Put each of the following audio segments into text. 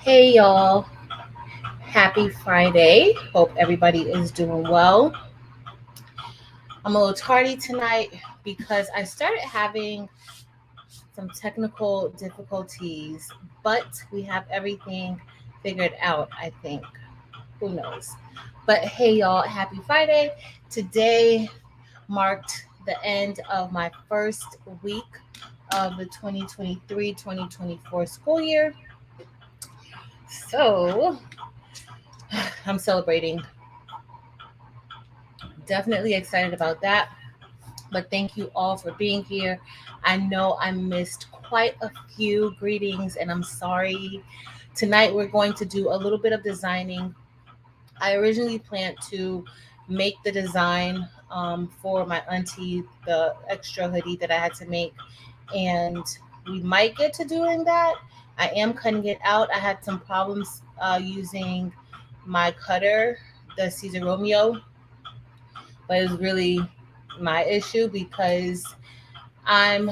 Hey y'all, happy Friday. Hope everybody is doing well. I'm a little tardy tonight because I started having some technical difficulties, but we have everything figured out, I think. Who knows? But hey y'all, happy Friday. Today marked the end of my first week of the 2023-2024 school year. So I'm celebrating. Definitely excited about that. But thank you all for being here. I know I missed quite a few greetings, and I'm sorry. Tonight, we're going to do a little bit of designing. I originally planned to make the design for my auntie, the extra hoodie that I had to make, and we might get to doing that. I am cutting it out. I had some problems using my cutter, the Siser Romeo, but it was really my issue because I'm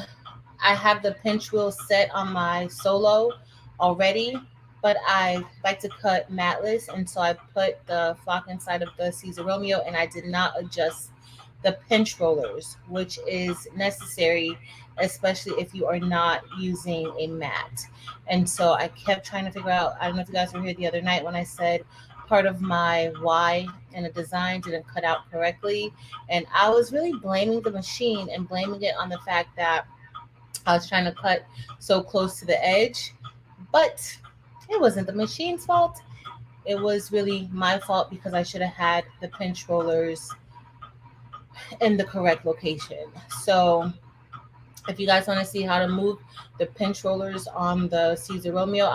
I have the pinch wheel set on my solo already, but I like to cut matless, and so I put the flock inside of the Caesar Romeo, and I did not adjust the pinch rollers, which is necessary, especially if you are not using a mat. And so I kept trying to figure out. I don't know if you guys were here the other night when I said part of my Y in a design didn't cut out correctly, and I was really blaming the machine and blaming it on the fact that I was trying to cut so close to the edge, but it wasn't the machine's fault. It was really my fault because I should have had the pinch rollers in the correct location. So, if you guys want to see how to move the pinch rollers on the Caesar Romeo,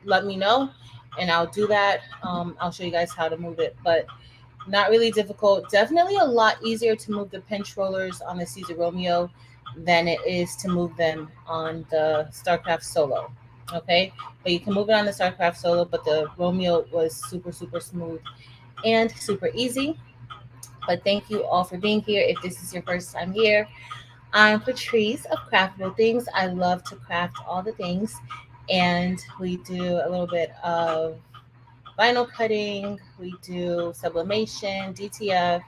let me know, and I'll do that. I'll show you guys how to move it, but not really difficult. Definitely a lot easier to move the pinch rollers on the Caesar Romeo than it is to move them on the StarCraft Solo. Okay, but you can move it on the StarCraft Solo, but the Romeo was super, super smooth and super easy. But thank you all for being here. If this is your first time here, I'm Patrice of Craftable Things. I love to craft all the things, and we do a little bit of vinyl cutting, we do sublimation, DTF,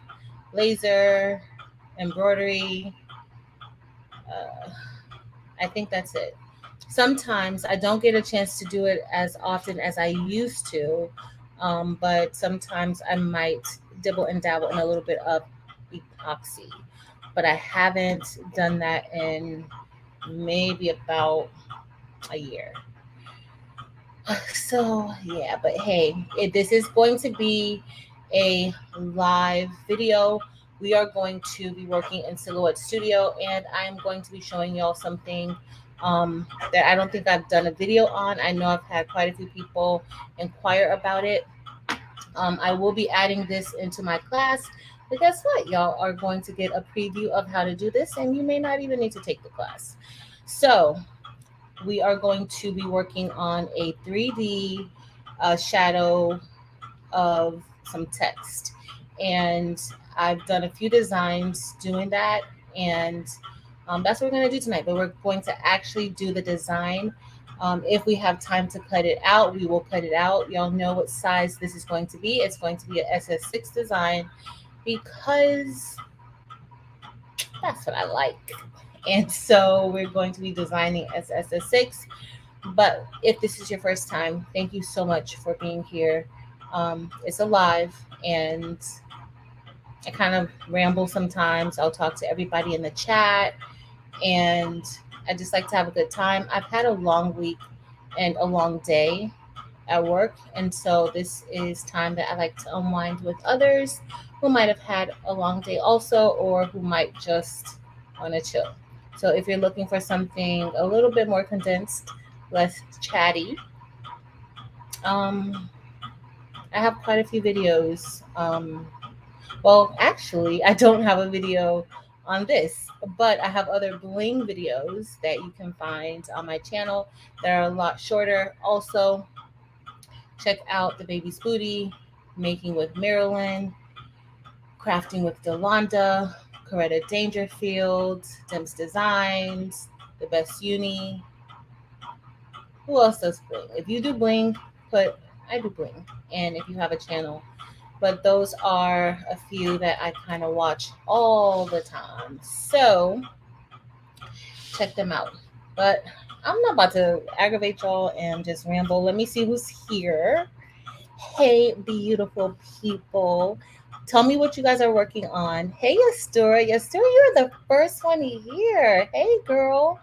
laser, embroidery. Uh, I think that's it. Sometimes I don't get a chance to do it as often as I used to, but sometimes I might dibble and dabble in a little bit of epoxy. But I haven't done that in maybe about a year. So yeah, but hey, this is going to be a live video. We are going to be working in Silhouette Studio, and I'm going to be showing y'all something that I don't think I've done a video on. I know I've had quite a few people inquire about it. I will be adding this into my class, but guess what? Y'all are going to get a preview of how to do this, and you may not even need to take the class. So we are going to be working on a 3D shadow of some text. And I've done a few designs doing that. And that's what we're going to do tonight. But we're going to actually do the design. If we have time to cut it out, we will cut it out. Y'all know what size this is going to be. It's going to be an SS6 design because that's what I like. And so we're going to be designing as SS6. But if this is your first time, thank you so much for being here. It's a live, and I kind of ramble sometimes. I'll talk to everybody in the chat, and I just like to have a good time. I've had a long week and a long day at work, and so this is time that I like to unwind with others who might have had a long day also, or who might just want to chill. So if you're looking for something a little bit more condensed, less chatty, um, I have quite a few videos. Well, actually, I don't have a video on this, but I have other bling videos that you can find on my channel that are a lot shorter. Also, check out the baby's booty, making with Marilyn, crafting with Delonda, Coretta Dangerfield, Dim's Designs. the best uni. Who else does bling? If you do bling, put I do bling. And if you have a channel, but those are a few that I kind of watch all the time. So check them out. But I'm not about to aggravate y'all and just ramble. Let me see who's here. Hey, beautiful people. Tell me what you guys are working on. Hey, Yastura. Yastura, you're the first one here. Hey, girl.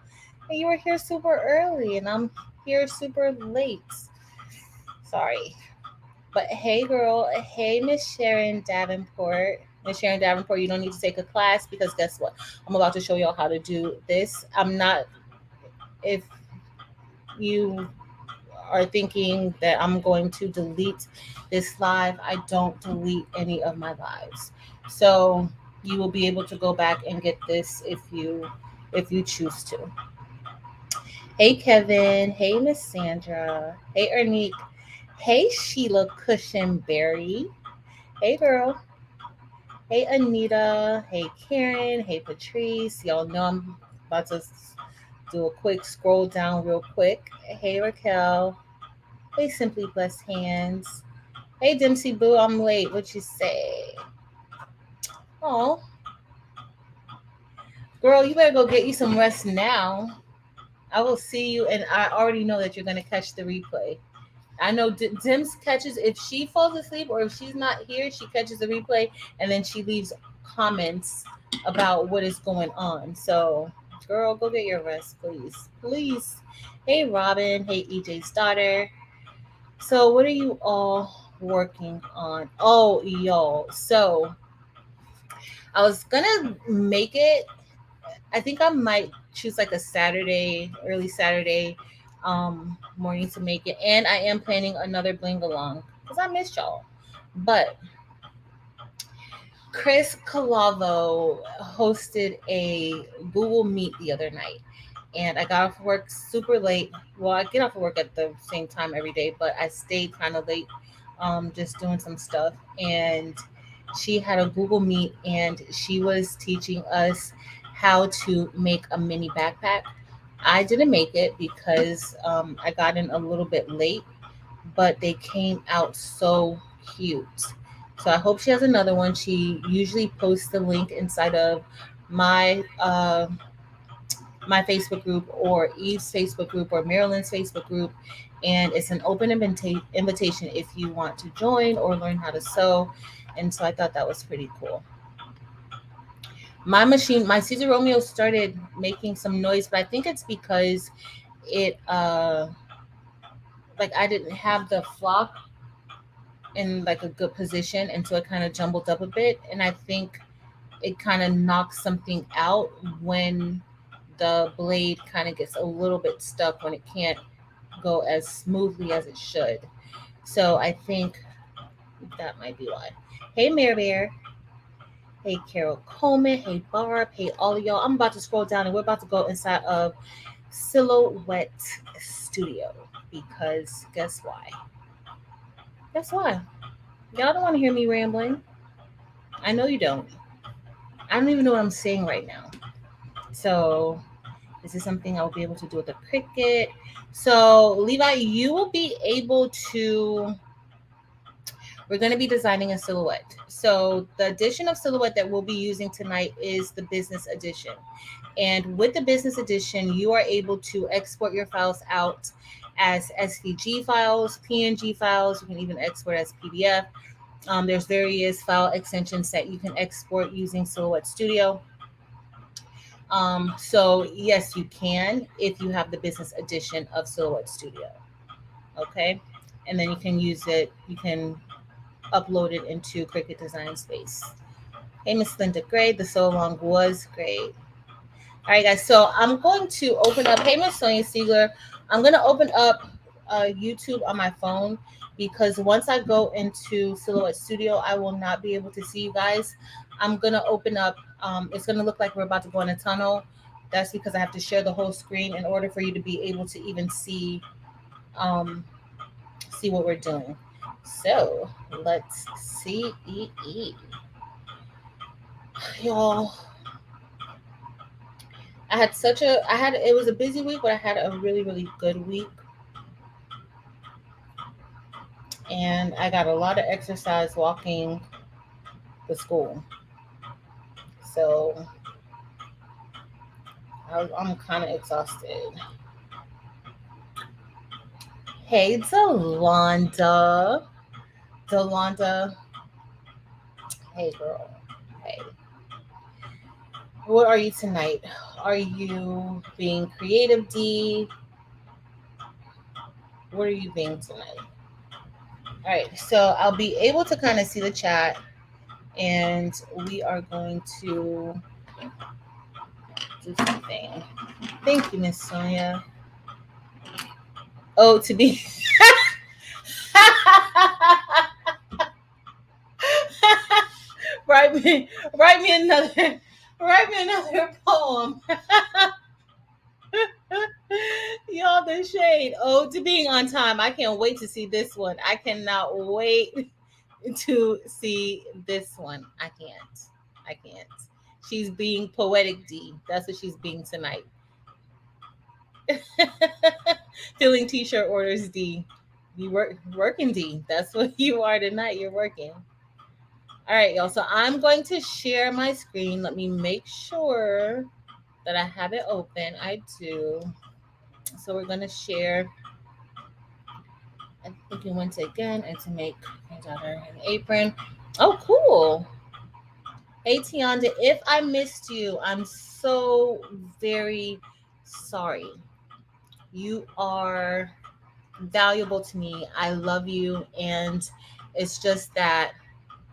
Hey, you were here super early, and I'm here super late. Sorry. But hey, girl. Hey, Miss Sharon Davenport. Miss Sharon Davenport, you don't need to take a class because guess what? I'm about to show y'all how to do this. I'm not, if you are thinking that I'm going to delete this live, I don't delete any of my lives. So you will be able to go back and get this if you choose to. Hey Kevin, hey Miss Sandra, hey Ernique, hey Sheila Cushionberry, hey girl, hey Anita, hey Karen, hey Patrice. Y'all know I'm about to do a quick scroll down real quick. Hey Raquel, hey Simply Blessed Hands. Hey Dempsey Boo, I'm late. What you say? Oh, girl, you better go get you some rest now. I will see you, and I already know that you're gonna catch the replay. I know Dims catches if she falls asleep or if she's not here, she catches the replay and then she leaves comments about what is going on. So, girl, go get your rest, please, please. Hey Robin, hey EJ's daughter. So, what are you all working on? Oh, y'all. So, I was gonna make it. I think I might choose like a Saturday, early Saturday morning to make it. And I am planning another bling along because I missed y'all. But Chris Calavo hosted a Google Meet the other night. And I got off work super late. Well, I get off of work at the same time every day, but I stayed kind of late just doing some stuff. And she had a Google Meet and she was teaching us how to make a mini backpack. I didn't make it because I got in a little bit late, but they came out so cute. So I hope she has another one. She usually posts the link inside of my my Facebook group or Eve's Facebook group or Marilyn's Facebook group. And it's an open invitation if you want to join or learn how to sew. And so I thought that was pretty cool. My machine, my Siser Romeo started making some noise, but I think it's because it like I didn't have the flock in like a good position, and so it kind of jumbled up a bit. And I think it kind of knocks something out when the blade kind of gets a little bit stuck when it can't go as smoothly as it should. So I think that might be why. Hey, Mare Bear. Hey, Carol Coleman. Hey, Barb. Hey, all of y'all. I'm about to scroll down and we're about to go inside of Silhouette Studio because guess why? Guess why? Y'all don't want to hear me rambling. I know you don't. I don't even know what I'm saying right now. So this is something I'll be able to do with the Cricut. So Levi, you will be able to, we're going to be designing a silhouette. So the edition of silhouette that we'll be using tonight is the business edition. And with the business edition, you are able to export your files out as SVG files, PNG files. You can even export as PDF. There's various file extensions that you can export using Silhouette Studio. So yes, you can if you have the business edition of Silhouette Studio. Okay. And then you can use it, you can upload it into Cricut Design Space. Hey, Miss Linda Gray, the so long was great. All right, guys. So I'm going to open up. Hey, Miss Sonia Siegler. I'm going to open up YouTube on my phone because once I go into Silhouette Studio, I will not be able to see you guys. I'm going to open up. It's going to look like we're about to go in a tunnel. That's because I have to share the whole screen in order for you to be able to even see what we're doing. So let's see. Y'all. it was a busy week, but I had a really, really good week. And I got a lot of exercise walking to school. So I'm kind of exhausted. Hey, Delonda. Delonda. Hey, girl. Hey. What are you tonight? Are you being creative, D? What are you being tonight? All right. So I'll be able to kind of see the chat, and we are going to do something. Thank you, Miss Sonia. Oh, to be write me write me another write me another poem. Y'all, the shade. Oh, to being on time. I can't wait to see this one. I cannot wait to see this one. I can't. I can't. She's being poetic, D. That's what she's being tonight. Filling t-shirt orders, D. You working, D. That's what you are tonight. You're working. All right, y'all. So I'm going to share my screen. Let me make sure that I have it open. I do. So we're going to share. I'm thinking once again and to make my daughter an apron. Oh, cool. Hey, Tianda, if I missed you, I'm so very sorry. You are valuable to me. I love you. And it's just that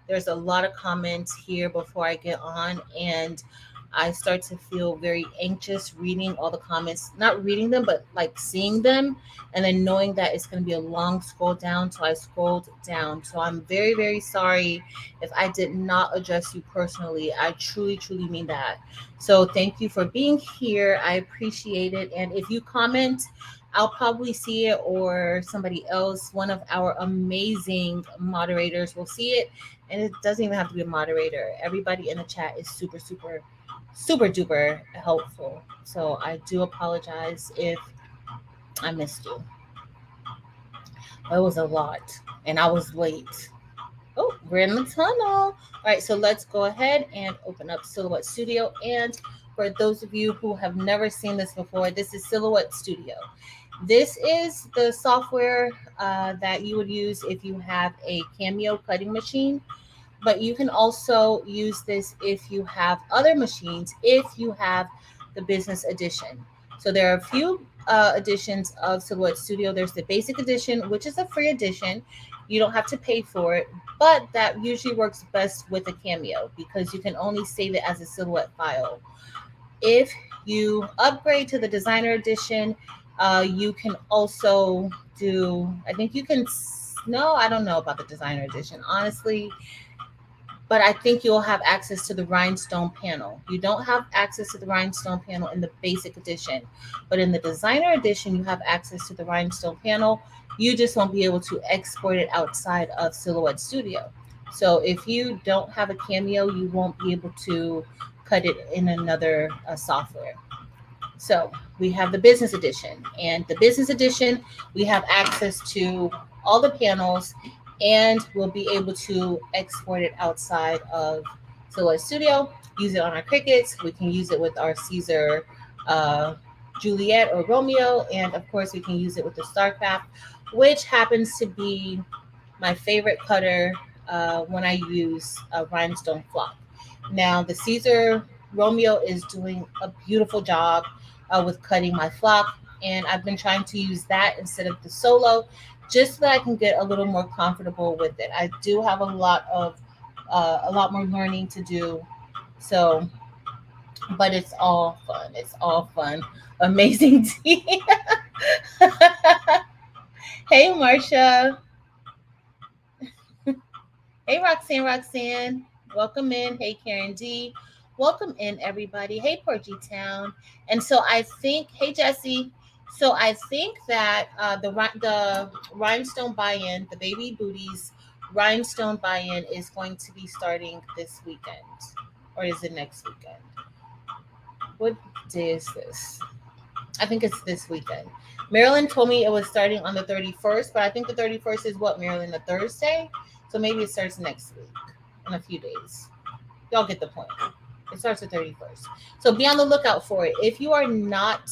there's a lot of comments here before I get on, and I start to feel very anxious reading all the comments, not reading them, but like seeing them, and then knowing that it's going to be a long scroll down. So I scrolled down. So I'm very, very sorry if I did not address you personally. I truly, truly mean that. So thank you for being here. I appreciate it. And if you comment, I'll probably see it, or somebody else, one of our amazing moderators will see it. And it doesn't even have to be a moderator. Everybody in the chat is super, super, super duper helpful. So I do apologize if I missed you. It was a lot, and I was late. Oh, we're in the tunnel. All right, so let's go ahead and open up Silhouette Studio. And for those of you who have never seen this before, this is Silhouette Studio. This is the software that you would use if you have a Cameo cutting machine, but you can also use this if you have other machines, if you have the business edition. So there are a few editions of Silhouette Studio. There's the basic edition, which is a free edition. You don't have to pay for it, but that usually works best with a Cameo because you can only save it as a Silhouette file. If you upgrade to the designer edition, you can also do, I think you can, no, I don't know about the designer edition, honestly, but I think you'll have access to the Rhinestone panel. You don't have access to the Rhinestone panel in the basic edition, but in the designer edition, you have access to the Rhinestone panel. You just won't be able to export it outside of Silhouette Studio. So if you don't have a Cameo, you won't be able to cut it in another software. So we have the business edition, and the business edition, we have access to all the panels, and we'll be able to export it outside of Silhouette Studio, use it on our Crickets. We can use it with our Siser Juliet or Romeo, and of course we can use it with the StarCraft, which happens to be my favorite cutter when I use a Rhinestone flock. Now the Siser Romeo is doing a beautiful job with cutting my flock, and I've been trying to use that instead of the solo, just so that I can get a little more comfortable with it. I do have a lot more learning to do, so but it's all fun. It's all fun. Amazing team. Hey, Marsha. Hey, Roxanne. Welcome in. Hey, Karen D. Welcome in, everybody. Hey, Porgy Town. And so I think, hey, Jesse. So I think that the Rhinestone buy-in, the Baby Booties Rhinestone buy-in is going to be starting this weekend. Or is it next weekend? What day is this? I think it's this weekend. Marilyn told me it was starting on the 31st, but I think the 31st is what, Marilyn? The Thursday? So maybe it starts next week in a few days. Y'all get the point. It starts the 31st. So be on the lookout for it. If you are not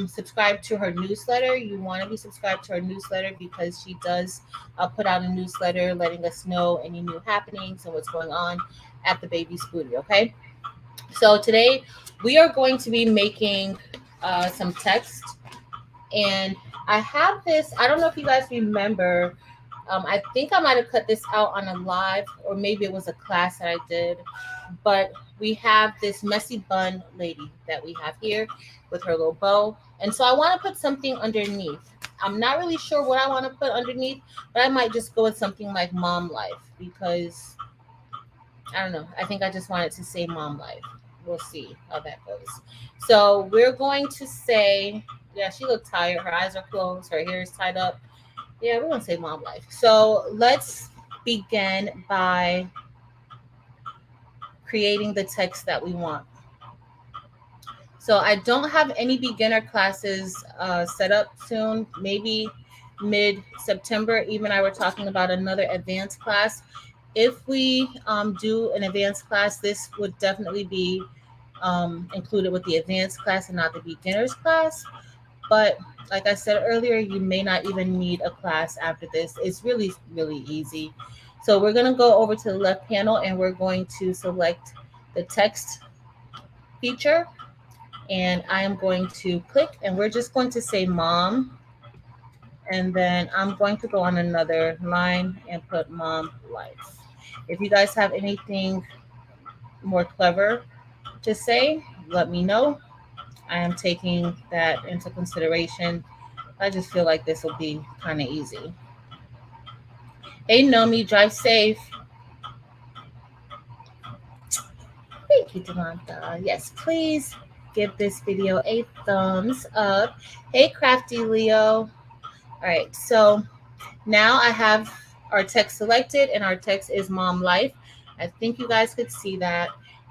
subscribed to her newsletter, you want to be subscribed to her newsletter because she does put out a newsletter letting us know any new happenings and what's going on at the baby's booty. Okay. So today we are going to be making some text, and I have this. I don't know if you guys remember. I think I might have cut this out on a live, or maybe it was a class that I did. But we have this messy bun lady that we have here with her little bow, and so I want to put something underneath. I'm not really sure what I want to put underneath, but I might just go with something like mom life because I don't know. I think I just wanted to say mom life. We'll see how that goes. So we're going to say, yeah, she looked tired. Her eyes are closed. Her hair is tied up. Yeah, we're going to say mom life. So let's begin by creating the text that we want. So I don't have any beginner classes set up soon. Maybe mid-September. Even I were talking about another advanced class. If we do an advanced class, this would definitely be included with the advanced class and not the beginners class. But like I said earlier, you may not even need a class after this. It's really, really easy. So we're going to go over to the left panel and we're going to select the text feature. And I am going to click and we're just going to say mom. And then I'm going to go on another line and put mom life. If you guys have anything more clever to say, let me know. I am taking that into consideration. I just feel like this will be kind of easy. Hey, Nomi, drive safe. Thank you, Devonta. Yes, please give this video a thumbs up. Hey, Crafty Leo. All right, so now I have our text selected and our text is mom life. I think you guys could see that.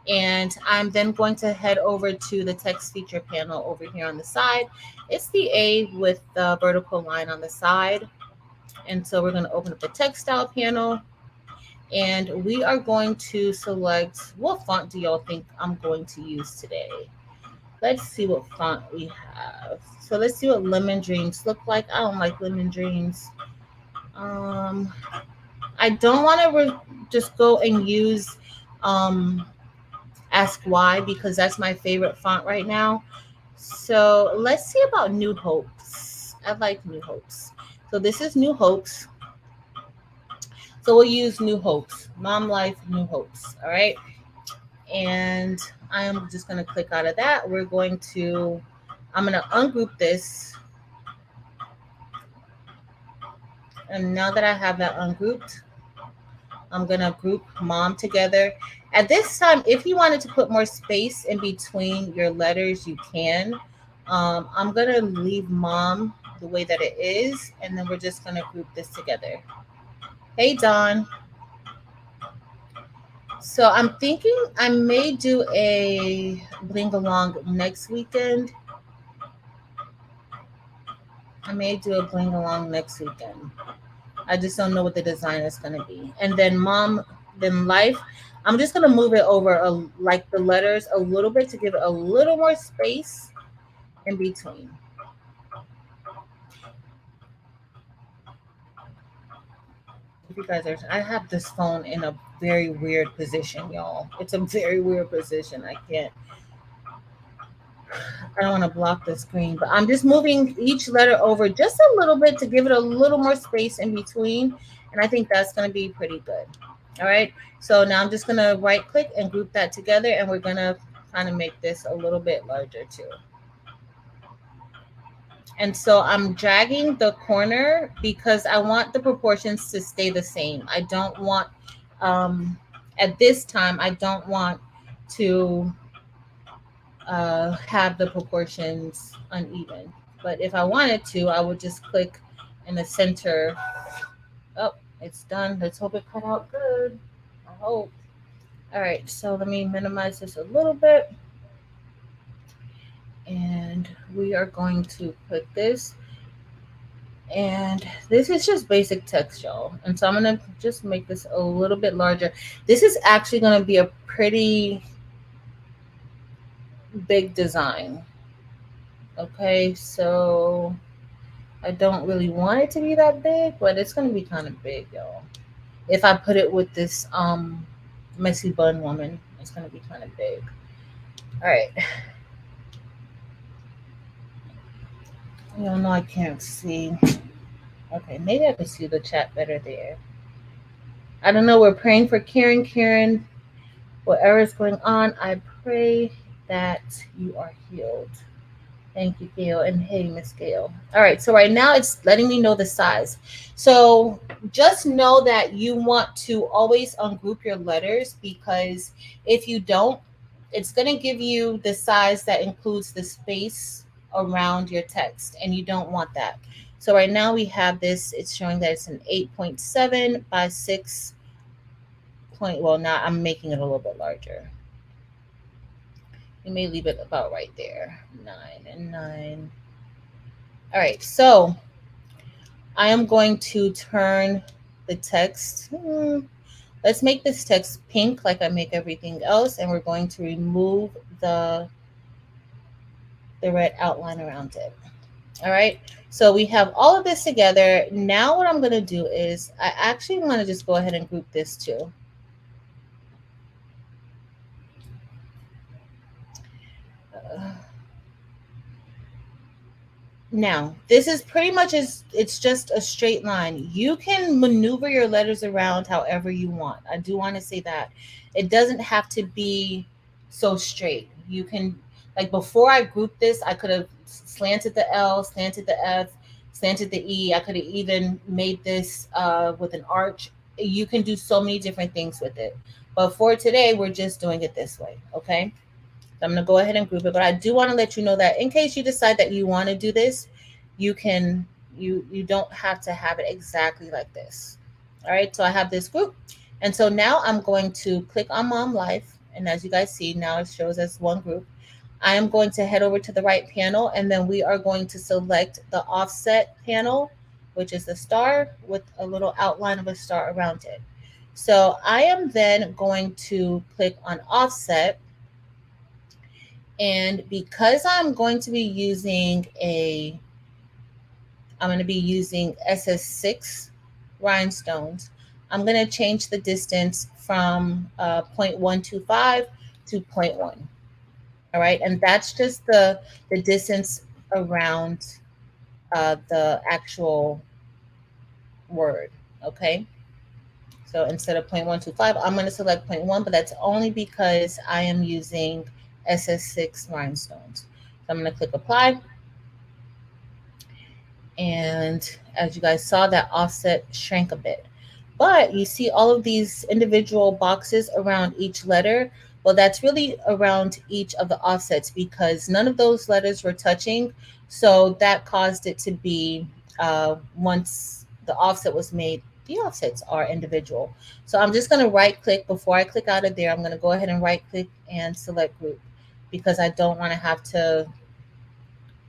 And I'm then going to head over to the text feature panel over here on the side. It's the A with the vertical line on the side. And so we're going to open up the text style panel and we are going to select, what font do y'all think I'm going to use today? Let's see what font we have. So let's see what Lemon Dreams look like. I don't like Lemon Dreams. I don't want to just go and use Ask Why because that's my favorite font right now. So let's see about New Hopes. I like New Hopes. So this is New Hopes. So we'll use New Hopes. Mom Life, New Hopes. All right. And I'm just going to click out of that. I'm going to ungroup this. And now that I have that ungrouped, I'm going to group mom together. At this time, if you wanted to put more space in between your letters, you can. I'm going to leave mom the way that it is. And then we're just going to group this together. Hey, Don. So I'm thinking I may do a bling along next weekend. I just don't know what the design is going to be. And then then life, I'm just going to move it over like the letters a little bit to give it a little more space in between. If you guys I have this phone in a very weird position, y'all. It's a very weird position. I don't want to block the screen, but I'm just moving each letter over just a little bit to give it a little more space in between. And I think that's going to be pretty good. All right. So now I'm just going to right click and group that together. And we're going to kind of make this a little bit larger too. And so I'm dragging the corner because I want the proportions to stay the same. I don't want, at this time, I don't want to have the proportions uneven. But if I wanted to, I would just click in the center. Oh, it's done. Let's hope it cut out good. I hope. All right, so let me minimize this a little bit. And we are going to put this, and this is just basic text, y'all. And so I'm going to just make this a little bit larger. This is actually going to be a pretty big design. Okay, so I don't really want it to be that big, but it's going to be kind of big, y'all. If I put it with this messy bun woman, it's going to be kind of big. All right. Y'all know I can't see. Okay, maybe I can see the chat better there. I don't know. We're praying for Karen. Karen, whatever is going on, I pray that you are healed. Thank you, Gail. And hey, Miss Gail. All right, so right now it's letting me know the size. So just know that you want to always ungroup your letters, because if you don't, it's going to give you the size that includes the space around your text, and you don't want that. So right now we have this, it's showing that it's an 8.7 by 6 point, well, now I'm making it a little bit larger. You may leave it about right there, 9 and 9. All right, so I am going to turn the text. Let's make this text pink like I make everything else, and we're going to remove the red outline around it. All right, so we have all of this together. Now what I'm going to do is I actually want to just go ahead and group this too. Now, this is pretty much it's just a straight line. You can maneuver your letters around however you want. I do want to say that. It doesn't have to be so straight. You can, like before I grouped this, I could have slanted the L, slanted the F, slanted the E. I could have even made this with an arch. You can do so many different things with it. But for today, we're just doing it this way, okay? I'm going to go ahead and group it, but I do want to let you know that in case you decide that you want to do this, you can, you don't have to have it exactly like this. All right, so I have this group. And so now I'm going to click on Mom Life. And as you guys see, now it shows as one group. I am going to head over to the right panel, and then we are going to select the offset panel, which is the star with a little outline of a star around it. So I am then going to click on offset. And because I'm going to be using SS6 rhinestones, I'm going to change the distance from 0.125 to 0.1. All right, and that's just the distance around the actual word. Okay, so instead of 0.125, I'm going to select 0.1, but that's only because I am using SS6 rhinestones. So I'm going to click apply. And as you guys saw, that offset shrank a bit. But you see all of these individual boxes around each letter. Well, that's really around each of the offsets because none of those letters were touching. So that caused it to be, once the offset was made, the offsets are individual. So I'm just going to right click before I click out of there. I'm going to go ahead and right click and select group because I don't want to have to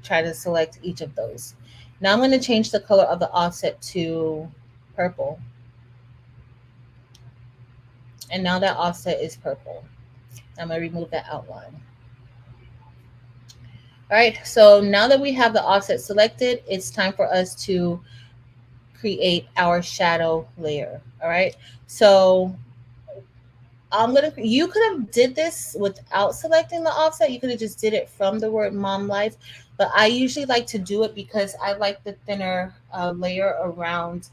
try to select each of those. Now I'm going to change the color of the offset to purple. And now that offset is purple. I'm going to remove that outline. All right, so now that we have the offset selected, it's time for us to create our shadow layer. All right, so you could have did this without selecting the offset. You could have just did it from the word Mom Life, but I usually like to do it because I like the thinner layer around.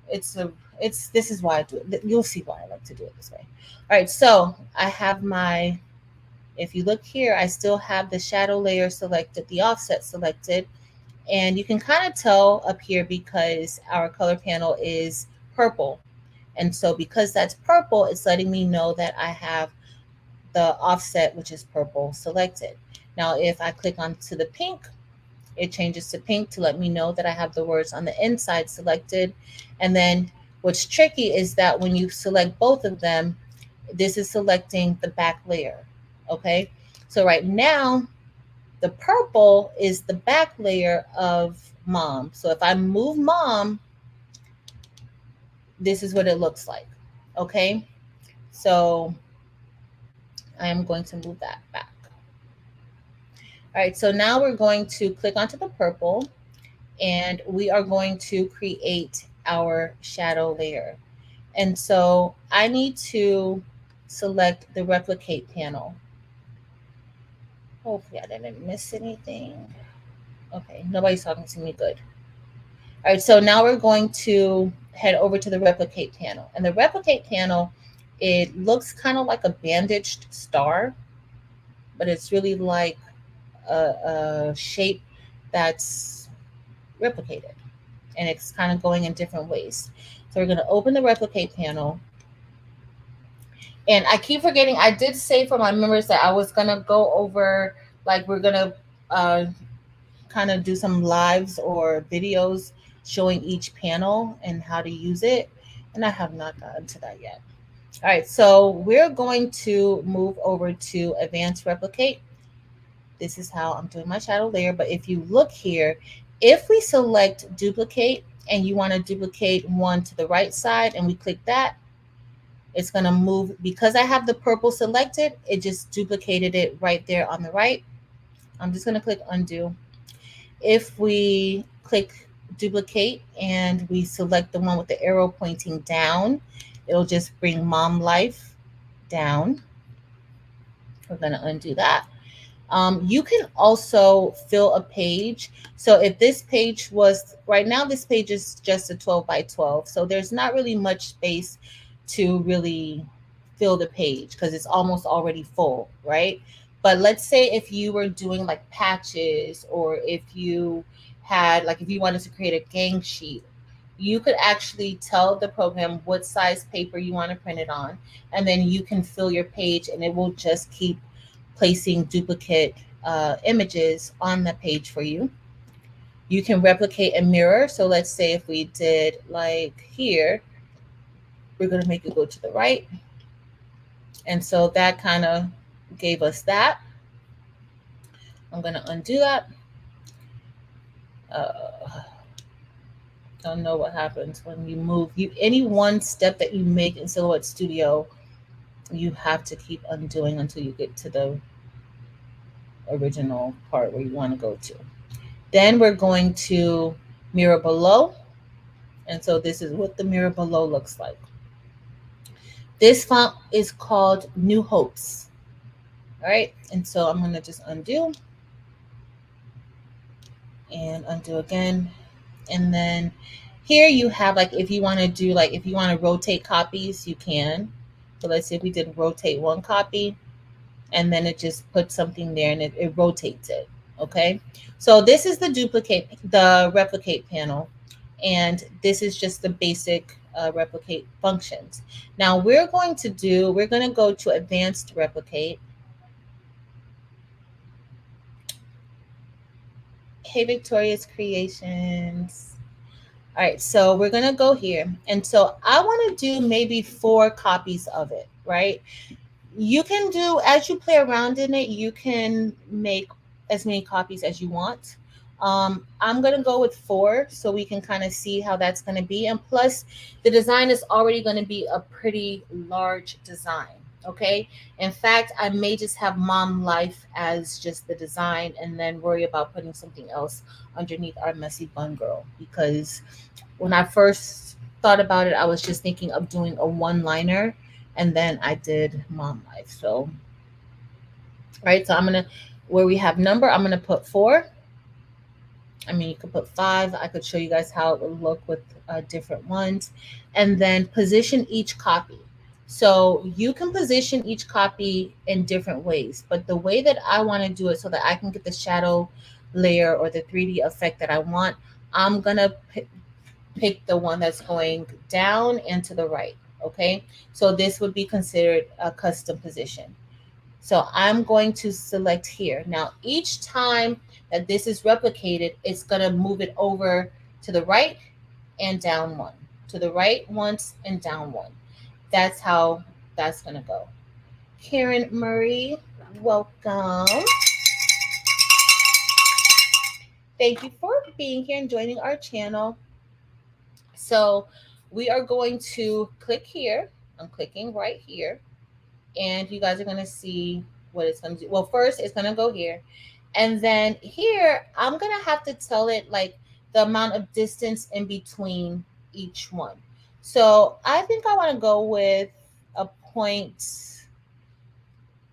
This is why I do it. You'll see why I like to do it this way. All right, so I have my, if you look here, I still have the shadow layer selected, the offset selected, and you can kind of tell up here because our color panel is purple. And so because that's purple, it's letting me know that I have the offset, which is purple, selected. Now, if I click onto the pink, it changes to pink to let me know that I have the words on the inside selected. And then what's tricky is that when you select both of them, this is selecting the back layer. Okay, so right now The purple is the back layer of mom. So if I move mom, this is what it looks like. Okay, so I am going to move that back. All right, so now we're going to click onto the purple and we are going to create our shadow layer. And so I need to select the replicate panel. Hopefully I didn't miss anything. Okay, nobody's talking to me, good. All right, so now we're going to head over to the replicate panel. And the replicate panel, it looks kind of like a bandaged star, but it's really like a shape that's replicated. And it's kind of going in different ways. So we're going to open the replicate panel. And I keep forgetting, I did say for my members that I was going to go over, like we're going to kind of do some lives or videos showing each panel and how to use it. And I have not gotten to that yet. All right, so we're going to move over to advanced replicate. This is how I'm doing my shadow layer. But if you look here, if we select duplicate and you want to duplicate one to the right side and we click that, it's going to move. Because I have the purple selected, it just duplicated it right there on the right. I'm just going to click undo. If we click duplicate and we select the one with the arrow pointing down, it'll just bring mom life down. We're going to undo that. You can also fill a page. So if this page was, right now this page is just a 12 by 12. So there's not really much space to really fill the page because it's almost already full, right? But let's say if you were doing like patches, or if you had, like if you wanted to create a gang sheet, you could actually tell the program what size paper you want to print it on, and then you can fill your page and it will just keep placing duplicate images on the page for you. You can replicate a mirror. So let's say if we did like here, we're going to make it go to the right. And so that kind of gave us that. I'm going to undo that. Don't know what happens when you move. Any one step that you make in Silhouette Studio, you have to keep undoing until you get to the original part where you want to go to. Then we're going to mirror below. And so this is what the mirror below looks like. This font is called New Hopes. All right. And so I'm going to just undo and undo again. And then here you have, like, if you want to do, like, if you want to rotate copies, you can. So let's say if we did rotate one copy, and then it just puts something there and it rotates it. Okay. So this is the replicate panel. And this is just the basic replicate functions. Now we're going to go to advanced replicate. Hey, Victoria's Creations. All right, so we're going to go here. And so I want to do maybe 4 copies of it, right? You can do, as you play around in it, you can make as many copies as you want. I'm going to go with 4 so we can kind of see how that's going to be. And plus, the design is already going to be a pretty large design. Okay. In fact, I may just have mom life as just the design and then worry about putting something else underneath our messy bun girl. Because when I first thought about it, I was just thinking of doing a one-liner, and then I did mom life. So, right. So I'm going to, where we have number, I'm going to put 4. I mean, you could put 5. I could show you guys how it would look with different ones. And then position each copy. So you can position each copy in different ways, but the way that I want to do it so that I can get the shadow layer or the 3D effect that I want, I'm going to pick the one that's going down and to the right. Okay. So this would be considered a custom position. So I'm going to select here. Now, each time that this is replicated, it's going to move it over to the right and down 1, to the right once and down 1. That's how that's going to go. Karen Murray, welcome. Thank you for being here and joining our channel. So we are going to click here. I'm clicking right here. And you guys are going to see what it's going to do. Well, first it's going to go here. And then here, I'm going to have to tell it like the amount of distance in between each one. So I think I want to go with a point.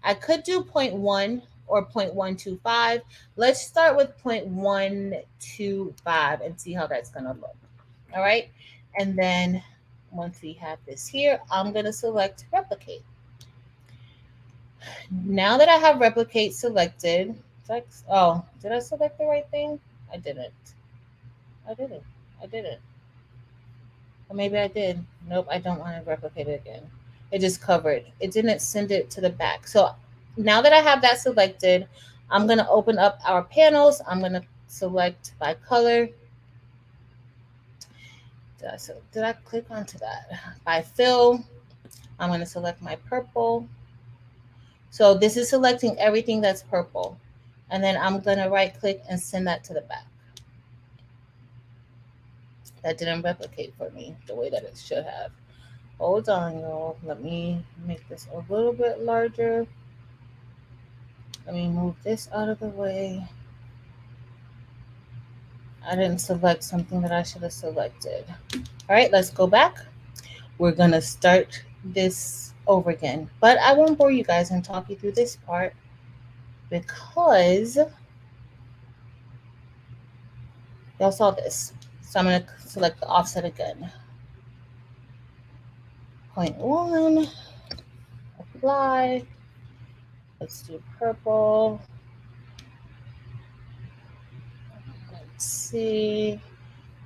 I could do 0.1 or 0.125. Let's start with 0.125 and see how that's going to look. All right. And then once we have this here, I'm going to select replicate. Now that I have replicate selected, oh, did I select the right thing? I didn't. I didn't. I didn't. Or maybe I did. Nope, I don't want to replicate it again. It just covered. It didn't send it to the back. So now that I have that selected, I'm going to open up our panels. I'm going to select by color. Did I click onto that? By fill, I'm going to select my purple. So this is selecting everything that's purple. And then I'm going to right click and send that to the back. That didn't replicate for me the way that it should have. Hold on, y'all. Let me make this a little bit larger. Let me move this out of the way. I didn't select something that I should have selected. All right, let's go back. We're going to start this over again. But I won't bore you guys and talk you through this part because y'all saw this. So I'm going to select the offset again. 0.1, apply. Let's do purple. Let's see,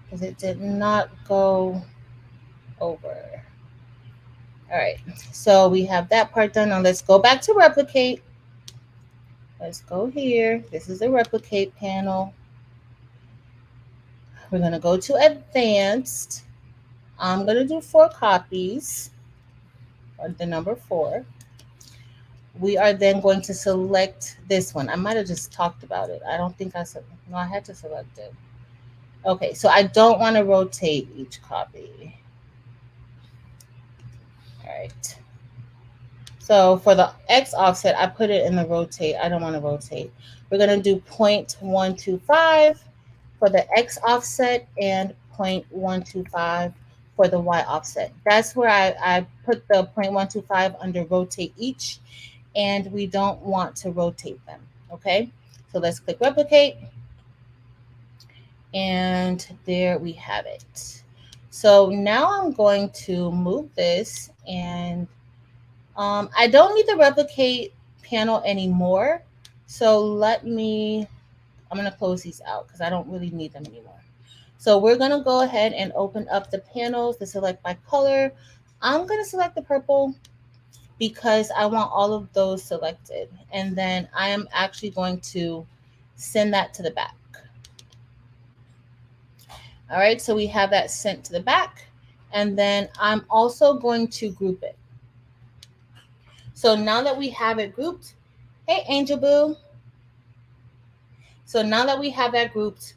because it did not go over. All right, so we have that part done. Now let's go back to replicate. Let's go here. This is the replicate panel. We're going to go to advanced. I'm going to do 4 copies, or the number 4. We are then going to select this one. I might have just talked about it. I don't think I said, no, I had to select it. Okay, so I don't want to rotate each copy. All right. So for the X offset, I put it in the rotate. I don't want to rotate. We're going to do 0.125 for the X offset and 0.125 for the Y offset. That's where I put the 0.125 under rotate each, and we don't want to rotate them. Okay, so let's click replicate. And there we have it. So now I'm going to move this, and I don't need the replicate panel anymore. So I'm going to close these out because I don't really need them anymore. So we're going to go ahead and open up the panels to select by color. I'm going to select the purple because I want all of those selected. And then I am actually going to send that to the back. All right, so we have that sent to the back. And then I'm also going to group it. So now that we have it grouped, hey, Angel Boo. So now that we have that grouped,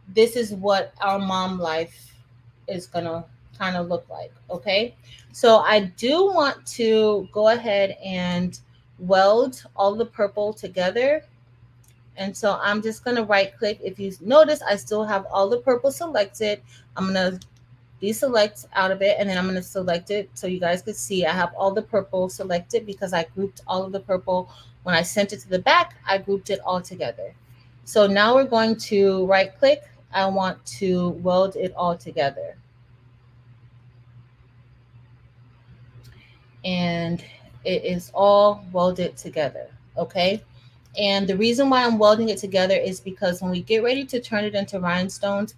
this is what our mom life is going to kind of look like, okay? So I do want to go ahead and weld all the purple together. And so I'm just going to right click. If you notice, I still have all the purple selected. I'm going to deselect out of it, and then I'm going to select it so you guys could see I have all the purple selected because I grouped all of the purple. When I sent it to the back, I grouped it all together. So now we're going to right click. I want to weld it all together. And it is all welded together, okay? And the reason why I'm welding it together is because when we get ready to turn it into rhinestones,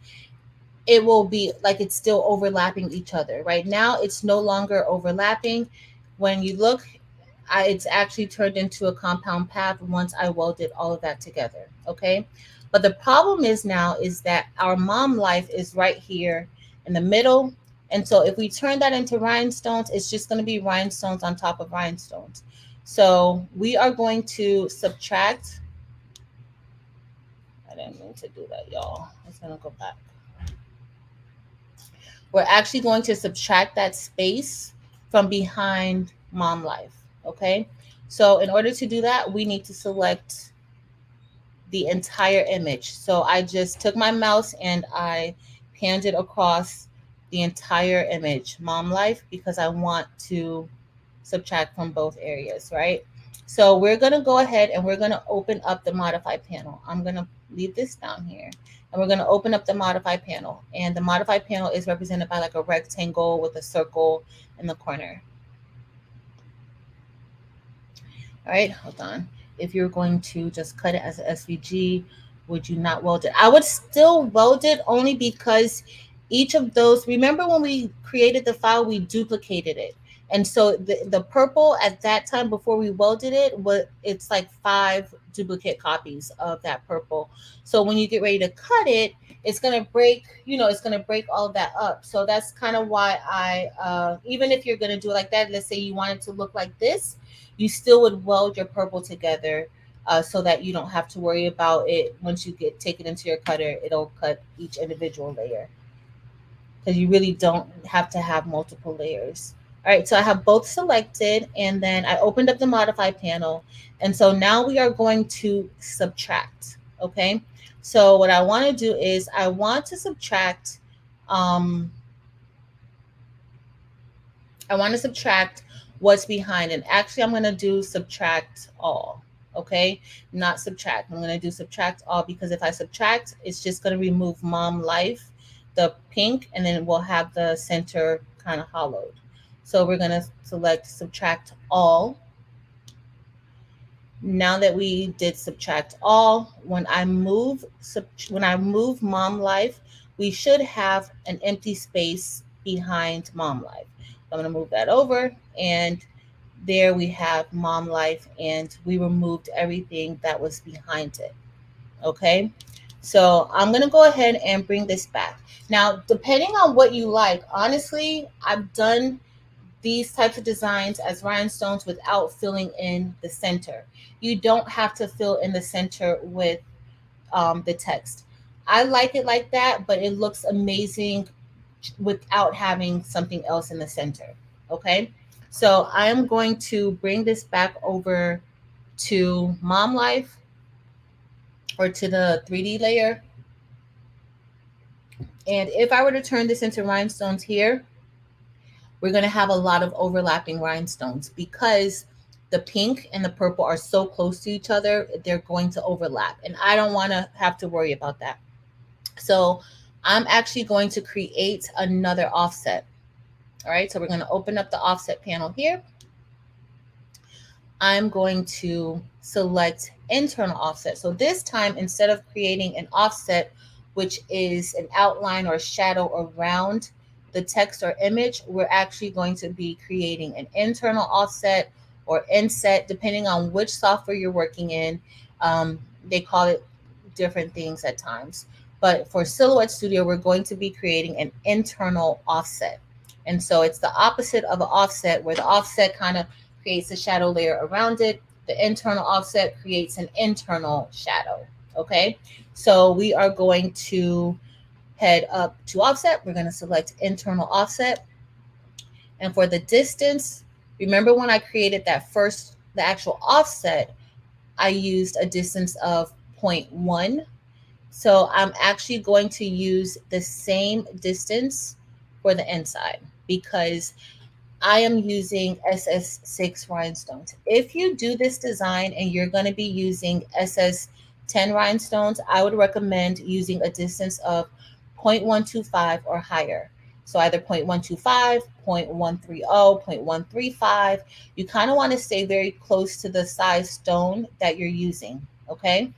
it will be like it's still overlapping each other. Right now, it's no longer overlapping. When you look, it's actually turned into a compound path once I welded all of that together, okay? But the problem is now is that our mom life is right here in the middle. And so if we turn that into rhinestones, it's just going to be rhinestones on top of rhinestones. So we are going to subtract. I didn't mean to do that, y'all. It's gonna go back. We're actually going to subtract that space from behind mom life, okay? So in order to do that, we need to select the entire image. So I just took my mouse and I panned it across the entire image, mom life, because I want to subtract from both areas, right? So we're going to go ahead and we're going to open up the modify panel. I'm going to leave this down here and we're going to open up the modify panel. And the modify panel is represented by like a rectangle with a circle in the corner. All right, hold on. If you're going to just cut it as an SVG, would you not weld it? I would still weld it only because each of those, remember when we created the file, we duplicated it. And so the purple at that time before we welded it, it's like 5 duplicate copies of that purple. So when you get ready to cut it, it's going to break, it's going to break all of that up. So that's kind of why even if you're going to do it like that, let's say you want it to look like this, you still would weld your purple together so that you don't have to worry about it. Once you take it into your cutter, it'll cut each individual layer because you really don't have to have multiple layers. All right, so I have both selected and then I opened up the modify panel. And so now we are going to subtract, okay? So what I want to do is I want to subtract, what's behind. And actually, I'm going to do subtract all, okay? Not subtract. I'm going to do subtract all because if I subtract, it's just going to remove mom life, the pink, and then we'll have the center kind of hollowed. So we're going to select subtract all. Now that we did subtract all, when I move mom life, we should have an empty space behind mom life. I'm going to move that over, and there we have mom life, and we removed everything that was behind it. Okay, so I'm going to go ahead and bring this back. Now, depending on what you like, honestly, I've done these types of designs as rhinestones without filling in the center. You don't have to fill in the center with the text. I like it like that, but it looks amazing without having something else in the center. Okay, so I am going to bring this back over to mom life or to the 3D layer. And if I were to turn this into rhinestones here, we're going to have a lot of overlapping rhinestones because the pink and the purple are so close to each other, they're going to overlap. And I don't want to have to worry about that. So I'm actually going to create another offset. All right, so we're going to open up the offset panel here. I'm going to select internal offset. So this time, instead of creating an offset, which is an outline or shadow around the text or image, we're actually going to be creating an internal offset or inset, depending on which software you're working in. They call it different things at times. But for Silhouette Studio, we're going to be creating an internal offset. And so it's the opposite of an offset, where the offset kind of creates a shadow layer around it. The internal offset creates an internal shadow. Okay, so we are going to head up to offset. We're going to select internal offset. And for the distance, remember when I created the actual offset, I used a distance of 0.1. So I'm actually going to use the same distance for the inside because I am using SS6 rhinestones. If you do this design and you're going to be using SS10 rhinestones, I would recommend using a distance of 0.125 or higher. So either 0.125, 0.130, 0.135. You kind of want to stay very close to the size stone that you're using, okay?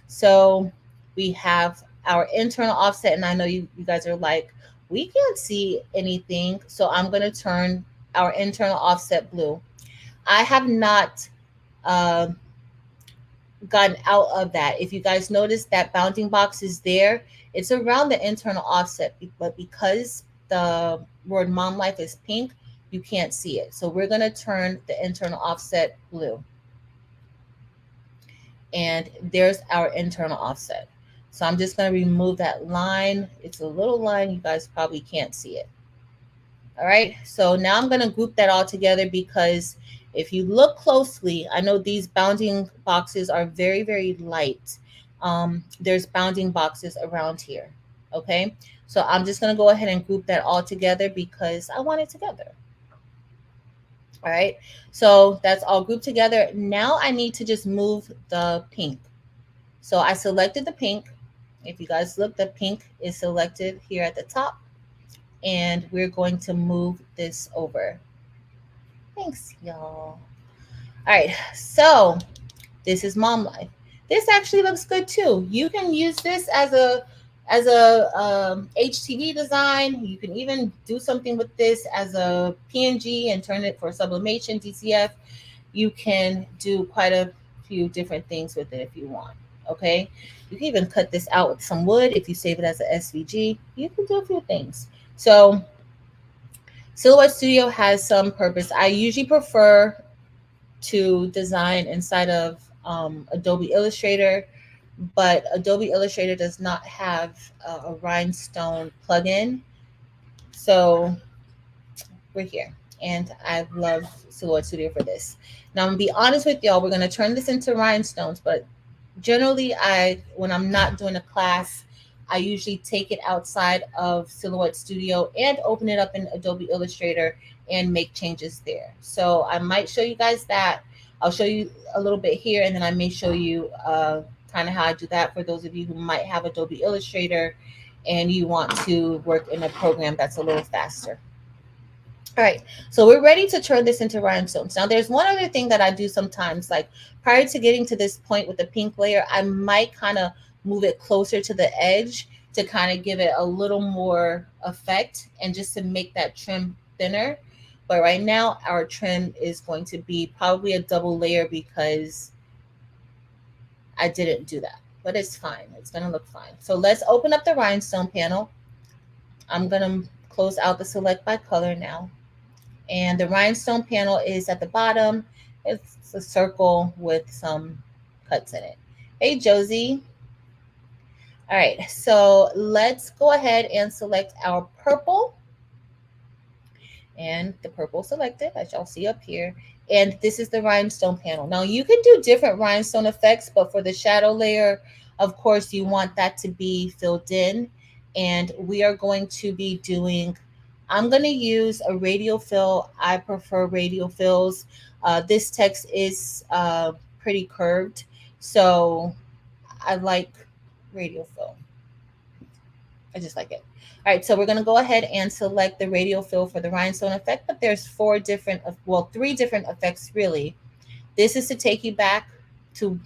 So we have our internal offset, and I know you guys are like, we can't see anything. So I'm going to turn our internal offset blue. I have not gotten out of that. If you guys notice that bounding box is there, it's around the internal offset, but because the word mom life is pink, you can't see it. So we're going to turn the internal offset blue. And there's our internal offset. So I'm just going to remove that line. It's a little line. You guys probably can't see it. All right. So now I'm going to group that all together because if you look closely, I know these bounding boxes are very, very light. There's bounding boxes around here. Okay. So I'm just going to go ahead and group that all together because I want it together. All right. So that's all grouped together. Now I need to just move the pink. So I selected the pink. If you guys look, the pink is selected here at the top. And we're going to move this over. Thanks, y'all. All right, so this is Mom Life. This actually looks good too. You can use this as a HTV design. You can even do something with this as a PNG and turn it for sublimation, DCF. You can do quite a few different things with it if you want. Okay, you can even cut this out with some wood if you save it as a SVG. You can do a few things. So Silhouette Studio has some purpose. I usually prefer to design inside of Adobe Illustrator, but Adobe Illustrator does not have a Rhinestone plugin. So we're here. And I love Silhouette Studio for this. Now, I'm going to be honest with y'all. We're going to turn this into rhinestones, but generally, when I'm not doing a class, I usually take it outside of Silhouette Studio and open it up in Adobe Illustrator and make changes there. So I might show you guys that. I'll show you a little bit here, and then I may show you kind of how I do that for those of you who might have Adobe Illustrator and you want to work in a program that's a little faster. All right, so we're ready to turn this into rhinestones. Now, there's one other thing that I do sometimes, like prior to getting to this point with the pink layer, I might kind of move it closer to the edge to kind of give it a little more effect and just to make that trim thinner. But right now, our trim is going to be probably a double layer because I didn't do that. But it's fine. It's going to look fine. So let's open up the rhinestone panel. I'm going to close out the select by color now. And the rhinestone panel is at the bottom. It's a circle with some cuts in it. Hey, Josie. All right, so let's go ahead and select our purple. And the purple selected, as y'all see up here. And this is the rhinestone panel. Now, you can do different rhinestone effects, but for the shadow layer, of course, you want that to be filled in. And we are going to be doing, I'm going to use a radial fill. I prefer radial fills. This text is pretty curved, so I like radial fill. I just like it. All right, so we're going to go ahead and select the radial fill for the rhinestone effect, but there's three different effects really. This is to take you back to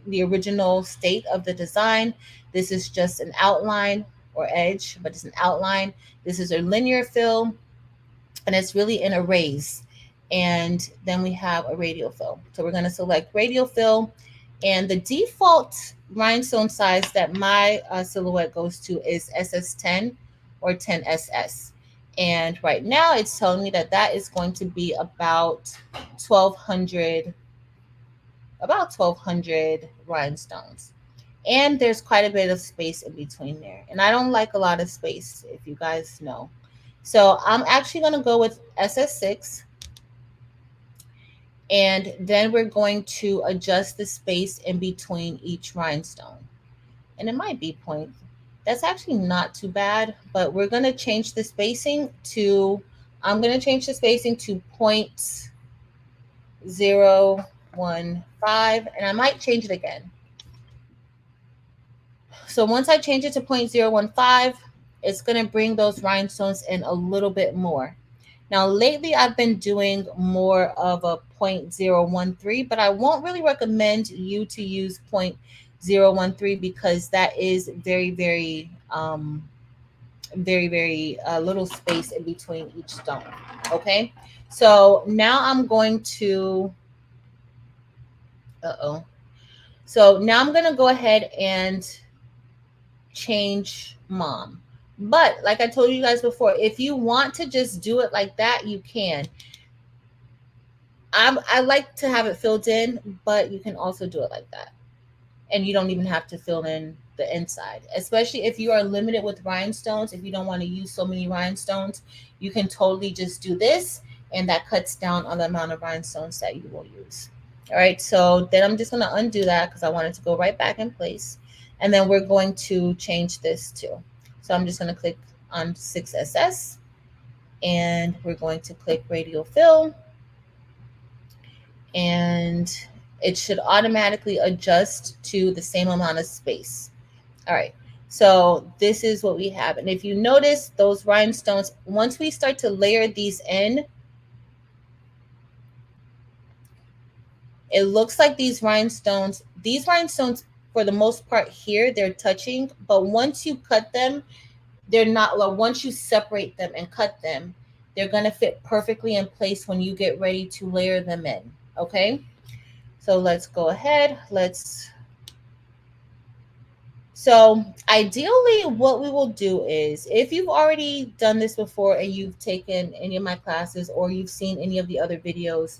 the original state of the design. This is just an outline or edge, but it's an outline. This is a linear fill, and it's really an erase. And then we have a radial fill. So we're going to select radial fill, and the default rhinestone size that my silhouette goes to is SS10 or 10SS. And right now it's telling me that that is going to be about 1200 rhinestones. And there's quite a bit of space in between there. And I don't like a lot of space, if you guys know. So I'm actually going to go with SS6. And then we're going to adjust the space in between each rhinestone. And it might be point. That's actually not too bad, but we're going to change the spacing to, I'm going to change the spacing to 0.015, and I might change it again. So once I change it to 0.015, it's going to bring those rhinestones in a little bit more. Now, lately, I've been doing more of a 0.013, but I won't really recommend you to use 0.013 because that is very, very little space in between each stone. Okay, so now I'm going to, so now I'm going to go ahead and change mom. But like I told you guys before, if you want to just do it like that, you can. I like to have it filled in, but you can also do it like that. And you don't even have to fill in the inside, especially if you are limited with rhinestones. If you don't want to use so many rhinestones, you can totally just do this, and that cuts down on the amount of rhinestones that you will use. All right, so then I'm just going to undo that because I want it to go right back in place. And then we're going to change this too. So I'm just going to click on 6SS, and we're going to click radial fill, and it should automatically adjust to the same amount of space. All right, so this is what we have. And if you notice those rhinestones, once we start to layer these in, it looks like these rhinestones for the most part here, they're touching, but once you cut them, they're not, once you separate them and cut them, they're going to fit perfectly in place when you get ready to layer them in. Okay, so let's go ahead. So ideally what we will do is, if you've already done this before and you've taken any of my classes or you've seen any of the other videos,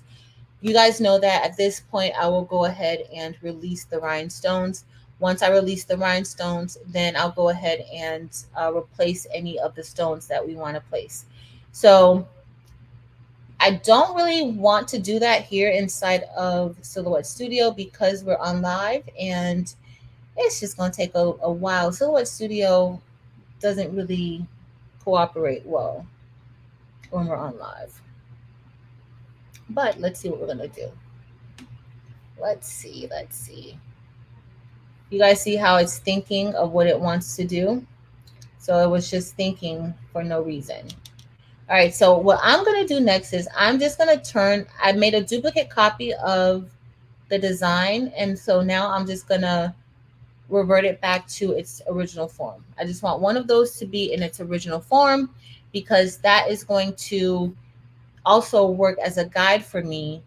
you guys know that at this point I will go ahead and release the rhinestones. Once I release the rhinestones, then I'll go ahead and replace any of the stones that we want to place. So I don't really want to do that here inside of Silhouette Studio because we're on live and it's just going to take a while. Silhouette Studio doesn't really cooperate well when we're on live. But let's see what we're going to do. Let's see. You guys see how it's thinking of what it wants to do? So it was just thinking for no reason. All right, so what I'm going to do next is I'm just going to I made a duplicate copy of the design. And so now I'm just going to revert it back to its original form. I just want one of those to be in its original form because that is going to also work as a guide for me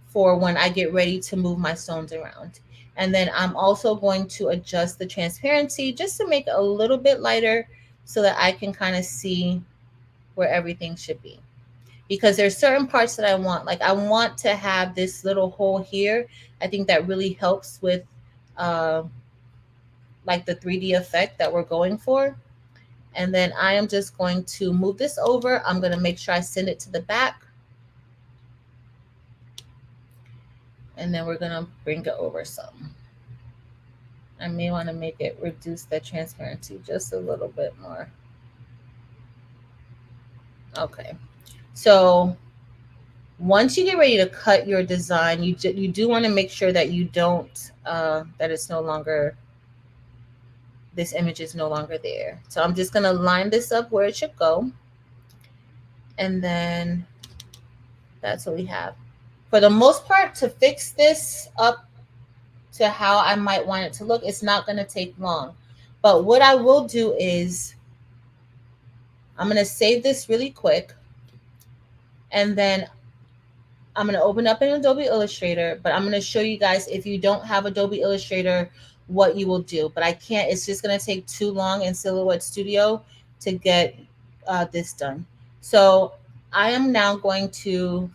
for when I get ready to move my stones around. And then I'm also going to adjust the transparency just to make it a little bit lighter so that I can kind of see where everything should be. Because there's certain parts that I want. Like I want to have this little hole here. I think that really helps with like the 3D effect that we're going for. And then I am just going to move this over. I'm going to make sure I send it to the back. And then we're going to bring it over some. I may want to make it reduce the transparency just a little bit more. Okay. So once you get ready to cut your design, you do want to make sure that you don't, that it's no longer, this image is no longer there. So I'm just going to line this up where it should go. And then that's what we have. For the most part, to fix this up to how I might want it to look, it's not going to take long. But what I will do is I'm going to save this really quick. And then I'm going to open up an Adobe Illustrator, but I'm going to show you guys, if you don't have Adobe Illustrator, what you will do. But I can't, it's just going to take too long in Silhouette Studio to get this done. So I am now going to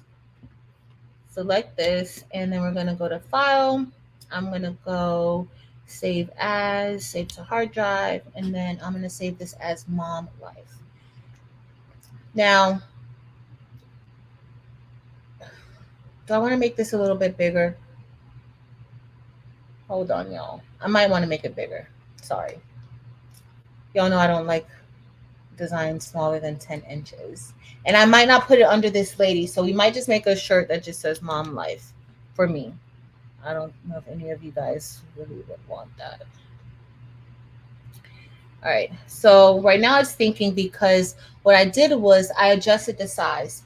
select this, and then we're going to go to File. I'm going to go Save As, Save to Hard Drive, and then I'm going to save this as Mom Life. Now, do I want to make this a little bit bigger? Hold on, y'all. I might want to make it bigger. Sorry. Y'all know I don't like designs smaller than 10 inches. And I might not put it under this lady, so we might just make a shirt that just says Mom Life for me. I don't know if any of you guys really would want that. All right, so right now it's thinking because what I did was I adjusted the size.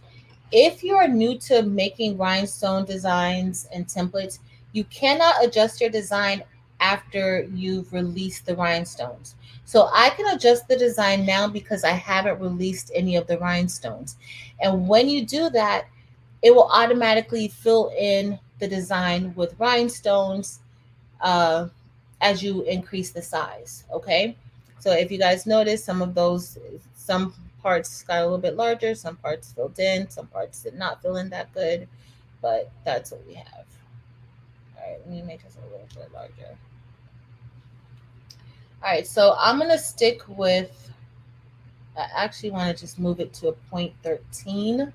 If you are new to making rhinestone designs and templates, you cannot adjust your design after you've released the rhinestones. So I can adjust the design now because I haven't released any of the rhinestones. And when you do that, it will automatically fill in the design with rhinestones as you increase the size, okay? So if you guys notice, some parts got a little bit larger, some parts filled in, some parts did not fill in that good, but that's what we have. All right, let me make this a little bit larger. All right, so I'm going to stick with, I actually want to just move it to a 0.13,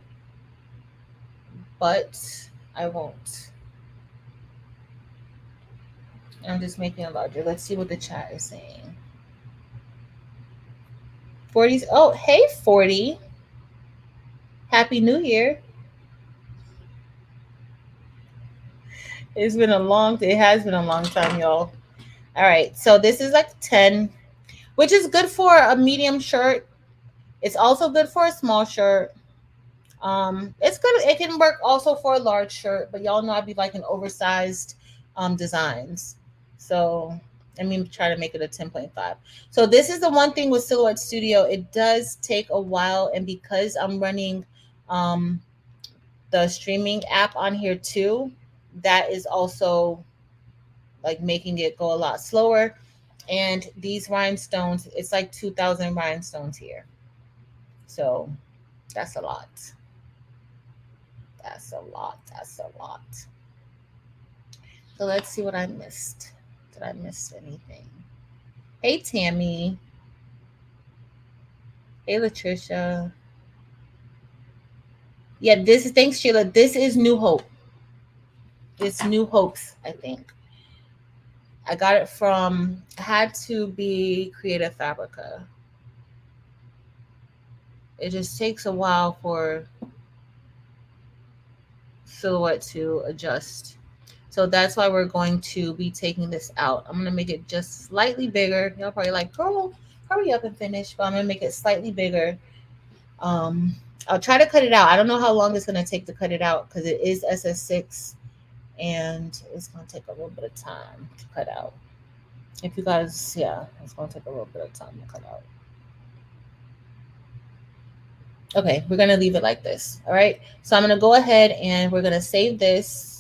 but I won't. I'm just making it larger. Let's see what the chat is saying. 40s. Oh, hey, 40. Happy New Year. It's been a long, it has been a long time, y'all. All right, so this is like 10, which is good for a medium shirt. It's also good for a small shirt. It's good. It can work also for a large shirt, but y'all know I'd be liking oversized designs. So let me try to make it a 10.5. So this is the one thing with Silhouette Studio. It does take a while, and because I'm running um, the streaming app on here too, that is also like making it go a lot slower. And these rhinestones, it's like 2,000 rhinestones here. So that's a lot. That's a lot. That's a lot. So let's see what I missed. Did I miss anything? Hey, Tammy. Hey, Latricia. Yeah, this is, thanks, Sheila. This is New Hope. It's New Hopes, I think. I got it from, had to be Creative Fabrica. It just takes a while for Silhouette to adjust. So that's why we're going to be taking this out. I'm going to make it just slightly bigger. Y'all probably like, girl, hurry up and finish. But I'm going to make it slightly bigger. I'll try to cut it out. I don't know how long it's going to take to cut it out because it is SS6 and it's going to take a little bit of time to cut out. If you guys, yeah, it's going to take a little bit of time to cut out. Okay, we're going to leave it like this. All right. So I'm going to go ahead and we're going to save this.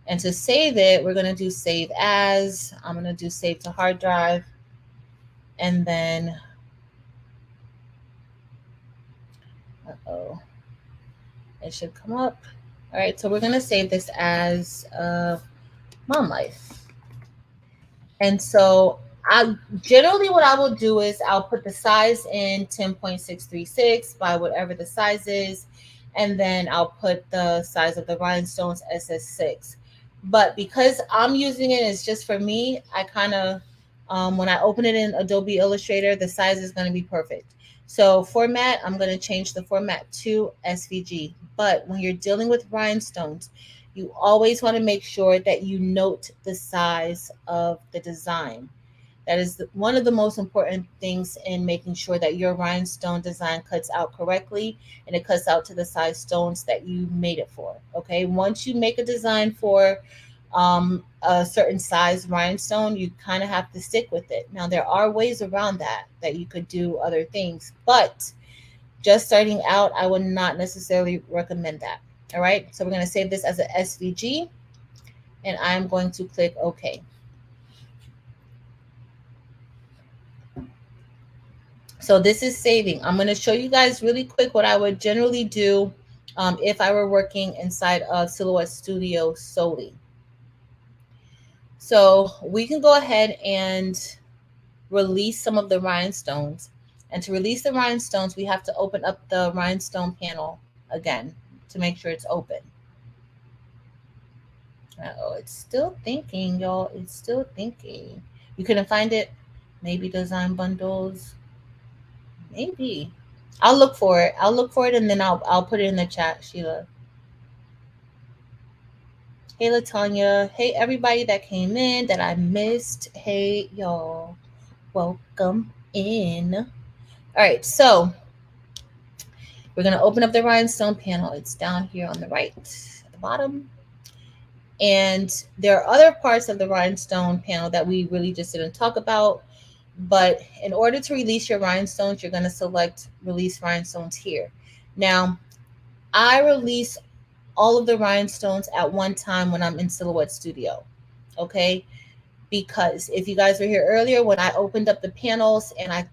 And to save it, we're going to do save as. I'm going to do save to hard drive. And then, it should come up. All right, so we're going to save this as Mom Life. And so generally what I will do is I'll put the size in 10.636 by whatever the size is. And then I'll put the size of the rhinestones SS6. But because I'm using it, it's just for me, I kind of, when I open it in Adobe Illustrator, the size is going to be perfect. So format, I'm going to change the format to SVG. But when you're dealing with rhinestones, you always want to make sure that you note the size of the design. That is one of the most important things in making sure that your rhinestone design cuts out correctly and it cuts out to the size stones that you made it for. Okay, once you make a design for a certain size rhinestone, you kind of have to stick with it. Now, there are ways around that you could do other things, but just starting out, I would not necessarily recommend that. All right, so we're going to save this as an SVG, and I'm going to click OK. So this is saving. I'm going to show you guys really quick what I would generally do if I were working inside of Silhouette Studio solely. So we can go ahead and release some of the rhinestones. And to release the rhinestones, we have to open up the rhinestone panel again to make sure it's open. Oh, it's still thinking, y'all. It's still thinking. You couldn't find it? Maybe design bundles. Maybe. I'll look for it. I'll look for it and then I'll put it in the chat, Sheila. Hey, LaTanya. Hey, everybody that came in that I missed. Hey, y'all. Welcome in. All right, so we're going to open up the rhinestone panel. It's down here on the right at the bottom. And there are other parts of the rhinestone panel that we really just didn't talk about. But in order to release your rhinestones, you're going to select release rhinestones here. Now, I release all of the rhinestones at one time when I'm in Silhouette Studio, okay? Because if you guys were here earlier, when I opened up the panels and I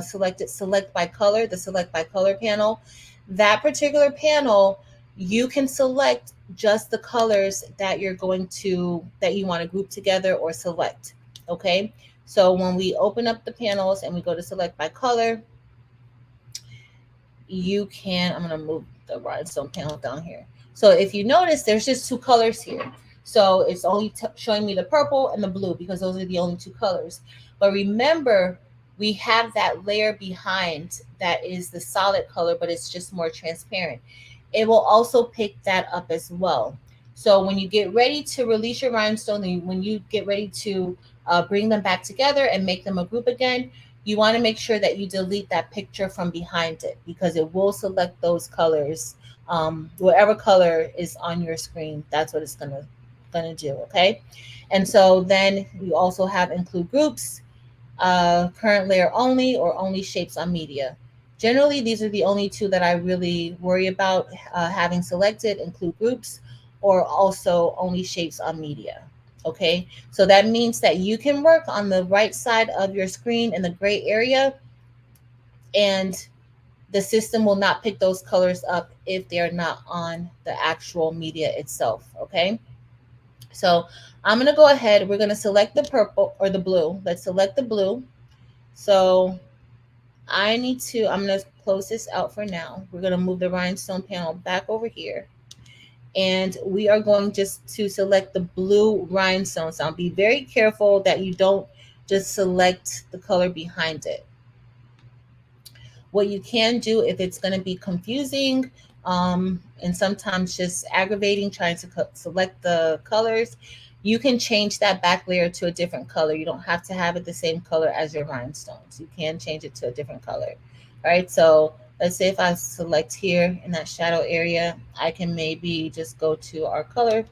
selected select by color, the select by color panel, that particular panel, you can select just the colors that you're going to, that you want to group together or select, okay? So when we open up the panels and we go to select by color, you can, I'm going to move the rhinestone panel down here. So if you notice, there's just two colors here. So it's only showing me the purple and the blue because those are the only two colors. But remember, we have that layer behind that is the solid color, but it's just more transparent. It will also pick that up as well. So when you get ready to release your rhinestone, when you get ready to bring them back together and make them a group again, you want to make sure that you delete that picture from behind it because it will select those colors. Whatever color is on your screen, that's what it's gonna do. Okay, and so then you also have include groups, current layer only, or only shapes on media. Generally, these are the only two that I really worry about having selected, include groups, or also only shapes on media. Okay, so that means that you can work on the right side of your screen in the gray area, and the system will not pick those colors up if they're not on the actual media itself. Okay, so I'm going to go ahead. We're going to select the purple or the blue. Let's select the blue. So I'm going to close this out for now. We're going to move the rhinestone panel back over here. And we are going just to select the blue rhinestone. So be very careful that you don't just select the color behind it. What you can do, if it's going to be confusing and sometimes just aggravating trying to select the colors, you can change that back layer to a different color. You don't have to have it the same color as your rhinestones. You can change it to a different color. All right, so let's say if I select here in that shadow area, I can maybe just go to our color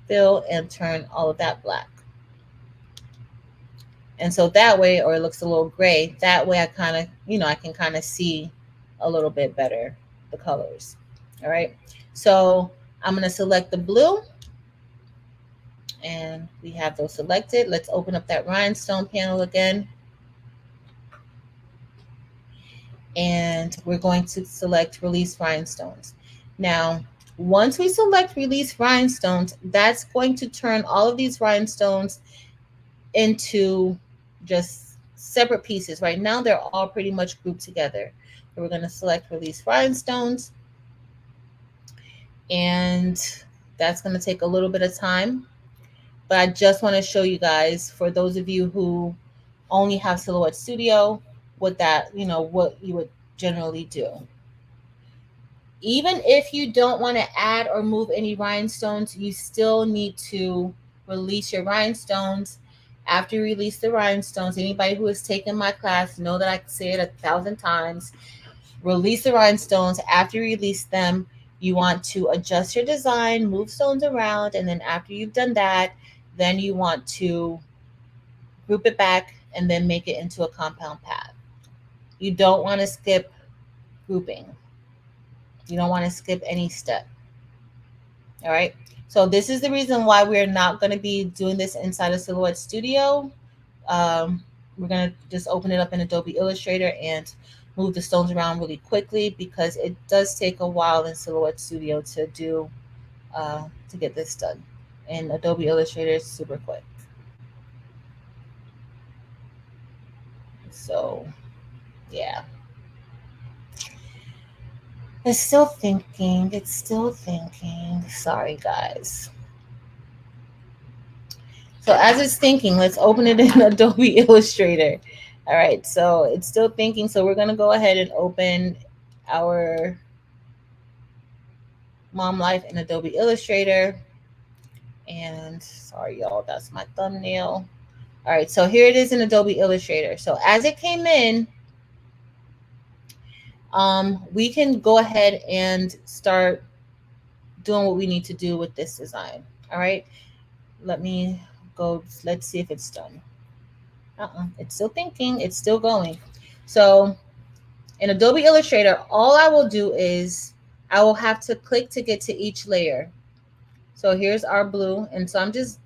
fill and turn all of that black. And so that way, or it looks a little gray, that way I kind of, I can kind of see a little bit better the colors. All right, so I'm going to select the blue. And we have those selected. Let's open up that rhinestone panel again. And we're going to select release rhinestones. Now, once we select release rhinestones, that's going to turn all of these rhinestones into just separate pieces. Right now, they're all pretty much grouped together. We're going to select release rhinestones. And that's going to take a little bit of time. But I just want to show you guys, for those of you who only have Silhouette Studio, what you would generally do. Even if you don't want to add or move any rhinestones, you still need to release your rhinestones. After you release the rhinestones, anybody who has taken my class know that I say it 1,000 times. Release the rhinestones. After you release them, you want to adjust your design, move stones around, and then after you've done that, then you want to group it back and then make it into a compound path. You don't want to skip grouping. You don't want to skip any step. All right. So this is the reason why we're not going to be doing this inside of Silhouette Studio. We're going to just open it up in Adobe Illustrator and move the stones around really quickly because it does take a while in Silhouette Studio to do to get this done. And Adobe Illustrator is super quick. So, yeah. It's still thinking. It's still thinking. Sorry, guys. So as it's thinking, let's open it in Adobe Illustrator. All right, so it's still thinking. So we're going to go ahead and open our Mom Life in Adobe Illustrator. And sorry, y'all, that's my thumbnail. All right, so here it is in Adobe Illustrator. So as it came in, we can go ahead and start doing what we need to do with this design. All right, let me go. Let's see if it's done. It's still thinking. It's still going. So in Adobe Illustrator, all I will do is I will have to click to get to each layer. So here's our blue. And so I'm just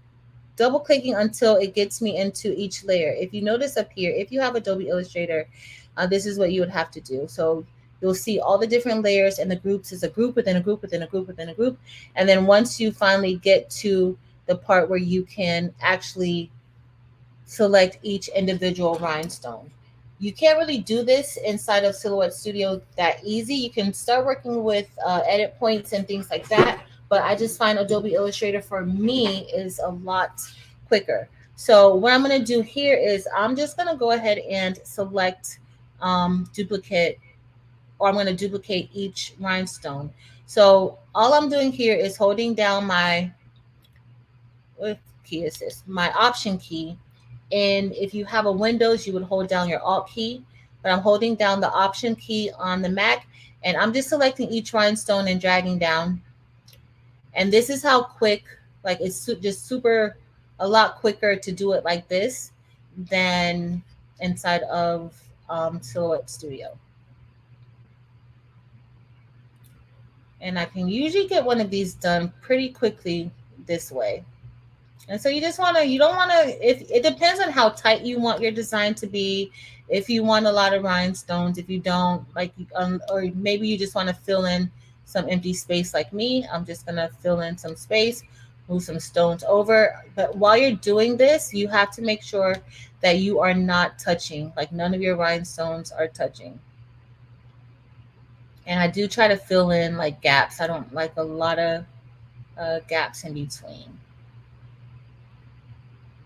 double clicking until it gets me into each layer. If you notice up here, if you have Adobe Illustrator, this is what you would have to do. So you'll see all the different layers, and the groups is a group within a group within a group within a group. And then once you finally get to the part where you can actually select each individual rhinestone. You can't really do this inside of Silhouette Studio that easy. You can start working with edit points and things like that, but I just find Adobe Illustrator for me is a lot quicker. So what I'm going to do here is I'm just going to go ahead and select duplicate, or I'm going to duplicate each rhinestone. So all I'm doing here is holding down my, what key is this? My Option key. And if you have a Windows, you would hold down your Alt key. But I'm holding down the Option key on the Mac, and I'm just selecting each rhinestone and dragging down. And this is how quick, like it's just super, a lot quicker to do it like this than inside of Silhouette Studio. And I can usually get one of these done pretty quickly this way. And so you just want to, you don't want to, if it depends on how tight you want your design to be. If you want a lot of rhinestones, if you don't, like, or maybe you just want to fill in some empty space like me, I'm just going to fill in some space, move some stones over. But while you're doing this, you have to make sure that you are not touching, like none of your rhinestones are touching. And I do try to fill in like gaps. I don't like a lot of gaps in between.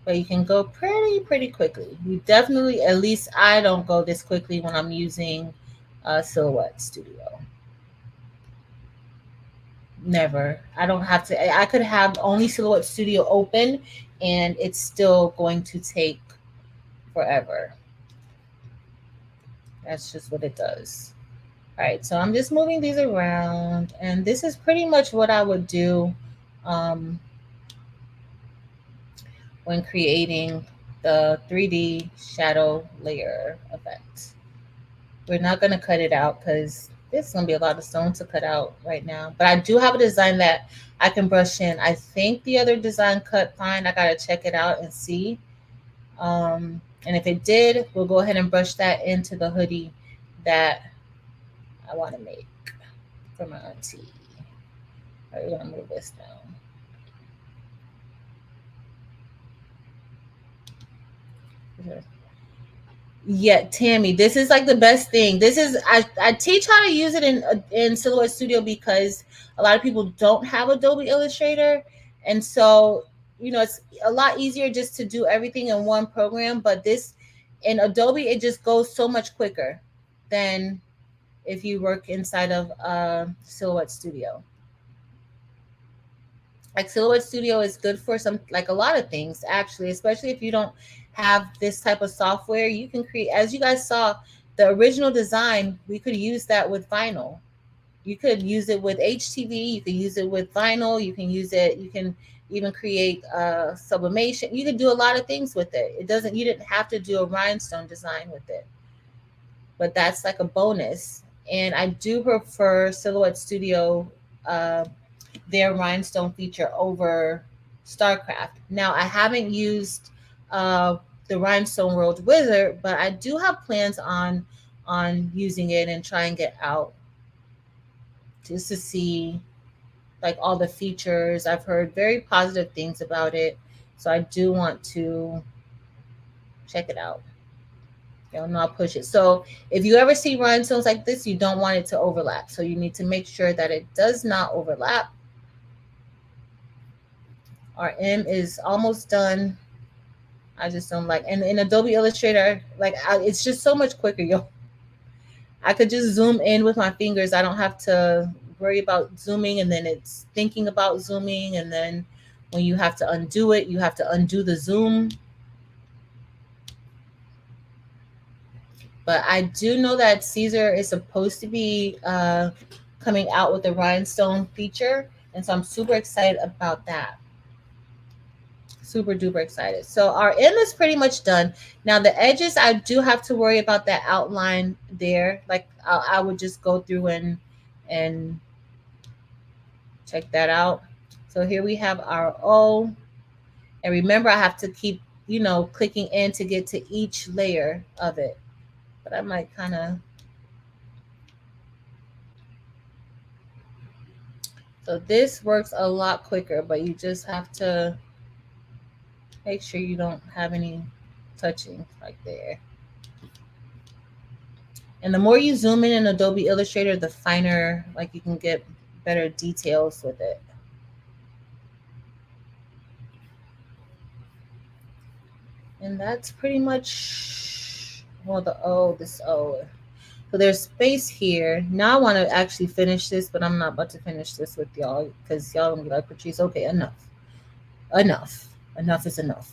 But you can go pretty quickly. You definitely, at least I don't go this quickly when I'm using Silhouette Studio. Never. I don't have to. I could have only Silhouette Studio open, and it's still going to take forever. That's just what it does. All right, so I'm just moving these around, and this is pretty much what I would do when creating the 3D shadow layer effect. We're not going to cut it out because there's going to be a lot of stone to cut out right now. But I do have a design that I can brush in. I think the other design cut fine. I got to check it out and see. And if it did, we'll go ahead and brush that into the hoodie that I want to make for my auntie. All right, we're going to move this down. Yeah, Tammy, this is like the best thing. This is, I teach how to use it in Silhouette Studio because a lot of people don't have Adobe Illustrator, and so it's a lot easier just to do everything in one program. But this in Adobe, it just goes so much quicker than if you work inside of Silhouette Studio. Like Silhouette Studio is good for some, like a lot of things actually, especially if you don't have this type of software. You can create, as you guys saw, the original design, we could use that with vinyl. You could use it with HTV, you can use it with vinyl, you can use it, you can even create sublimation. You could do a lot of things with it. It doesn't, you didn't have to do a rhinestone design with it. But that's like a bonus. And I do prefer Silhouette Studio, their rhinestone feature over StarCraft. Now, I haven't used the Rhinestone World Wizard, but I do have plans on using it and trying it out just to see like all the features. I've heard very positive things about it, so I do want to check it out. Not push it. So if you ever see rhinestones like this, you don't want it to overlap. So you need to make sure that it does not overlap. Our M is almost done. I just don't like, and in Adobe Illustrator, like it's just so much quicker, yo. I could just zoom in with my fingers. I don't have to worry about zooming, and then it's thinking about zooming, and then when you have to undo it, you have to undo the zoom. But I do know that Siser is supposed to be coming out with a rhinestone feature, and so I'm super excited about that. Super duper excited. So our M is pretty much done. Now the edges, I do have to worry about that outline there. Like I would just go through and check that out. So here we have our O. And remember, I have to keep, clicking in to get to each layer of it. But I might kind of. So this works a lot quicker, but you just have to make sure you don't have any touching like there. And the more you zoom in Adobe Illustrator, the finer, like you can get better details with it. And that's pretty much, well, the O, this O. So there's space here. Now I want to actually finish this, but I'm not about to finish this with y'all because y'all gonna be like, Patrice, okay, enough. Enough. Enough is enough.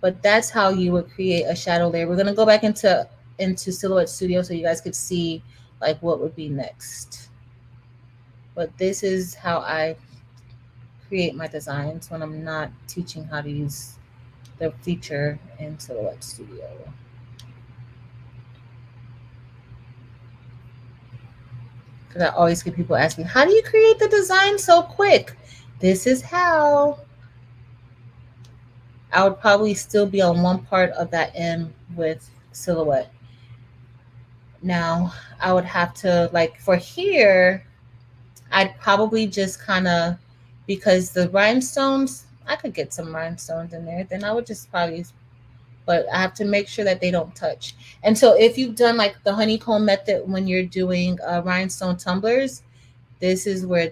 But that's how you would create a shadow layer. We're gonna go back into Silhouette Studio so you guys could see like what would be next. But this is how I create my designs when I'm not teaching how to use the feature in Silhouette Studio. Because I always get people asking, how do you create the design so quick? This is how. I would probably still be on one part of that M with Silhouette. Now, I would have to, like for here, I'd probably just kind of, because the rhinestones, I could get some rhinestones in there, then I would just probably, but I have to make sure that they don't touch. And so if you've done like the honeycomb method when you're doing rhinestone tumblers, this is where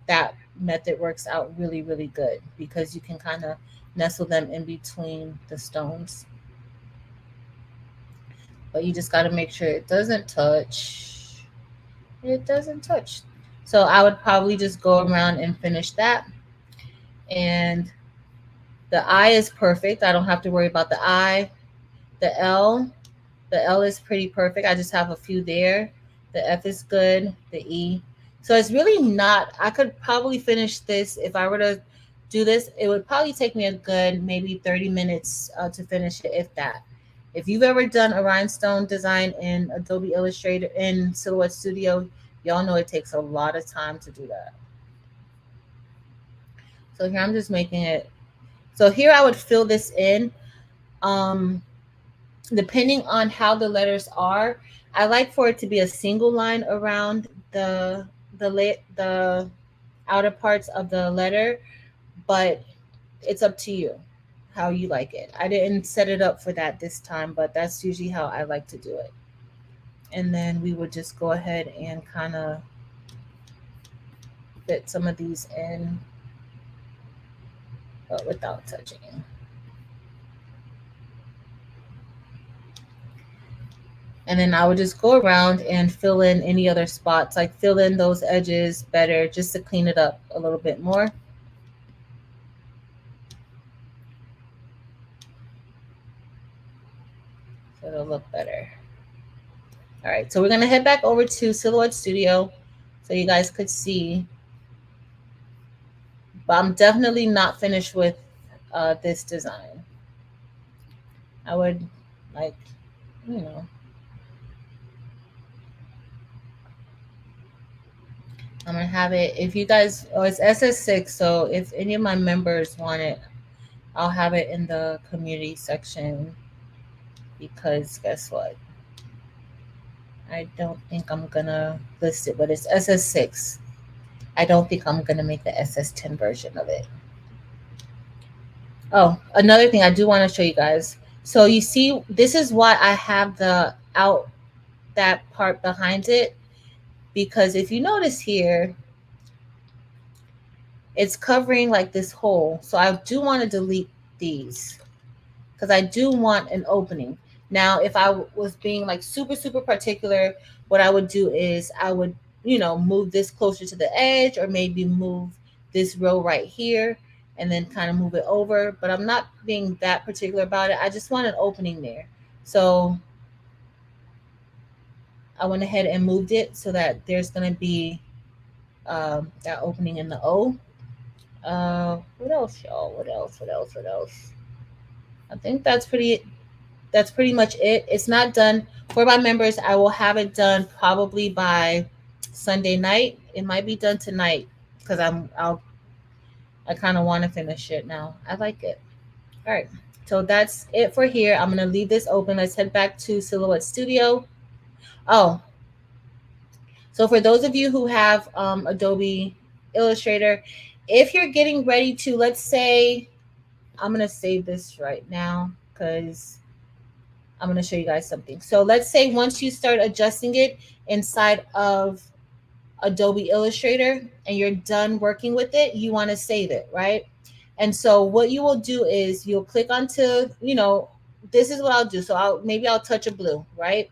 that method works out really, really good because you can kind of nestle them in between the stones. But you just got to make sure it doesn't touch. It doesn't touch. So I would probably just go around and finish that. And the I is perfect. I don't have to worry about the I. The L is pretty perfect. I just have a few there. The F is good. The E. So it's really not, I could probably finish this. If I were to do this, it would probably take me a good maybe 30 minutes to finish it, if that. If you've ever done a rhinestone design in Adobe Illustrator, in Silhouette Studio, y'all know it takes a lot of time to do that. So here I'm just making it. So here I would fill this in. Depending on how the letters are, I like for it to be a single line around the outer parts of the letter, but it's up to you how you like it. I didn't set it up for that this time, but that's usually how I like to do it. And then we would just go ahead and kind of fit some of these in, but without touching. And then I would just go around and fill in any other spots, like fill in those edges better just to clean it up a little bit more. So it'll look better. All right, so we're gonna head back over to Silhouette Studio so you guys could see. But I'm definitely not finished with this design. I would like, you know, I'm gonna have it, if you guys, oh, it's SS6, so if any of my members want it, I'll have it in the community section, because guess what? I don't think I'm gonna list it, but it's SS6. I don't think I'm gonna make the SS10 version of it. Oh, another thing I do want to show you guys. So you see, this is why I have the out, that part behind it, because if you notice here, it's covering like this hole. So I do want to delete these because I do want an opening. Now, if I was being like super, super particular, what I would do is I would, move this closer to the edge, or maybe move this row right here and then kind of move it over. But I'm not being that particular about it. I just want an opening there. So I went ahead and moved it so that there's going to be that opening in the O. What else, y'all? What else? I think that's pretty much it. It's not done for my members. I will have it done probably by Sunday night. It might be done tonight because I kind of want to finish it now. I like it. All right. So that's it for here. I'm going to leave this open. Let's head back to Silhouette Studio. Oh, so for those of you who have Adobe Illustrator, if you're getting ready to, let's say I'm going to save this right now because I'm going to show you guys something. So let's say once you start adjusting it inside of Adobe Illustrator and you're done working with it, you want to save it, right? And so what you will do is you'll click onto, this is what I'll do. So I'll touch a blue, right?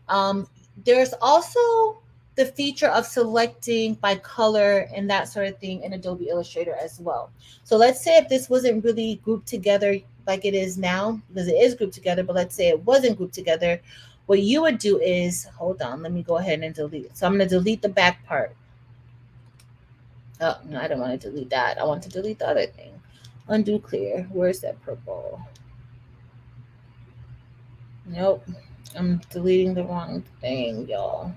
Um, there's also the feature of selecting by color and that sort of thing in Adobe Illustrator as well. So let's say if this wasn't really grouped together like it is now, because it is grouped together, but let's say it wasn't grouped together, what you would do is, hold on, let me go ahead and delete it. So I'm going to delete the back part. Oh, no, I don't want to delete that. I want to delete the other thing. Undo clear. Where's that purple? Nope. I'm deleting the wrong thing, y'all.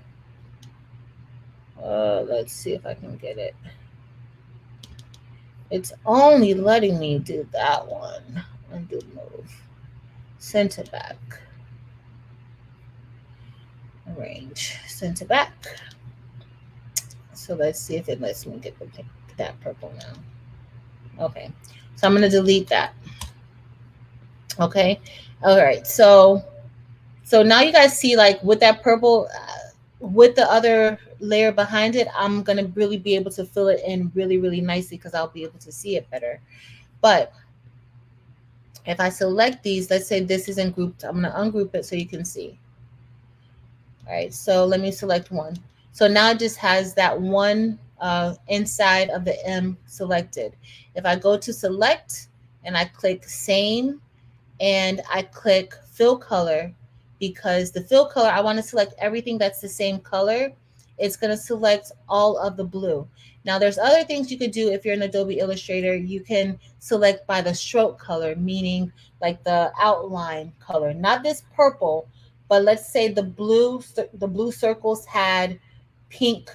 Let's see if I can get it. It's only letting me do that one. Undo move. Center back. Arrange. Center back. So let's see if it lets me get that purple now. Okay. So I'm going to delete that. Okay. All right. So now you guys see, like, with that purple, with the other layer behind it, I'm going to really be able to fill it in really, really nicely because I'll be able to see it better. But if I select these, let's say this isn't grouped, I'm going to ungroup it so you can see. All right, so let me select one. So now it just has that one inside of the M selected. If I go to select and I click same and I click fill color, because the fill color, I want to select everything that's the same color. It's going to select all of the blue. Now there's other things you could do if you're in Adobe Illustrator. You can select by the stroke color, meaning like the outline color, not this purple, but let's say the blue circles had pink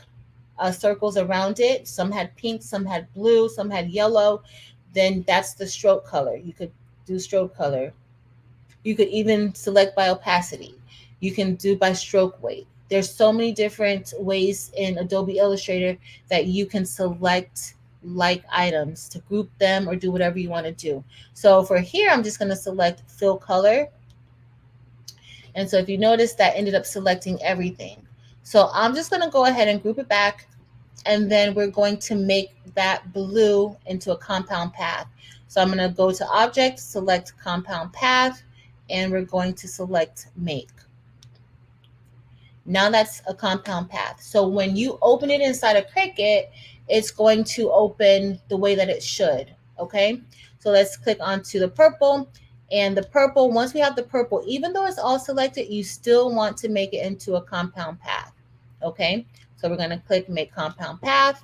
circles around it. Some had pink, some had blue, some had yellow. Then that's the stroke color. You could do stroke color. You could even select by opacity. You can do by stroke weight. There's so many different ways in Adobe Illustrator that you can select like items to group them or do whatever you want to do. So for here, I'm just going to select fill color. And so if you notice, that ended up selecting everything. So I'm just going to go ahead and group it back. And then we're going to make that blue into a compound path. So I'm going to go to Object, select Compound Path, and we're going to select Make. Now that's a compound path. So when you open it inside of Cricut, it's going to open the way that it should, okay? So let's click onto the purple. And the purple, once we have the purple, even though it's all selected, you still want to make it into a compound path, okay? So we're going to click Make Compound Path.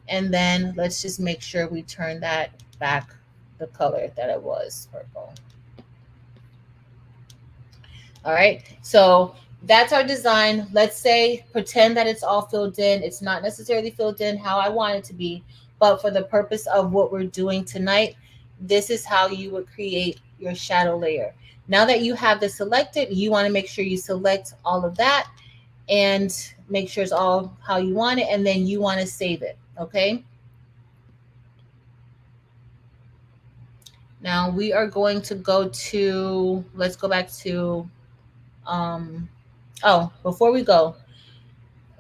And then let's just make sure we turn that back the color that it was, purple. All right, so that's our design. Let's say, pretend that it's all filled in. It's not necessarily filled in how I want it to be, but for the purpose of what we're doing tonight, this is how you would create your shadow layer. Now that you have this selected, you want to make sure you select all of that and make sure it's all how you want it, and then you want to save it, okay? Now we are going to go to, let's go back to, before we go,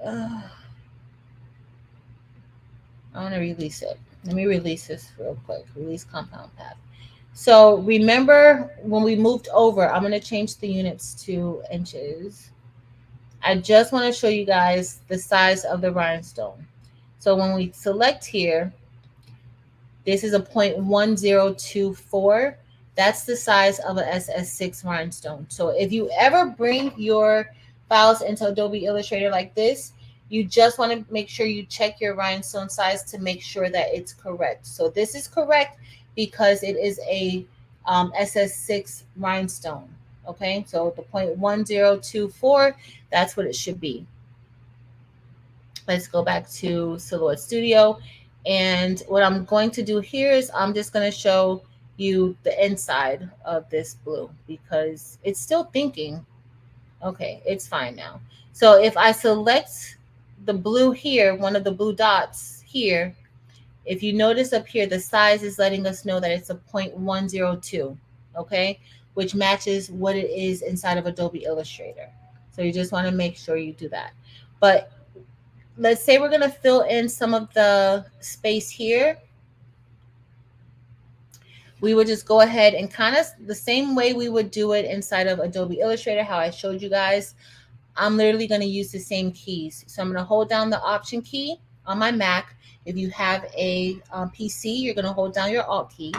I want to release it. Let me release this real quick. Release compound path. So remember when we moved over, I'm going to change the units to inches. I just want to show you guys the size of the rhinestone. So when we select here, this is a 0.1024. That's the size of an SS6 rhinestone. So if you ever bring your files into Adobe Illustrator like this, you just want to make sure you check your rhinestone size to make sure that it's correct. So this is correct because it is a SS6 rhinestone. Okay, so the 0.1024, that's what it should be. Let's go back to Silhouette Studio. And what I'm going to do here is I'm just going to show you the inside of this blue because it's still thinking. Okay, it's fine now. So if I select the blue here, one of the blue dots here, If you notice up here, the size is letting us know that it's a 0.102, okay, which matches what it is inside of Adobe Illustrator. So you just want to make sure you do that. But let's say we're going to fill in some of the space here. We would just go ahead and kind of the same way we would do it inside of Adobe Illustrator, how I showed you guys. I'm literally going to use the same keys. So I'm going to hold down the Option key on my Mac. If you have a PC, you're going to hold down your Alt key.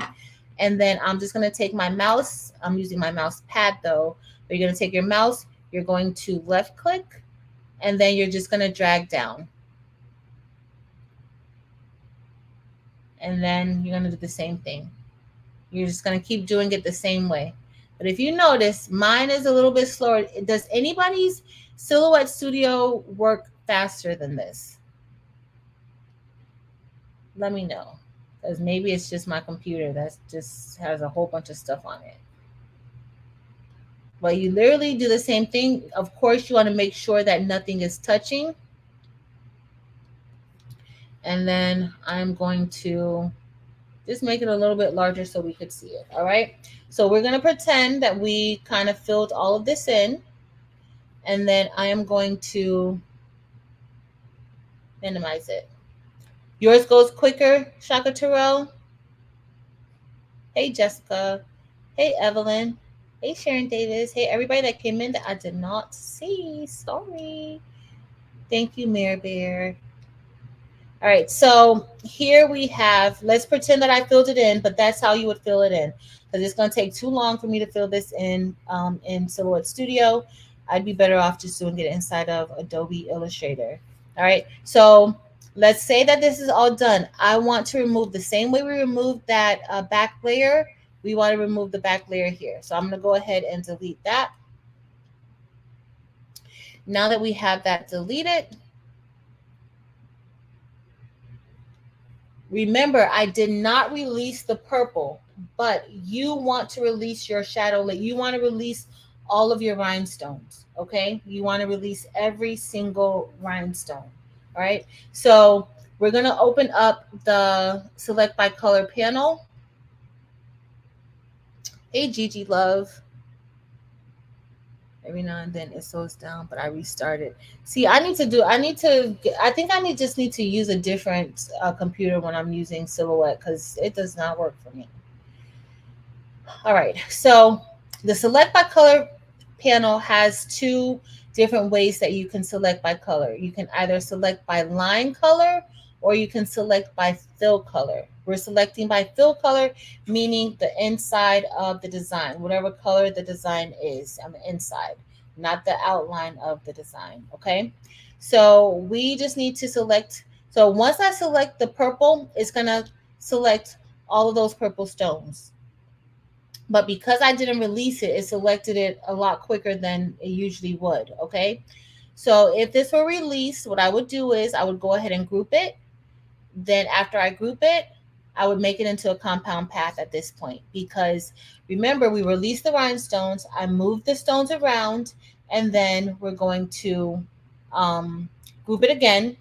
And then I'm just going to take my mouse. I'm using my mouse pad though. But you're going to take your mouse. You're going to left click. And then you're just going to drag down. And then you're going to do the same thing. You're just going to keep doing it the same way. But if you notice, mine is a little bit slower. Does anybody's Silhouette Studio work faster than this? Let me know. Because maybe it's just my computer that just has a whole bunch of stuff on it. But you literally do the same thing. Of course, you want to make sure that nothing is touching. And then I'm going to just make it a little bit larger so we could see it. All right. So we're going to pretend that we kind of filled all of this in. And then I am going to minimize it. Yours goes quicker, Shaka Terrell. Hey, Jessica. Hey, Evelyn. Hey, Sharon Davis. Hey, everybody that came in that I did not see. Sorry. Thank you, Mare Bear. All right, so here we have, let's pretend that I filled it in, but that's how you would fill it in. Because it's going to take too long for me to fill this in Silhouette Studio. I'd be better off just doing it inside of Adobe Illustrator. All right, so let's say that this is all done. I want to remove the same way we removed that back layer. We want to remove the back layer here. So I'm going to go ahead and delete that. Now that we have that deleted, remember, I did not release the purple, but you want to release your shadow. You want to release all of your rhinestones, okay? You want to release every single rhinestone, all right? So we're going to open up the Select by Color panel. Hey, Gigi Love. Every now and then it slows down, but I restart it. See, I think I just need to use a different computer when I'm using Silhouette because it does not work for me. All right, so the Select by Color panel has two different ways that you can select by color. You can either select by line color or you can select by fill color. We're selecting by fill color, meaning the inside of the design, whatever color the design is on the inside, not the outline of the design, okay? So we just need to select. So once I select the purple, it's gonna select all of those purple stones. But because I didn't release it, it selected it a lot quicker than it usually would, okay? So if this were released, what I would do is I would go ahead and group it. Then after I group it, I would make it into a compound path at this point because remember, we released the rhinestones, I moved the stones around, and then we're going to group it again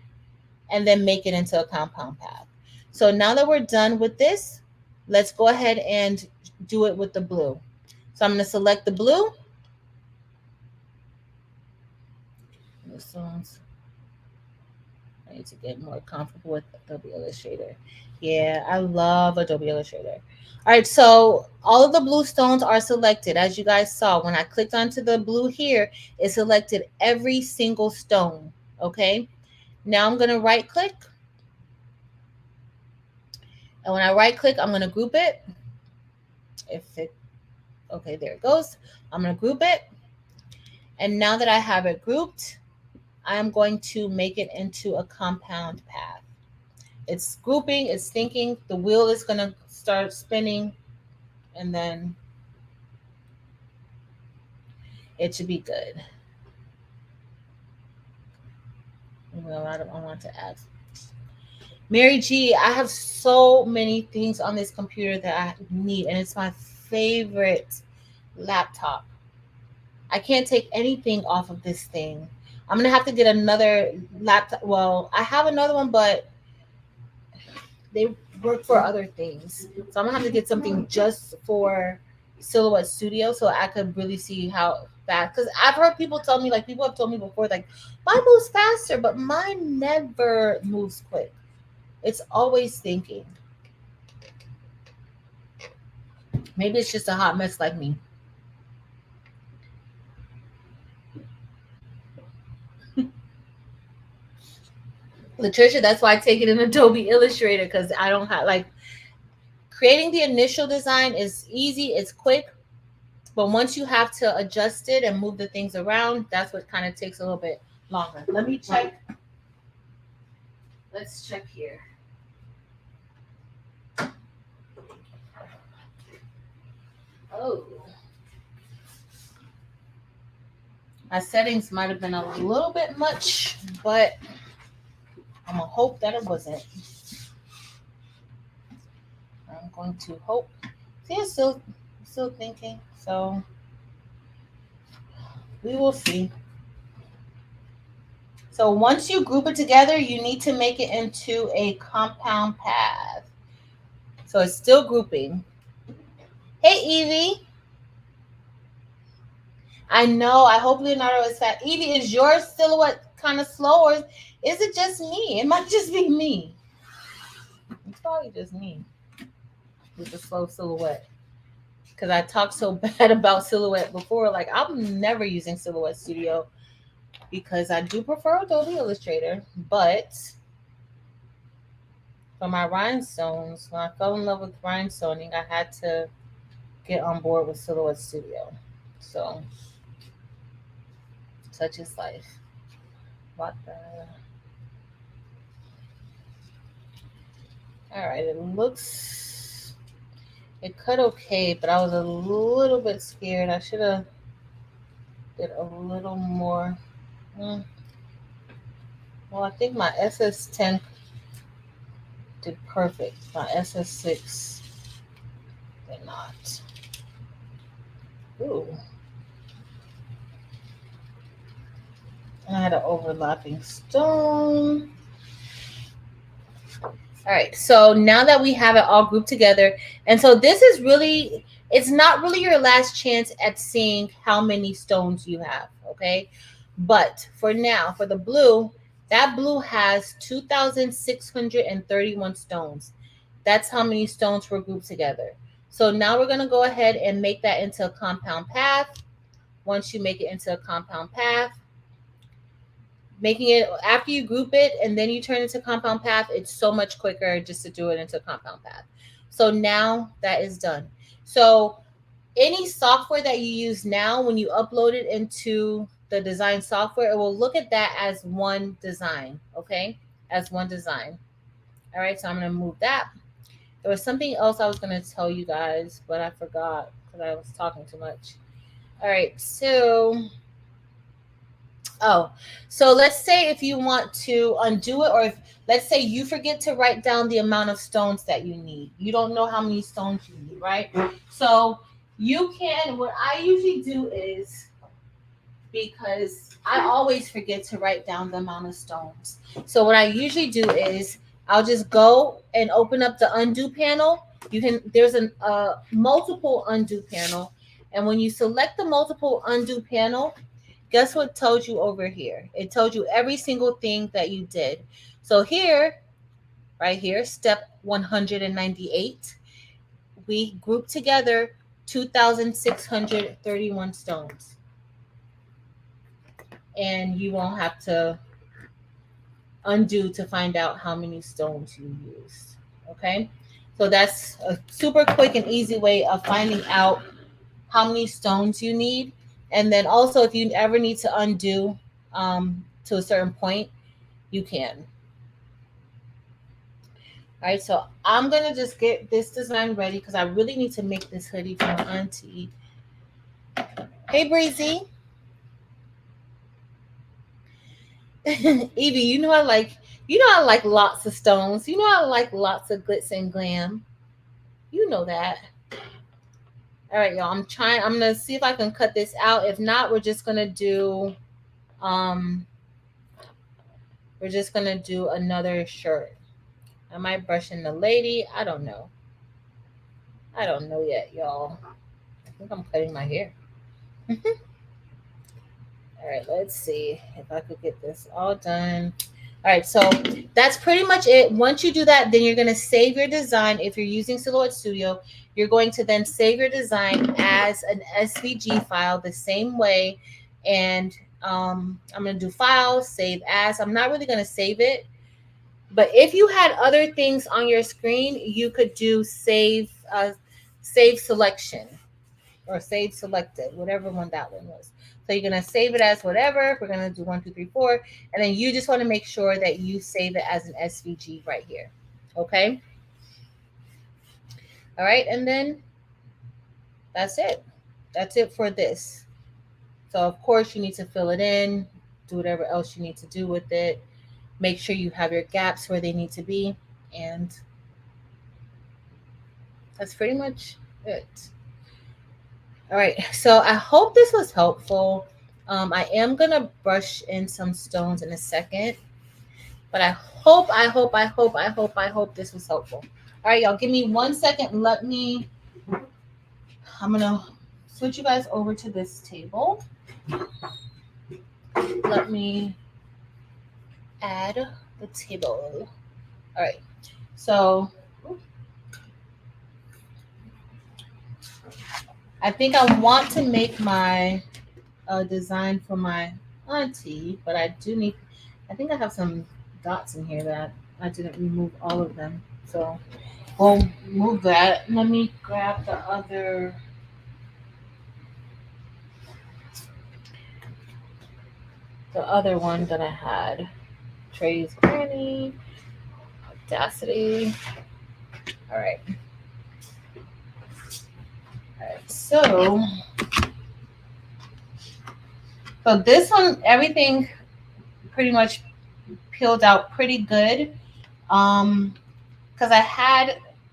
and then make it into a compound path. So now that we're done with this, let's go ahead and do it with the blue. So I'm going to select the blue. I need to get more comfortable with Adobe Illustrator. Yeah, I love Adobe Illustrator. All right, so all of the blue stones are selected. As you guys saw, when I clicked onto the blue here, it selected every single stone, okay? Now I'm going to right click. And when I right click, I'm going to group it. Okay, there it goes. I'm going to group it. And now that I have it grouped, I'm going to make it into a compound path. It's grouping, it's thinking, the wheel is going to start spinning, and then it should be good. I want to add. Mary G, I have so many things on this computer that I need, and it's my favorite laptop. I can't take anything off of this thing. I'm going to have to get another laptop. Well, I have another one, but they work for other things. So I'm gonna have to get something just for Silhouette Studio so I could really see how fast. Because I've heard people tell me, like people have told me before, like mine moves faster, but mine never moves quick. It's always thinking. Maybe it's just a hot mess like me. Latricia, that's why I take it in Adobe Illustrator because I don't have like creating the initial design is easy, it's quick, but once you have to adjust it and move the things around, that's what kind of takes a little bit longer. Let me check. Let's check here. Oh, my settings might have been a little bit much, but I'm gonna hope that it wasn't. I'm going to hope. See, it's still thinking, so we will see. So once you group it together, you need to make it into a compound path. So it's still grouping. Hey, Evie. I know. I hope Leonardo is fat. Evie, is your silhouette kind of slow, or is it just me? It might just be me. It's probably just me with the slow silhouette. Because I talked so bad about Silhouette before. Like, I'm never using Silhouette Studio because I do prefer Adobe Illustrator. But for my rhinestones, when I fell in love with rhinestoning, I had to get on board with Silhouette Studio. So, such is life. What the? All right, it cut okay, but I was a little bit scared. I should have did a little more. Well, I think my SS10 did perfect. My SS6 did not. Ooh. I had an overlapping stone. All right, so now that we have it all grouped together, and so this is really, it's not really your last chance at seeing how many stones you have, okay? But for now, for the blue, that blue has 2,631 stones. That's how many stones were grouped together. So now we're gonna go ahead and make that into a compound path. Once you make it into a compound path, making it after you group it and then you turn it into compound path, it's so much quicker just to do it into a compound path. So now that is done. So any software that you use now, when you upload it into the design software, it will look at that as one design, okay? As one design. All right, so I'm gonna move that. There was something else I was gonna tell you guys, but I forgot because I was talking too much. All right, so so let's say if you want to undo it, or if let's say you forget to write down the amount of stones that you need. You don't know how many stones you need, right? So you can, what I usually do is, because I always forget to write down the amount of stones. So what I usually do is I'll just go and open up the undo panel. You can, there's a multiple undo panel. And when you select the multiple undo panel, guess what told you over here? It told you every single thing that you did. So here, right here, step 198, we grouped together 2,631 stones. And you won't have to undo to find out how many stones you used. Okay? So that's a super quick and easy way of finding out how many stones you need. And then also, if you ever need to undo to a certain point, you can. All right, so I'm gonna just get this design ready because I really need to make this hoodie for my auntie. Hey, Breezy. Evie, I like lots of stones. You know I like lots of glitz and glam. You know that. All right, y'all. I'm gonna see if I can cut this out. If not, we're just gonna do another shirt. I might brush in the lady. I don't know. I don't know yet, y'all. I think I'm cutting my hair. All right, let's see if I could get this all done. All right, so that's pretty much it. Once you do that, then you're going to save your design. If you're using Silhouette Studio, you're going to then save your design as an SVG file the same way. And I'm going to do File, Save As. I'm not really going to save it. But if you had other things on your screen, you could do Save Selection or Save Selected, whatever one that one was. So you're going to save it as whatever. We're going to do 1, 2, 3, 4. And then you just want to make sure that you save it as an SVG right here. Okay. All right. And then that's it. That's it for this. So, of course, you need to fill it in, do whatever else you need to do with it. Make sure you have your gaps where they need to be. And that's pretty much it. All right, so I hope this was helpful. I am gonna brush in some stones in a second, but I hope this was helpful. All right, y'all, give me 1 second. I'm gonna switch you guys over to this table. Let me add the table. All right, so I think I want to make my design for my auntie, but I think I have some dots in here that I didn't remove all of them. So we'll move that. Let me grab the other one that I had. Trey's Granny, Audacity. All right. All right. So this one, everything pretty much peeled out pretty good. Because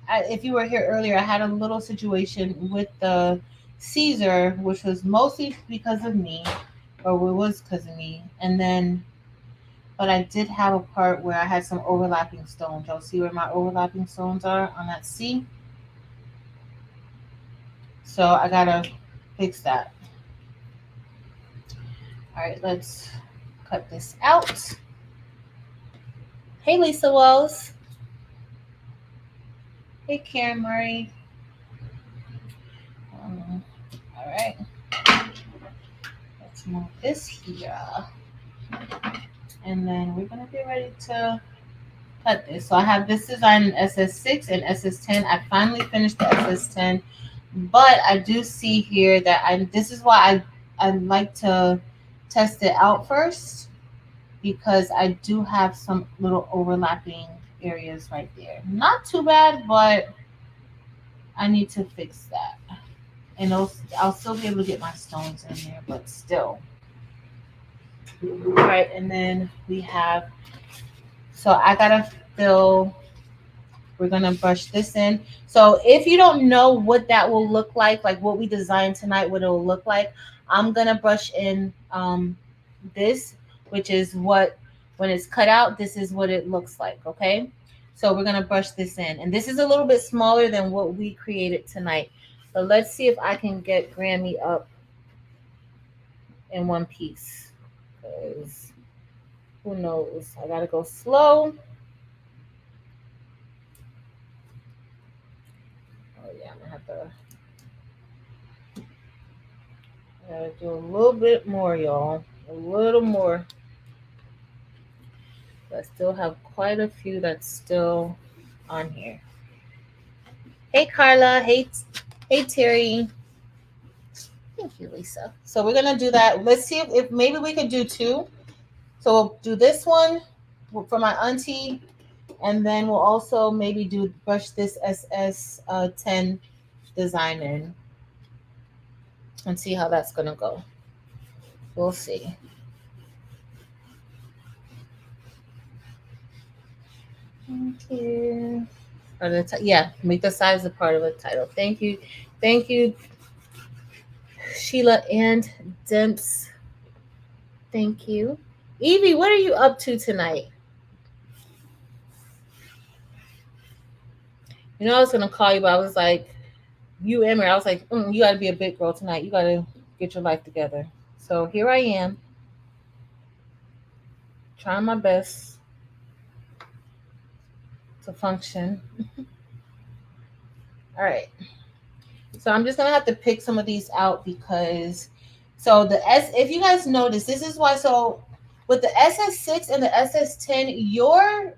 if you were here earlier, I had a little situation with the Siser, which was mostly because of me, or it was because of me. And then, but I did have a part where I had some overlapping stones. Y'all see where my overlapping stones are on that C? So I gotta fix that. All right, let's cut this out. Hey, Lisa Wells. Hey, Karen Murray. All right. Let's move this here. And then we're going to get ready to cut this. So I have this design in SS6 and SS10. I finally finished the SS10. But I do see here that this is why I like to test it out first, because I do have some little overlapping areas right there. Not too bad, but I need to fix that. And I'll still be able to get my stones in there, but still. All right, and then we have, so I gotta fill, we're gonna brush this in. So if you don't know what that will look like what we designed tonight, what it will look like, I'm gonna brush in this, which is what, when it's cut out, this is what it looks like, okay? So we're gonna brush this in. And this is a little bit smaller than what we created tonight. But let's see if I can get Grammy up in one piece. Because who knows? I gotta go slow. Oh yeah, I'm gonna have to. I gotta do a little bit more, y'all. A little more. I still have quite a few that's still on here. Hey Carla. Hey Terry. Thank you, Lisa. So we're gonna do that. Let's see if maybe we could do two. So we'll do this one for my auntie, and then we'll also maybe brush this SS10 design in and see how that's gonna go. We'll see. Thank you. Yeah, make the size a part of the title. Thank you, Sheila and Demps. Thank you, Evie. What are you up to tonight? You know, I was gonna call you, but I was like, you Emery. I was like, you got to be a big girl tonight. You got to get your life together. So here I am, trying my best to function. All right. So I'm just gonna have to pick some of these out because so the S if you guys notice, this is why so with the SS6 and the SS10, your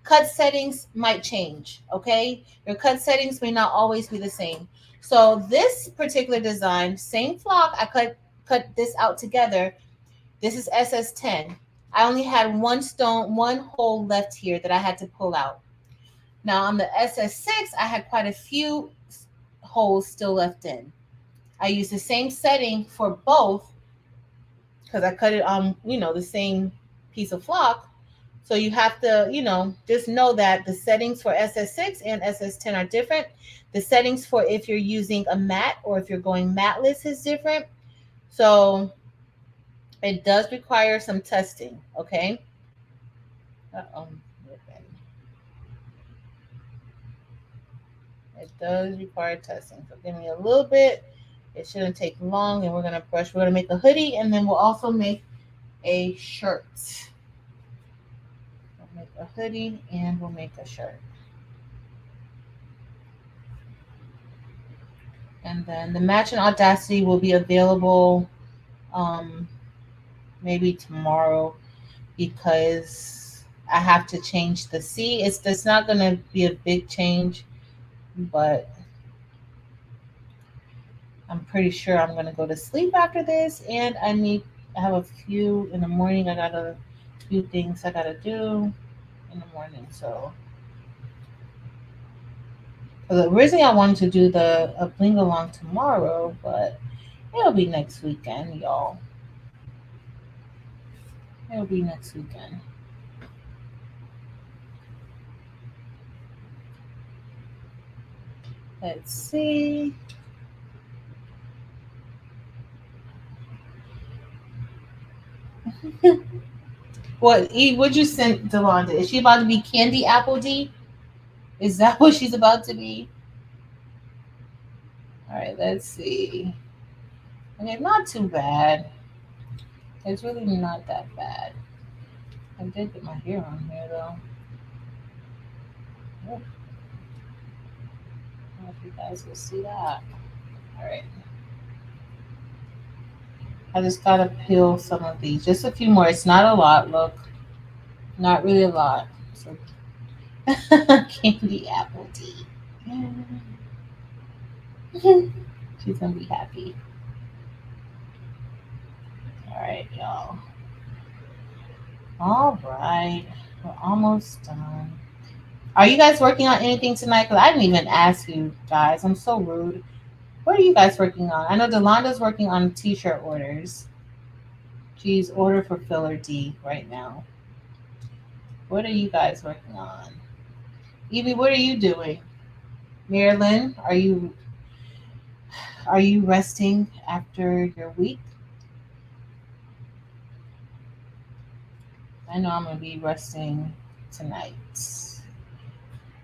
cut settings might change. Okay. Your cut settings may not always be the same. So this particular design, same flock, I cut this out together. This is SS10. I only had one hole left here that I had to pull out. Now on the SS6, I had quite a few holes still left in. I used the same setting for both because I cut it on, the same piece of flock. So you have to, just know that the settings for SS6 and SS10 are different. The settings for if you're using a matte or if you're going matteless is different. So it does require some testing, okay? Uh-oh. It does require testing. So give me a little bit. It shouldn't take long. And we're going to brush. We're going to make a hoodie. And then we'll also make a shirt. We'll make a hoodie and we'll make a shirt. And then the matching Audacity will be available maybe tomorrow because I have to change the C. It's not going to be a big change, but I'm pretty sure I'm gonna go to sleep after this, and I have a few in the morning. I got a few things I gotta do in the morning. So, 'cause originally I wanted to do the a bling along tomorrow, but it'll be next weekend, y'all. It'll be next weekend. Let's see. What'd you send Delonda? Is she about to be Candy Apple D? Is that what she's about to be? All right, let's see. Okay, not too bad. It's really not that bad. I did get my hair on here though. Oh, I don't know if you guys will see that. All right. I just gotta peel some of these. Just a few more. It's not a lot, look. Not really a lot. So candy apple tea. She's gonna be happy. All right, y'all. All right. We're almost done. Are you guys working on anything tonight? Because I didn't even ask you guys. I'm so rude. What are you guys working on? I know Delonda's working on t-shirt orders. She's order for filler D right now. What are you guys working on? Evie, what are you doing? Marilyn, are you resting after your week? I know I'm gonna be resting tonight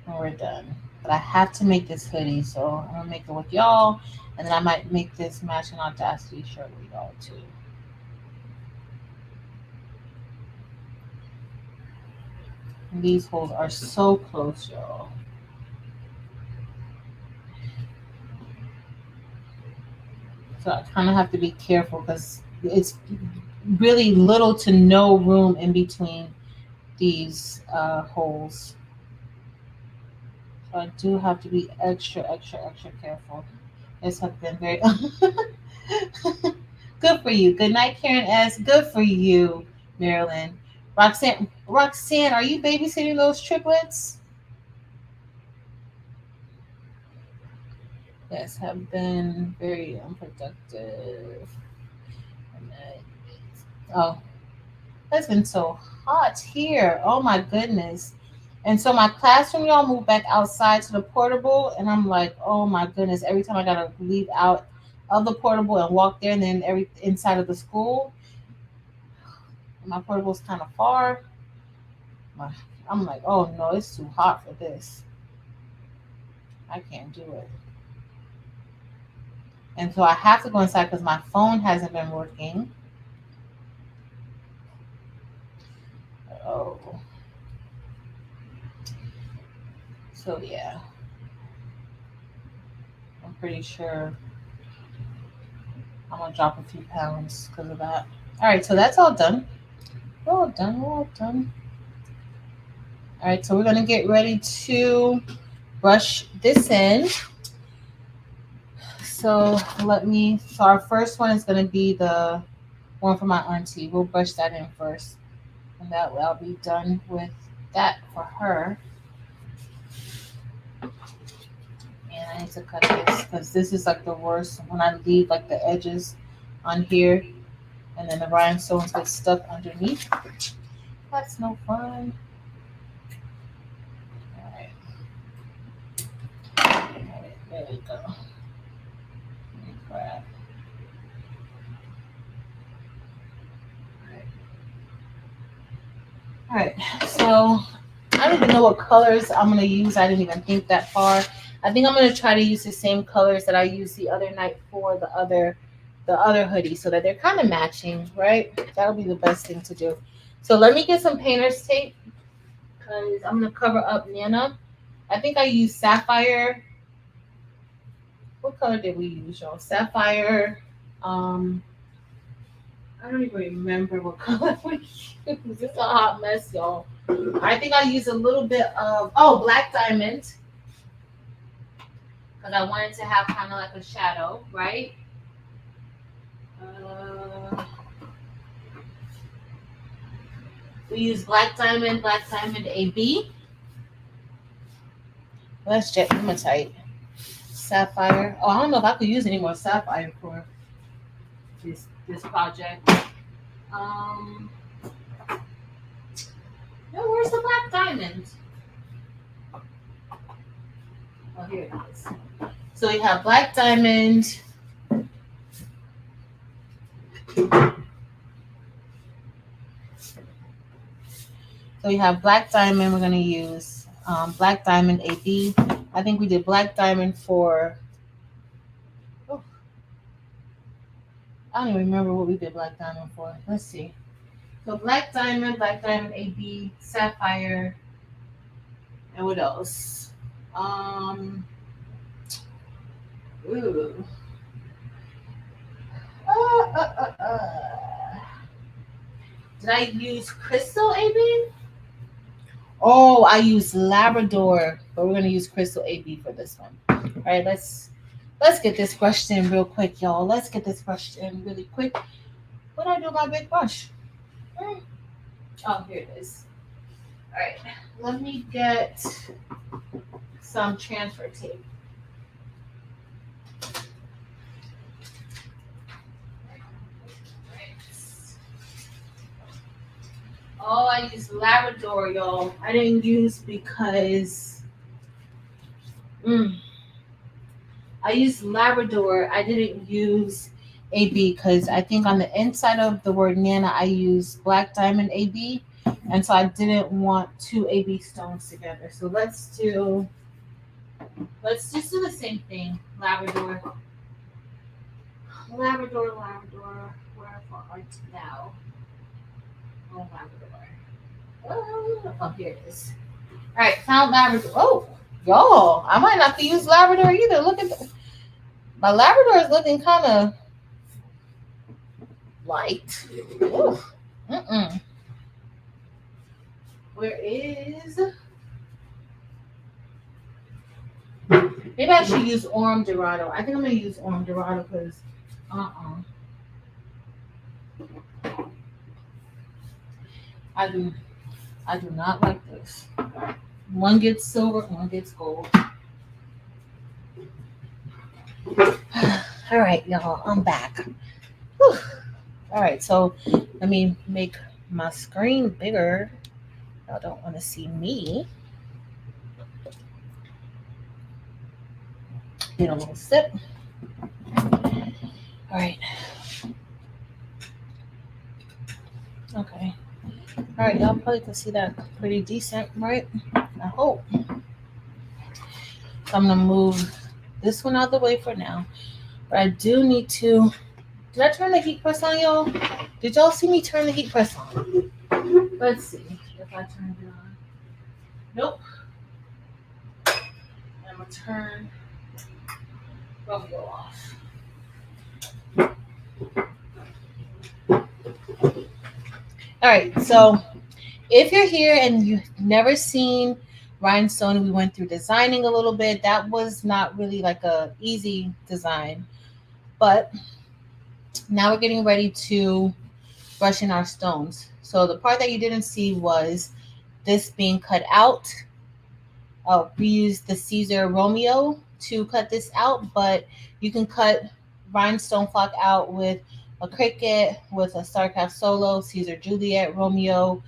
when we're done. But I have to make this hoodie, so I'm gonna make it with y'all, and then I might make this matching Audacity shirt with y'all too. And these holes are so close, y'all. So I kind of have to be careful because it's really little to no room in between these holes. So I do have to be extra, extra, extra careful. This has been very good for you. Good night, Karen S. Good for you, Marilyn. Roxanne, are you babysitting those triplets? Yes, have been very unproductive. Oh, it's been so hot here. Oh my goodness. And so my classroom, y'all, moved back outside to the portable, and I'm like, oh my goodness. Every time I gotta leave out of the portable and walk there, and then every inside of the school, my portable's kind of far. I'm like, oh no, it's too hot for this. I can't do it. And so I have to go inside because my phone hasn't been working. Oh. So yeah. I'm pretty sure I'm gonna drop a few pounds because of that. All right, so that's all done. We're all done. We're all done. All right, so we're gonna get ready to brush this in. So so our first one is gonna be the one for my auntie. We'll brush that in first, and that way I'll be done with that for her. And I need to cut this because this is like the worst when I leave like the edges on here, and then the rhinestones get stuck underneath. That's no fun. All right, there we go. Grab. All right, so I don't even know what colors I'm gonna use. I didn't even think that far. I think I'm gonna try to use the same colors that I used the other night for the other hoodie, so that they're kind of matching, right? That'll be the best thing to do. So let me get some painter's tape because I'm gonna cover up Nana. I think I used sapphire. What color did we use, y'all? Sapphire. I don't even remember what color we used. It's a hot mess, y'all. I think I used a little bit of black diamond because I wanted to have kind of like a shadow, right? We use black diamond AB. Let's check hematite. Sapphire. Oh, I don't know if I could use any more sapphire for this project. No, where's the black diamond? Oh, here it is. So we have black diamond. So we have black diamond. We're going to use black diamond AB. I think we did black diamond for. Oh, I don't even remember what we did black diamond for. Let's see. So black diamond AB, sapphire, and what else? Ooh. Did I use crystal AB? Oh, I used Labrador, but we're gonna use crystal AB for this one. All right, let's get this brushed in real quick, y'all. Let's get this brushed in really quick. What did I do with my big brush? Oh, here it is. All right, let me get some transfer tape. Oh, I used Labrador, y'all. I didn't use because I used Labrador. I didn't use AB because I think on the inside of the word Nana, I used black diamond AB. And so I didn't want two AB stones together. So let's just do the same thing. Labrador. Where art thou? Oh, Labrador. Oh, here it is. All right, found Labrador. Oh, y'all, I might not have to use Labrador either. Look at my Labrador is looking kind of light. Ooh. Where is? Maybe I should use Orm Dorado. I think I'm gonna use Orm Dorado because I do not like this. One gets silver, one gets gold. All right, y'all, I'm back. Whew. All right, so let me make my screen bigger. Y'all don't want to see me. Get a little sip. All right. Okay. All right, y'all probably can see that pretty decent, right? I hope. So I'm going to move this one out of the way for now. But I do need to... Did I turn the heat press on, y'all? Did y'all see me turn the heat press on? Let's see if I turned it on. Nope. I'm going to turn Romeo off. All right, so if you're here and you've never seen Rhinestone, we went through designing a little bit. That was not really like a easy design, but now we're getting ready to brush in our stones. So the part that you didn't see was this being cut out. We used the Siser Romeo to cut this out, but you can cut rhinestone flock out with a cricket, with a Starcraft Solo, Siser Juliet, Romeo,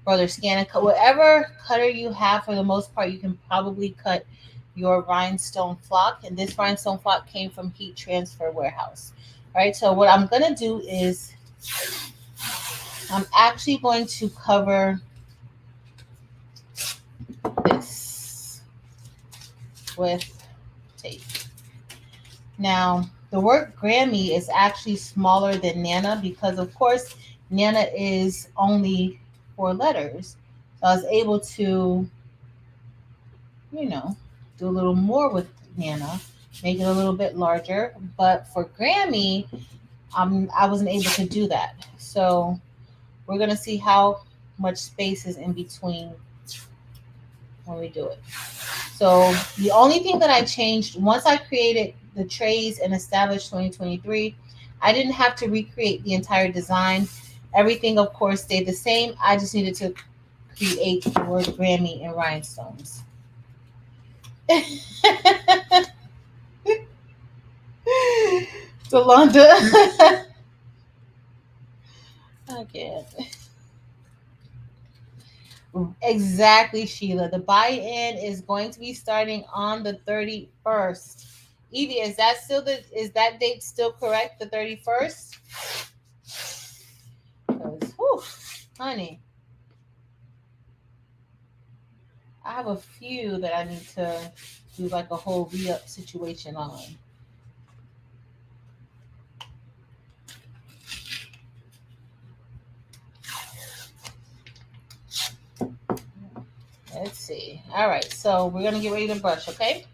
Brother Scanna, whatever cutter you have. For the most part, you can probably cut your rhinestone flock. And this rhinestone flock came from Heat Transfer Warehouse. All right, so what I'm gonna do is I'm actually going to cover this with tape. Now, the word Grammy is actually smaller than Nana because, of course, Nana is only 4 letters. So I was able to, do a little more with Nana, make it a little bit larger. But for Grammy, I wasn't able to do that. So we're going to see how much space is in between when we do it. So the only thing that I changed once I created the trays and established 2023, I didn't have to recreate the entire design. Everything, of course, stayed the same. I just needed to create the word Grammy in rhinestones. Delonda. I can't. Exactly, Sheila. The buy-in is going to be starting on the 31st. Evie, is that date still correct? The 31st? Because, honey, I have a few that I need to do like a whole re-up situation on. Let's see. All right, so we're gonna get ready to brush, okay?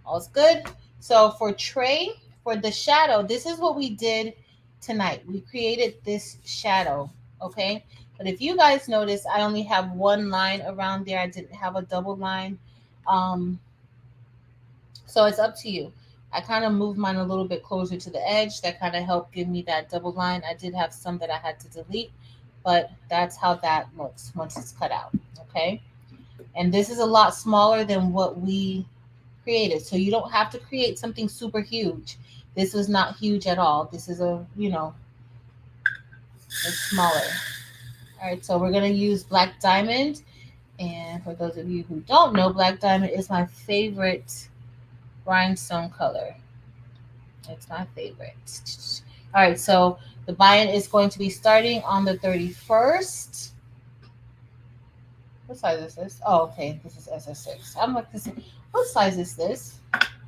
All's good. So for the shadow, this is what we did tonight. We created this shadow, okay? But if you guys notice, I only have one line around there. I didn't have a double line. So it's up to you. I kind of moved mine a little bit closer to the edge. That kind of helped give me that double line. I did have some that I had to delete, but that's how that looks once it's cut out, okay? And this is a lot smaller than what we created. So you don't have to create something super huge. This was not huge at all. This is it's smaller. All right, so we're going to use Black Diamond. And for those of you who don't know, Black Diamond is my favorite rhinestone color. It's my favorite. All right, so the buy-in is going to be starting on the 31st. What size is this? Oh, okay. This is SS6. I'm like, what size is this?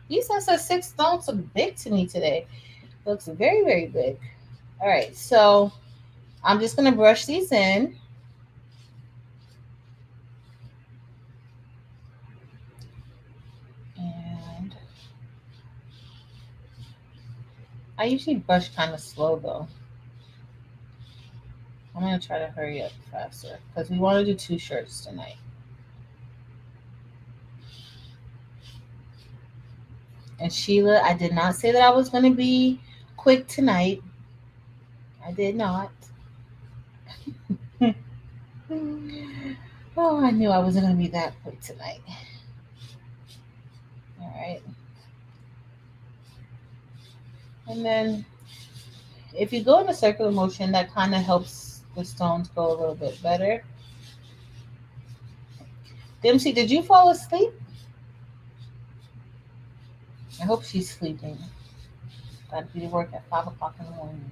These SS6 stones look big to me today. Looks very, very big. All right, so I'm just going to brush these in. And I usually brush kind of slow, though. I'm going to try to hurry up faster because we want to do 2 shirts tonight. And Sheila, I did not say that I was going to be quick tonight. I did not. Oh, I knew I wasn't going to be that quick tonight. All right. And then if you go in a circular motion, that kind of helps the stones go a little bit better. Dempsey, did you fall asleep? I hope she's sleeping. Got to be to work at 5 o'clock in the morning.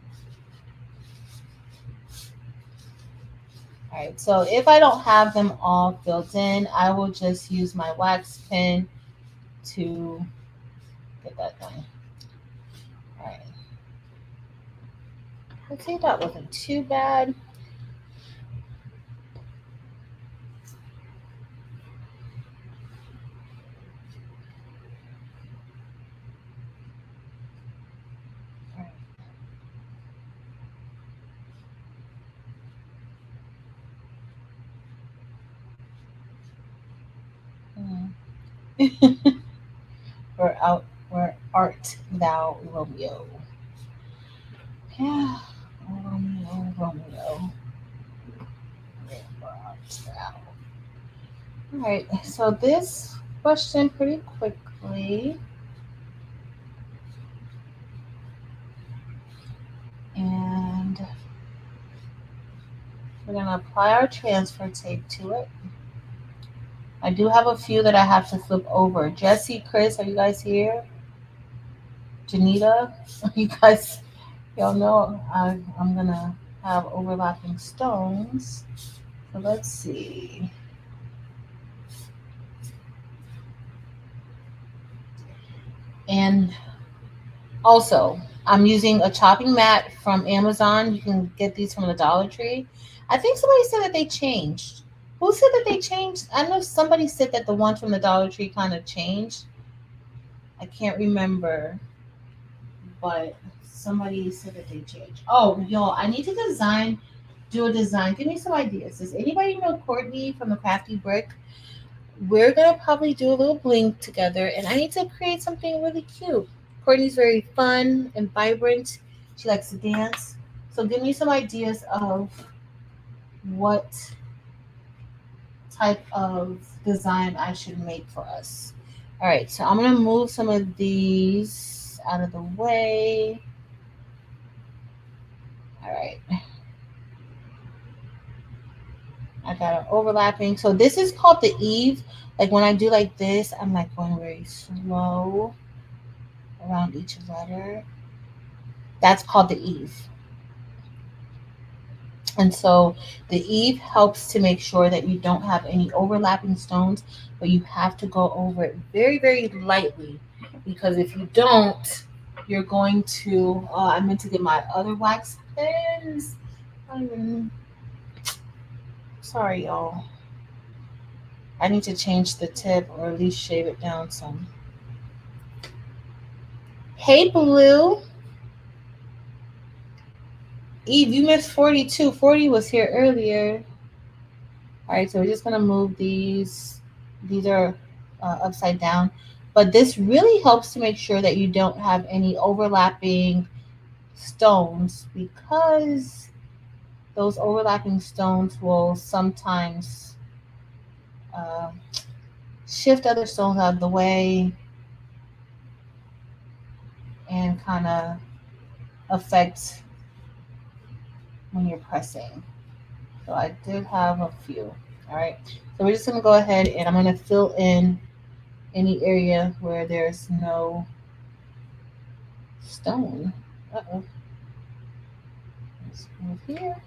All right, so if I don't have them all filled in, I will just use my wax pen to get that done. All right. Let's see, that wasn't too bad. Where art thou, Romeo? Yeah, Romeo, Romeo. Where art thou? All right, so this question pretty quickly. And we're going to apply our transfer tape to it. I do have a few that I have to flip over. Jesse, Chris, are you guys here? Janita, you guys, y'all know I'm going to have overlapping stones. So let's see. And also, I'm using a chopping mat from Amazon. You can get these from the Dollar Tree. I think somebody said that they changed. Who said that they changed? I know somebody said that the one from the Dollar Tree kind of changed. I can't remember, but somebody said that they changed. Oh, y'all, I need to do a design. Give me some ideas. Does anybody know Courtney from the Crafty Brick? We're going to probably do a little bling together, and I need to create something really cute. Courtney's very fun and vibrant. She likes to dance. So give me some ideas of what type of design I should make for us. All right, so I'm going to move some of these out of the way. All right. I got an overlapping. So this is called the Eve. Like when I do like this, I'm like going very slow around each letter. That's called the Eve. And so the Eve helps to make sure that you don't have any overlapping stones, but you have to go over it very, very lightly, because if you don't, you're going to, I meant to get my other wax pens. Sorry, y'all. I need to change the tip or at least shave it down some. Hey, Blue. Eve, you missed 42. 40 was here earlier. All right, so we're just going to move these. These are upside down. But this really helps to make sure that you don't have any overlapping stones, because those overlapping stones will sometimes shift other stones out of the way and kind of affect when you're pressing. So I did have a few. All right, so we're just going to go ahead and I'm going to fill in any area where there's no stone. Uh-oh. Let's move here.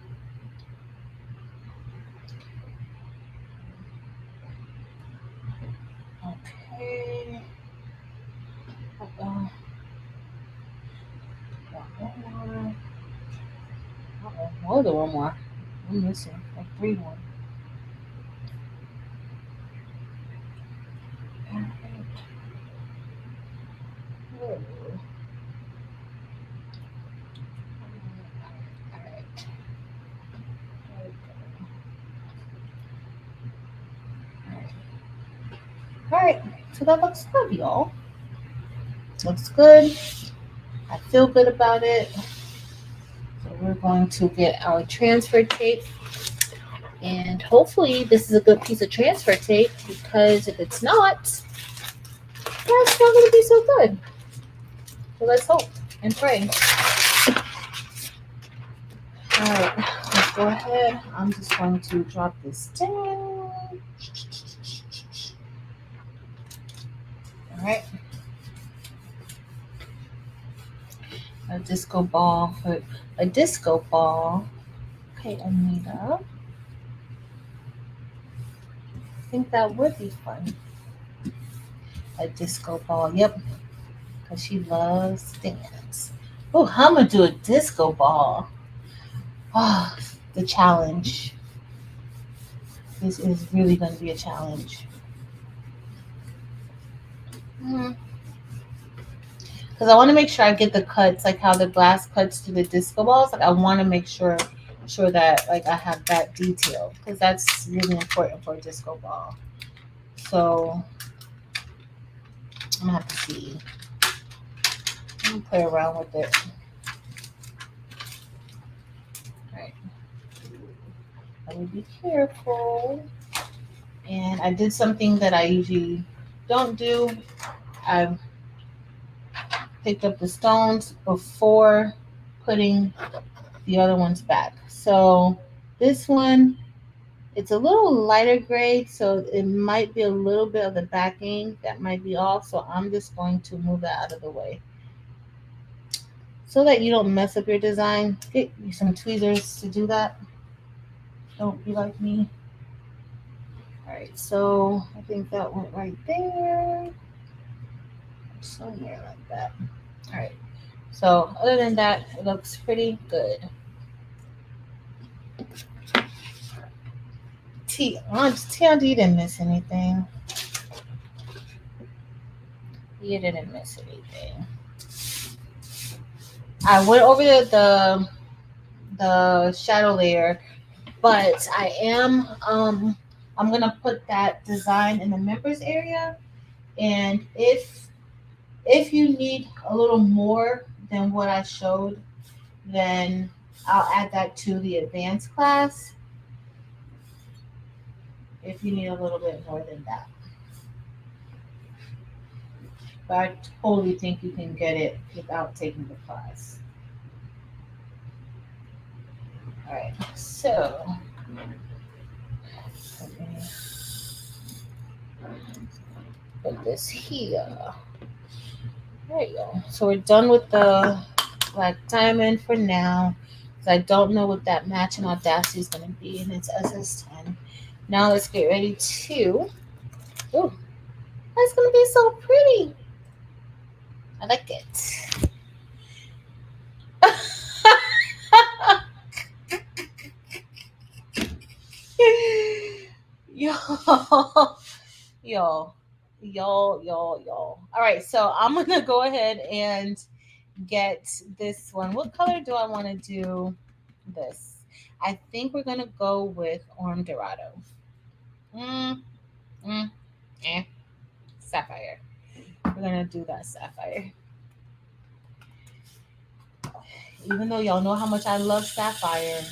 Okay. Uh-oh. One more. Uh-oh. More than one more. I'm missing like 3 more. All right, so that looks good, y'all. Looks good. I feel good about it. So we're going to get our transfer tape, and hopefully this is a good piece of transfer tape, because if it's not, that's not going to be so good. So let's hope and pray. All right, let's go ahead. I'm just going to drop this down. All right. A disco ball for a disco ball. Okay, Anita. I think that would be fun. A disco ball. Yep, because she loves dance. Oh, I'm gonna do a disco ball. Oh, the challenge. This is really gonna be a challenge. Because I want to make sure I get the cuts, like how the glass cuts to the disco balls. Like I want to make sure that like I have that detail because that's really important for a disco ball. So I'm gonna have to see. I'm gonna play around with it. All right. Let me be careful. And I did something that I usually don't do. I picked up the stones before putting the other ones back. So this one, it's a little lighter gray, so it might be a little bit of the backing that might be off. So I'm just going to move that out of the way so that you don't mess up your design. Get you some tweezers to do that. Don't be like me. All right, so I think that went right there, somewhere like that. All right. So other than that, it looks pretty good. Tiana, you didn't miss anything. You didn't miss anything. I went over the shadow layer, but I'm gonna put that design in the members area, and if you need a little more than what I showed, then I'll add that to the advanced class if you need a little bit more than that. But I totally think you can get it without taking the class. All right, so let me put this here. There you go. So we're done with the black diamond for now. I don't know what that matching Audacity is going to be, and it's SS10. Now let's get ready to. Oh, that's going to be so pretty. I like it. Yo, yo, yo. All right, so I'm going to go ahead and get this one. What color do I want to do this? I think we're going to go with Orange Dorado. Mm, mm, Sapphire. We're going to do that sapphire. Even though y'all know how much I love sapphire,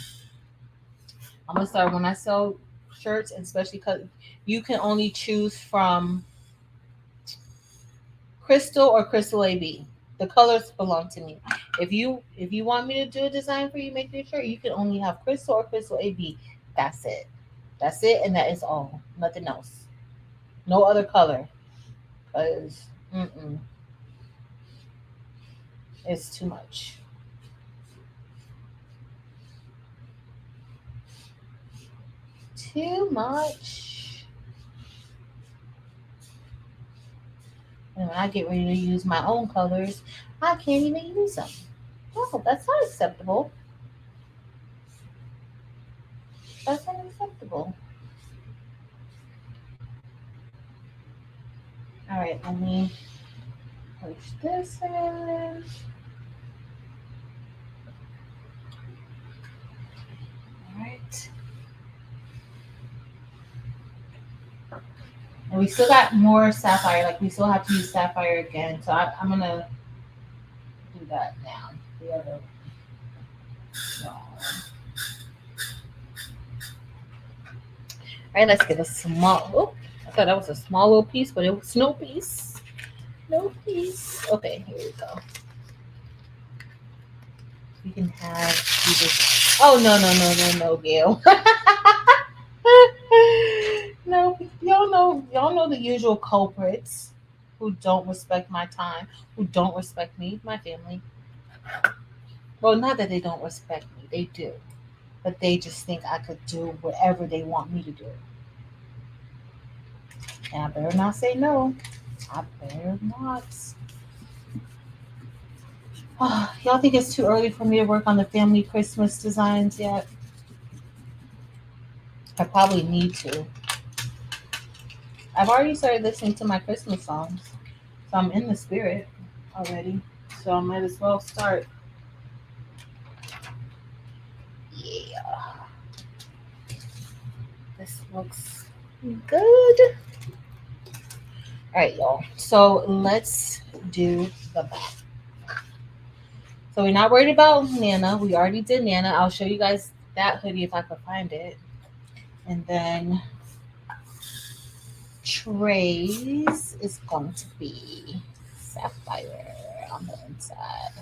I'm going to start when I sell shirts, especially because you can only choose from crystal or crystal AB. The colors belong to me. If you want me to do a design for you, make your shirt, you can only have crystal or crystal AB. That's it. That's it, and that is all. Nothing else. No other color. Because it's too much. Too much. And when I get ready to use my own colors, I can't even use them. Oh, that's not acceptable. That's unacceptable. All right, let me push this in. All right. And we still got more sapphire. Like we still have to use sapphire again. So I'm gonna do that now. The other. All right, let's get a small. Oh, I thought that was a small little piece, but it was no piece. No piece. Okay, here we go. We can have this. Oh no, Gail. No, y'all know the usual culprits who don't respect my time, who don't respect me, my family. Well, not that they don't respect me, they do, but they just think I could do whatever they want me to do. And I better not say no. I better not. Y'all think it's too early for me to work on the family Christmas designs yet? I probably need to. I've already started listening to my Christmas songs, so I'm in the spirit already. So I might as well start. Yeah, this looks good. All right, y'all. So let's do the back. So we're not worried about Nana. We already did Nana. I'll show you guys that hoodie if I can find it. And then Trey's is going to be Sapphire on the inside.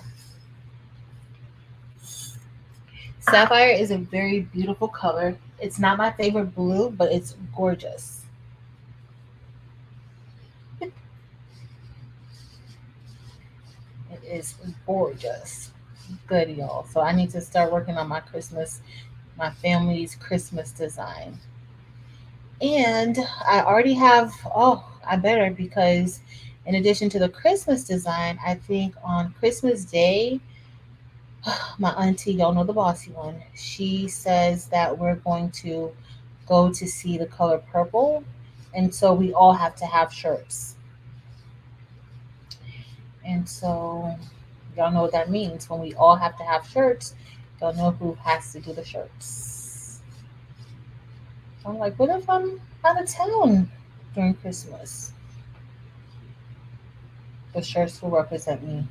Sapphire is a very beautiful color. It's not my favorite blue, but it's gorgeous. It is gorgeous. Good, y'all. So I need to start working on my family's Christmas design. And I already have, oh, I better because in addition to the Christmas design, I think on Christmas Day, my auntie, y'all know the bossy one, she says that we're going to go to see the color purple. And so we all have to have shirts. And so y'all know what that means. When we all have to have shirts, y'all know who has to do the shirts. I'm like, what if I'm out of town during Christmas? The shirts will represent me.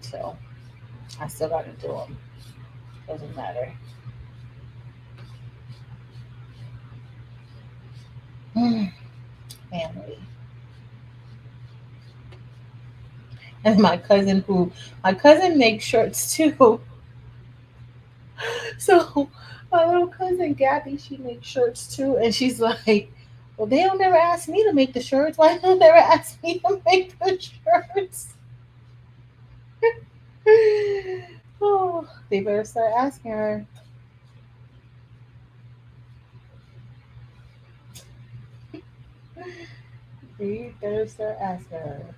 So I still got to do them. Doesn't matter. Family. And my cousin makes shirts too. So my little cousin Gabby, she makes shirts too. And she's like, well, they don't never ask me to make the shirts. Why don't they ever ask me to make the shirts? Oh, they better start asking her. They better start asking her.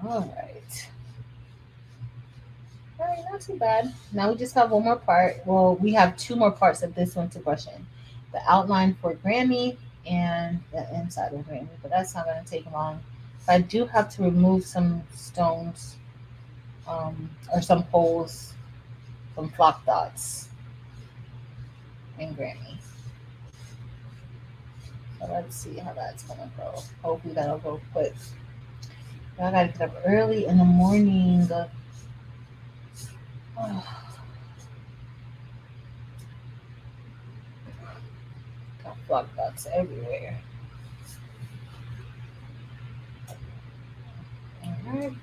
All right. All right, not too bad. Now we just have one more part. Well, we have two more parts of this one to brush in. The outline for Grammy and the inside of Grammy, but that's not going to take long. I do have to remove some stones or some holes, some flock dots in Grammy. So let's see how that's going to go. Hopefully that'll go quick. I got to get up early in the morning. Oh, got flock dots everywhere. All right.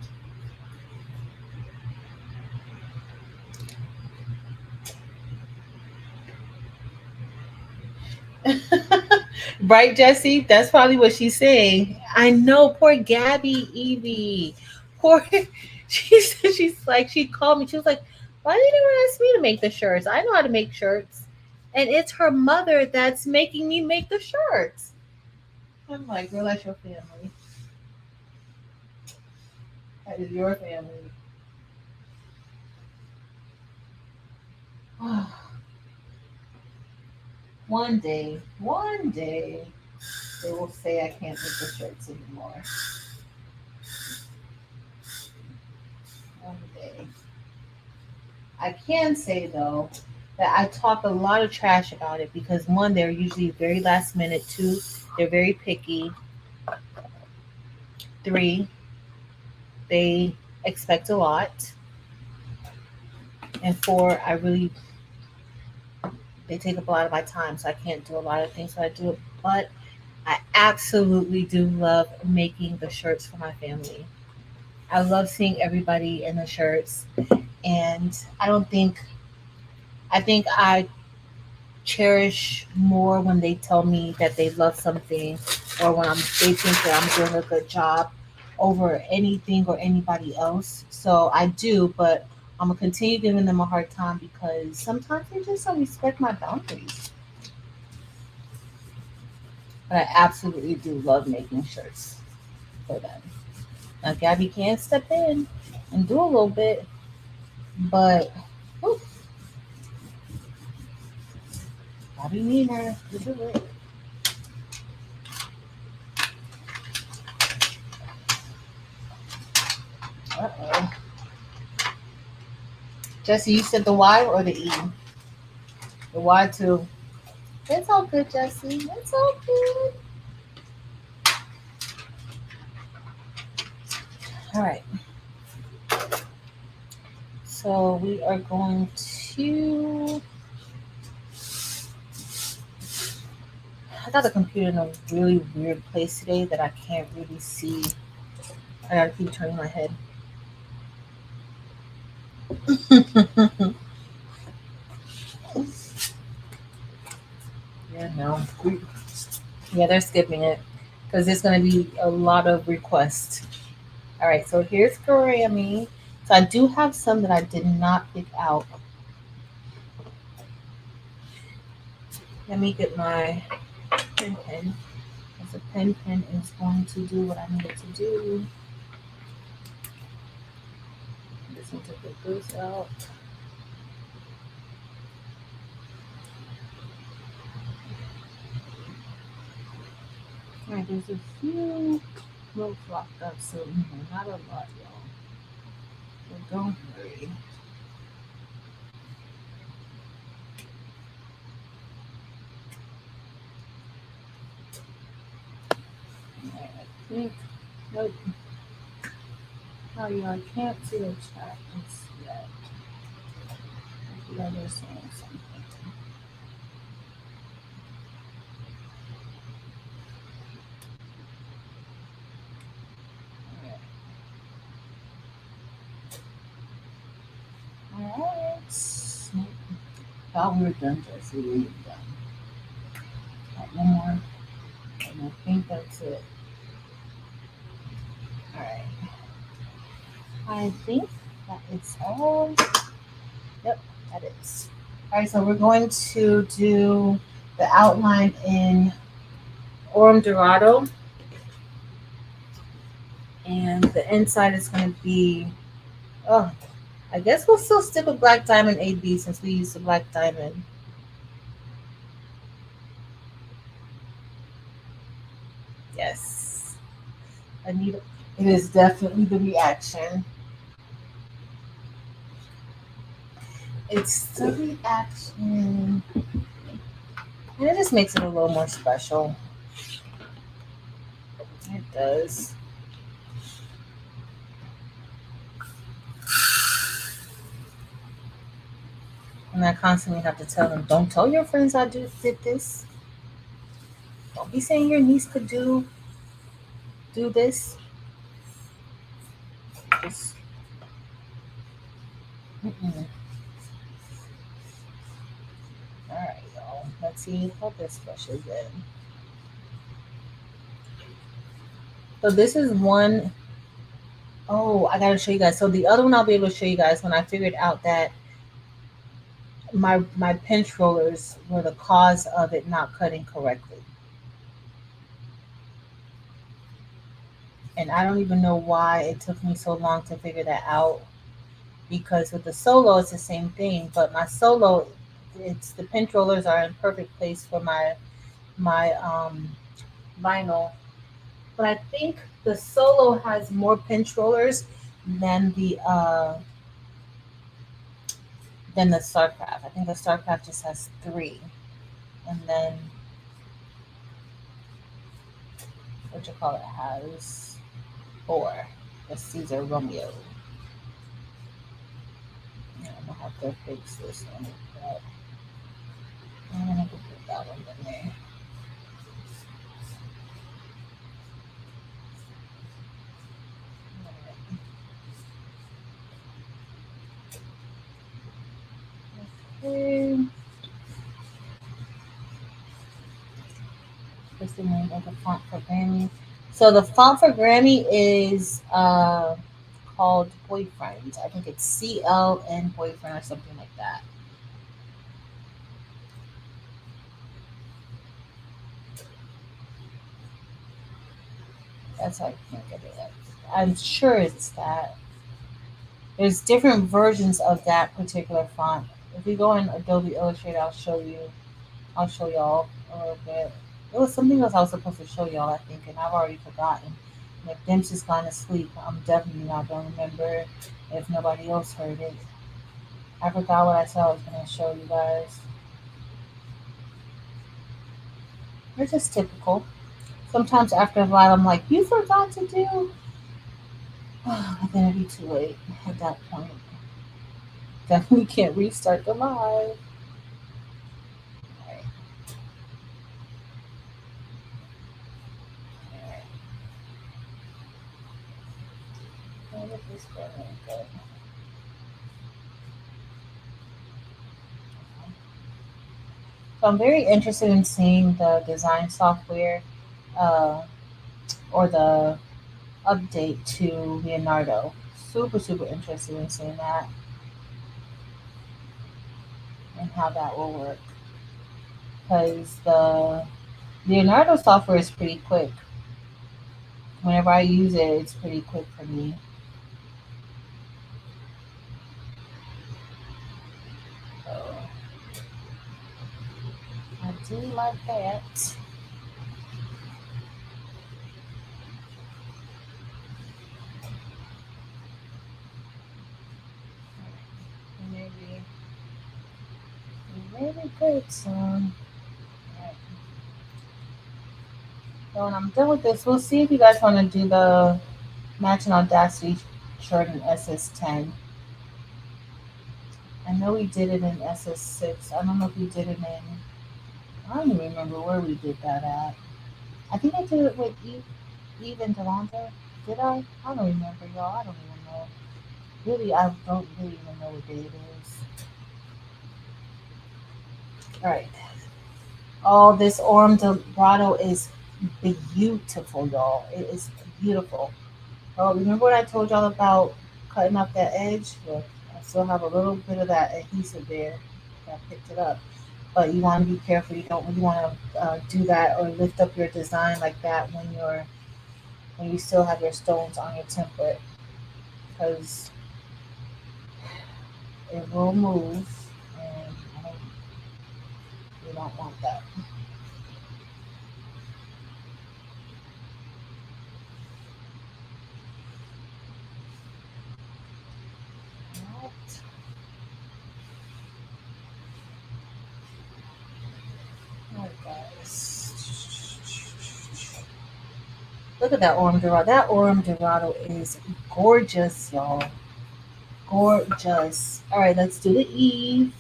Right, Jesse? That's probably what she's saying. I know, poor Gabby, Evie. Poor she's like she called me. She was like, why didn't you ask me to make the shirts? I know how to make shirts. And it's her mother that's making me make the shirts. I'm like, girl, that's your family. That is your family. One day, they will say I can't make the shirts anymore. One day. I can say though that I talk a lot of trash about it because one, they're usually very last minute. Two, they're very picky. Three, they expect a lot. And four, they take up a lot of my time, so I can't do a lot of things. So I do it, but I absolutely do love making the shirts for my family. I love seeing everybody in the shirts, and I think I cherish more when they tell me that they love something or when they think that I'm doing a good job over anything or anybody else. So I do, but I'm gonna continue giving them a hard time because sometimes they just don't respect my boundaries. but I absolutely do love making shirts for them. Now, Gabby can step in and do a little bit, but whew, Gabby need her to do it. Uh-oh. Jesse, you said the Y or the E? The Y too. It's all good, Jesse. It's all good. All right. So we are going to. I got the computer in a really weird place today that I can't really see. I gotta keep turning my head. Yeah, no. Yeah, they're skipping it because there's going to be a lot of requests. All right, so here's Grammy. So I do have some that I did not pick out. Let me get my pen. Because the pen is going to do what I need it to do. I just need to put this out. All right, there's a few notes locked up, so not a lot, y'all. So don't worry. All right, I think, nope. Oh, yeah, I can't see the chat yet. Yeah, they're saying something. Alright. Thought we were done, Jesse. We were done. Got one more. And I think that's it. Alright. I think that it's all. Yep, that is. Alright, so we're going to do the outline in Orem Dorado. And the inside is going to be. Oh, I guess we'll still stick with Black Diamond AB since we used the Black Diamond. Yes. Anita, it is definitely the reaction. It's the reaction. And it just makes it a little more special. It does. And I constantly have to tell them, don't tell your friends I did this. Don't be saying your niece could do this. Just, mm-mm. All right, y'all. Let's see how this brushes in. So this is one. Oh, I gotta show you guys. So the other one I'll be able to show you guys when I figured out that my pinch rollers were the cause of it not cutting correctly. And I don't even know why it took me so long to figure that out, because with the solo it's the same thing, but my solo, it's the pinch rollers are in perfect place for my vinyl, but I think the solo has more pinch rollers than the Starcraft. I think the Starcraft just has 3, and then what you call it has 4. The Siser Romeo. Yeah, I'm gonna have to fix this one. But I'm gonna have to put that one in there. Okay. What's the name of the font for Grammy? So the font for Grammy is called Boyfriend. I think it's CLN Boyfriend or something like that. That's why I can't get it. I'm sure it's that. There's different versions of that particular font. If you go in Adobe Illustrator, I'll show you. I'll show y'all a little bit. It was something else I was supposed to show y'all, I think, and I've already forgotten. And if Dempsey's gone to sleep, I'm definitely not going to remember if nobody else heard it. I forgot what I said I was going to show you guys. It's just typical. Sometimes after a while, I'm like, you forgot to do. But then it'd be too late at that point. Definitely can't restart the live. Alright, alright. Where did this go? So I'm very interested in seeing the design software uh, or the update to Leonardo. Super, super interested in seeing that and how that will work. Because the Leonardo software is pretty quick. Whenever I use it, it's pretty quick for me. So I do like that. Maybe, maybe good soon. Alright. So when I'm done with this, we'll see if you guys want to do the matching Audacity shirt in SS10. I know we did it in SS6. I don't know if we did it in. I don't even remember where we did that at. I think I did it with Eve and Delonta. Did I? I don't remember, y'all. I don't even know. Really, I don't really even know what day it is. All right. Oh, this Orm Dorado is beautiful, y'all. It is beautiful. Oh, remember what I told y'all about cutting off that edge? Look, I still have a little bit of that adhesive there. I picked it up. But you want to be careful. You don't really want to do that or lift up your design like that when you still have your stones on your template, because it will move, and we don't want that. Right. All right, guys. Look at that Orm Dorado. That Orm Dorado is gorgeous, y'all. Gorgeous. All right, let's do the Eve.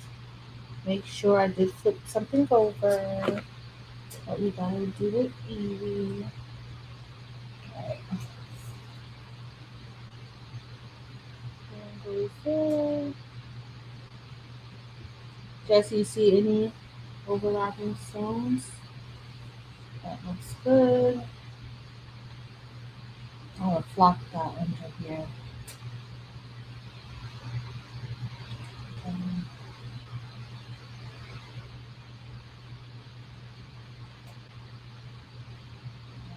Make sure I did flip something over. But we gotta do the Eve. All right. There goes there. Jesse, you see any overlapping stones? That looks good. I'm gonna flop that under here. Um,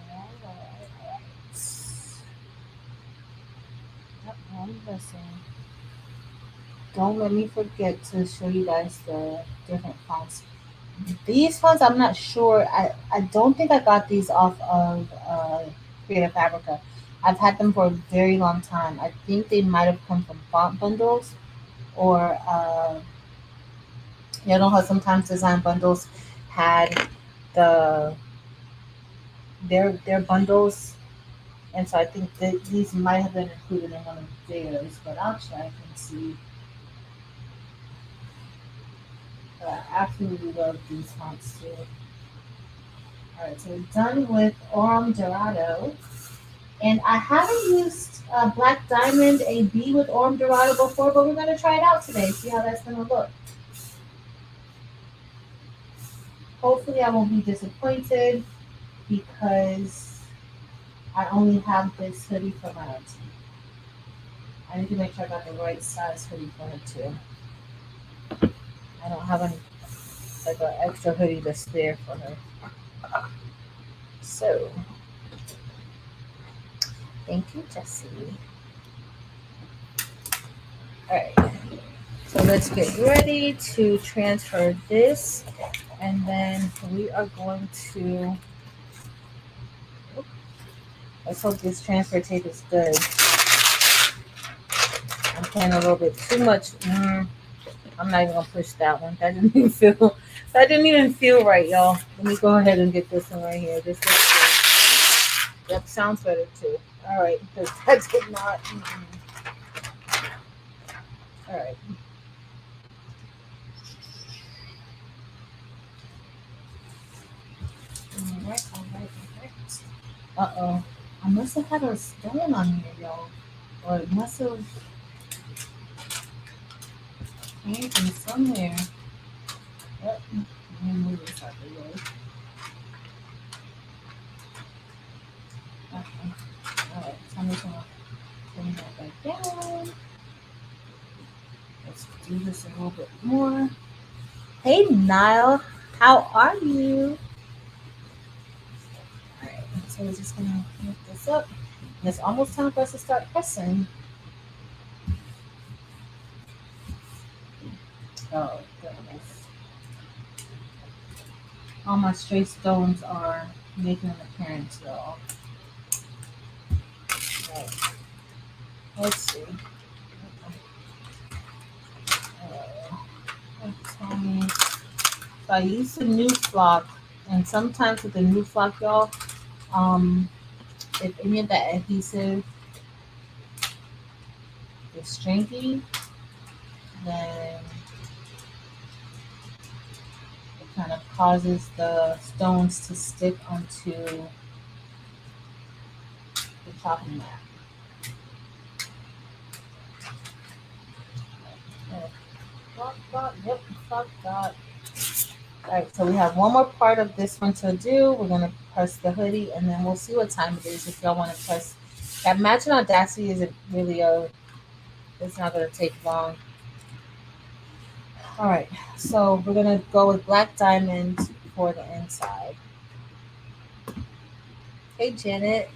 alright. Yep, I'm missing. Don't let me forget to show you guys the different fonts. These ones, I'm not sure. I don't think I got these off of Creative Fabrica. I've had them for a very long time. I think they might have come from font bundles or you know how sometimes design bundles had the their bundles, and so I think that these might have been included in one of theirs. But I'll check and see. I absolutely love these fonts too. All right, so we're done with Orm Dorado. And I haven't used Black Diamond AB with Orm Dorado before, but we're going to try it out today, see how that's going to look. Hopefully, I won't be disappointed because I only have this hoodie for my auntie. I need to make sure I got the right size hoodie for her too. I don't have any like an extra hoodie to spare for her. So Thank you, Jesse. All right. So let's get ready to transfer this, and then we are going to. Let's hope this transfer tape is good. I'm playing a little bit too much. I'm not even gonna push that one. That didn't even feel. That didn't even feel right, y'all. Let me go ahead and get this one right here. This looks good. Yep, sounds better too. All right, because that did not. All right. All right. All right. All right. Uh-oh. I must have had a stone on here, y'all. Or it must have came from somewhere. Yep. Let me move this out of the way. Okay. Alright, so I'm just gonna bring that back down. Let's do this a little bit more. Hey Niall, how are you? Alright, so we're just gonna lift this up. And it's almost time for us to start pressing. Oh goodness. All my stray stones are making an appearance, y'all. Right. Let's see. Tell me. So I use the new flock, and sometimes with the new flock, y'all, if any of that adhesive is stringy, then it kind of causes the stones to stick onto the chopping mat. Yep, flock dot. All right, so we have one more part of this one to do. We're gonna press the hoodie, and then we'll see what time it is if y'all want to press. That matching audacity isn't really it's not gonna take long. All right, so we're gonna go with black diamond for the inside. Hey Janet.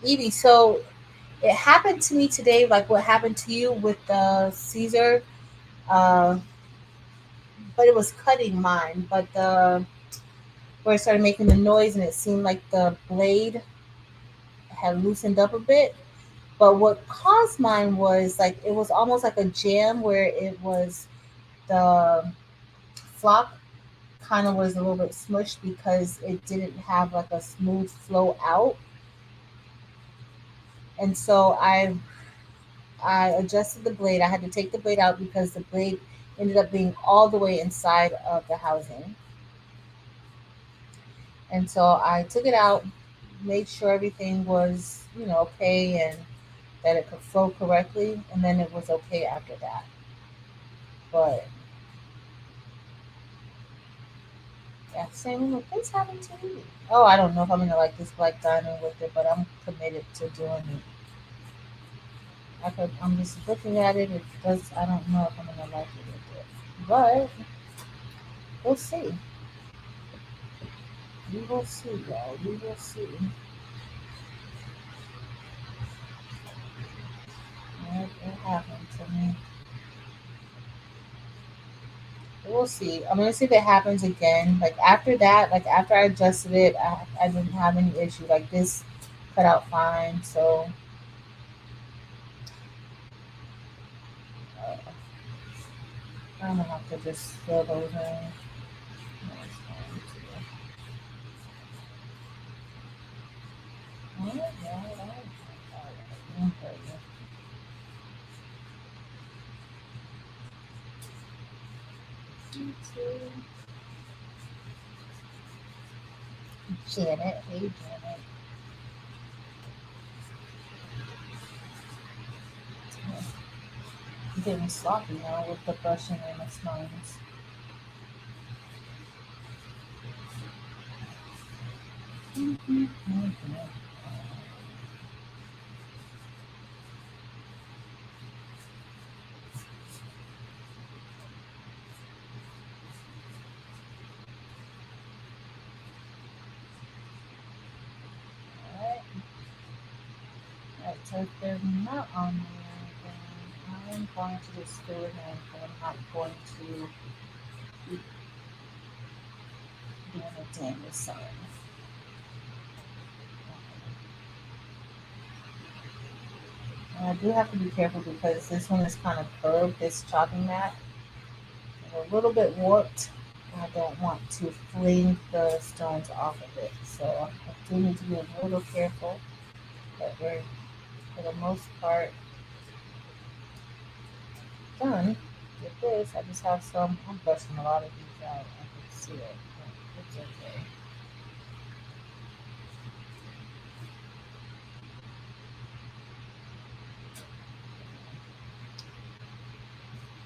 Evie, so it happened to me today, like what happened to you with the Siser, uh, but it was cutting mine. But the where it started making the noise, and it seemed like the blade had loosened up a bit. But what caused mine was like it was almost like a jam where it was the flock kind of was a little bit smushed because it didn't have like a smooth flow out. And so I adjusted the blade. I had to take the blade out because the blade ended up being all the way inside of the housing. And so I took it out, made sure everything was, okay and that it could flow correctly. And then it was okay after that. But yeah, same with this happened to me. Oh, I don't know if I'm gonna like this black diamond with it, but I'm committed to doing it. I'm just looking at it. It does. I don't know if I'm gonna like it with it, but we'll see. We will see, y'all. We will see. It happened to me. We'll see. I'm gonna see if it happens again. Like after that, like after I adjusted it, I didn't have any issue. Like this cut out fine. So uh, I'm gonna have to just fill those in. All right, all right. Okay. Janet, hey Janet. I'm getting sloppy now with the brushing and the smiles. Alright, so if they're not on there, then I'm going to just fill it in, but I'm not going to keep doing a damn sign. And I do have to be careful because this one is kind of curved, this chopping mat, and a little bit warped. I don't want to fling the stones off of it, so I do need to be a little careful. But we're, for the most part, done with this. I just have some, I'm brushing a lot of these out. I can see it, but it's okay.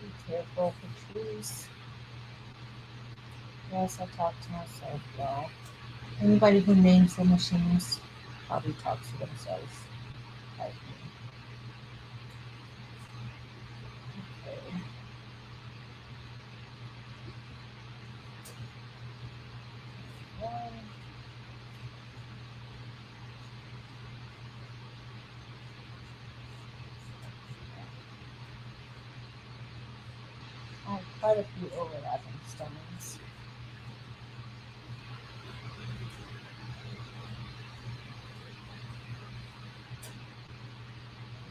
Be careful for trees. Yes, I talk to myself, y'all. Anybody who names their machines probably talks to themselves. Like me. Okay. One. I have quite a few overlapping stones.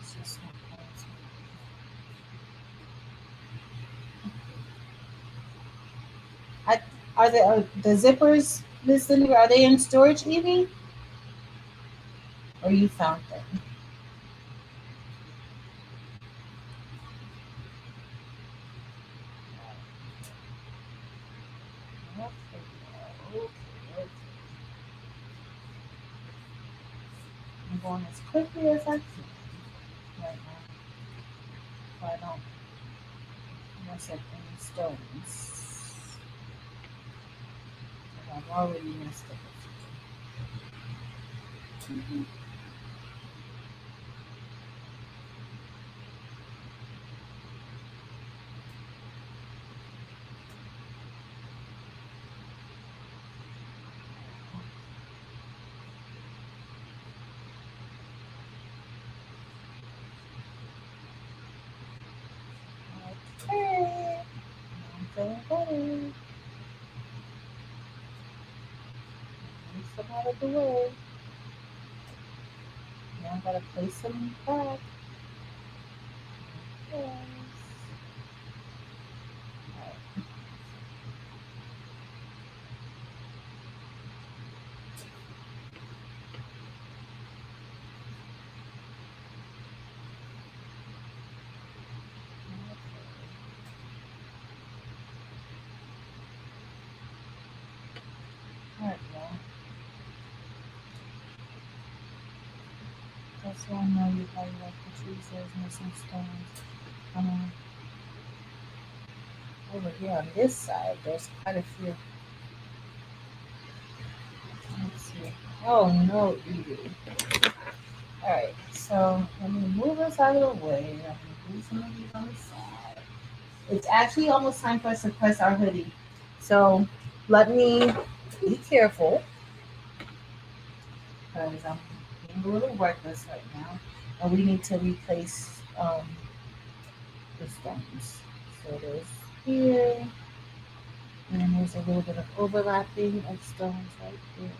It's just not going to. Are the zippers, Miss Linda, are they in storage, Evie? Or you found them? Okay, okay, okay. I'm going as quickly as I can right now, so I don't mess up any stones. I've already messed up a few. Okay, I'm feeling better. Place them out of the way. Now I gotta place them back. Yes. Alright, alright, y'all. That's why I know you probably like the trees. There's missing stones. Um, Over here on this side, there's quite a few. Let's see. Oh no, Edie. Alright, so let me move this out of the way. I'm gonna do some of these on the side. It's actually almost time for us to press our hoodie. So let me be careful because I'm being a little reckless right now. And we need to replace the stones. So there's here, and there's a little bit of overlapping of stones right there.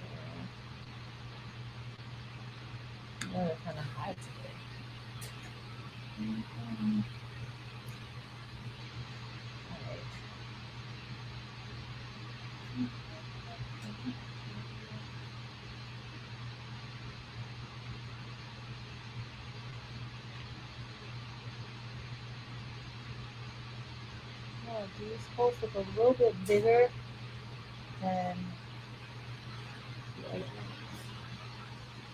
Yeah, they're kind of high today. Mhm. All right. Yeah, these holes look a little bit bigger than the other ones.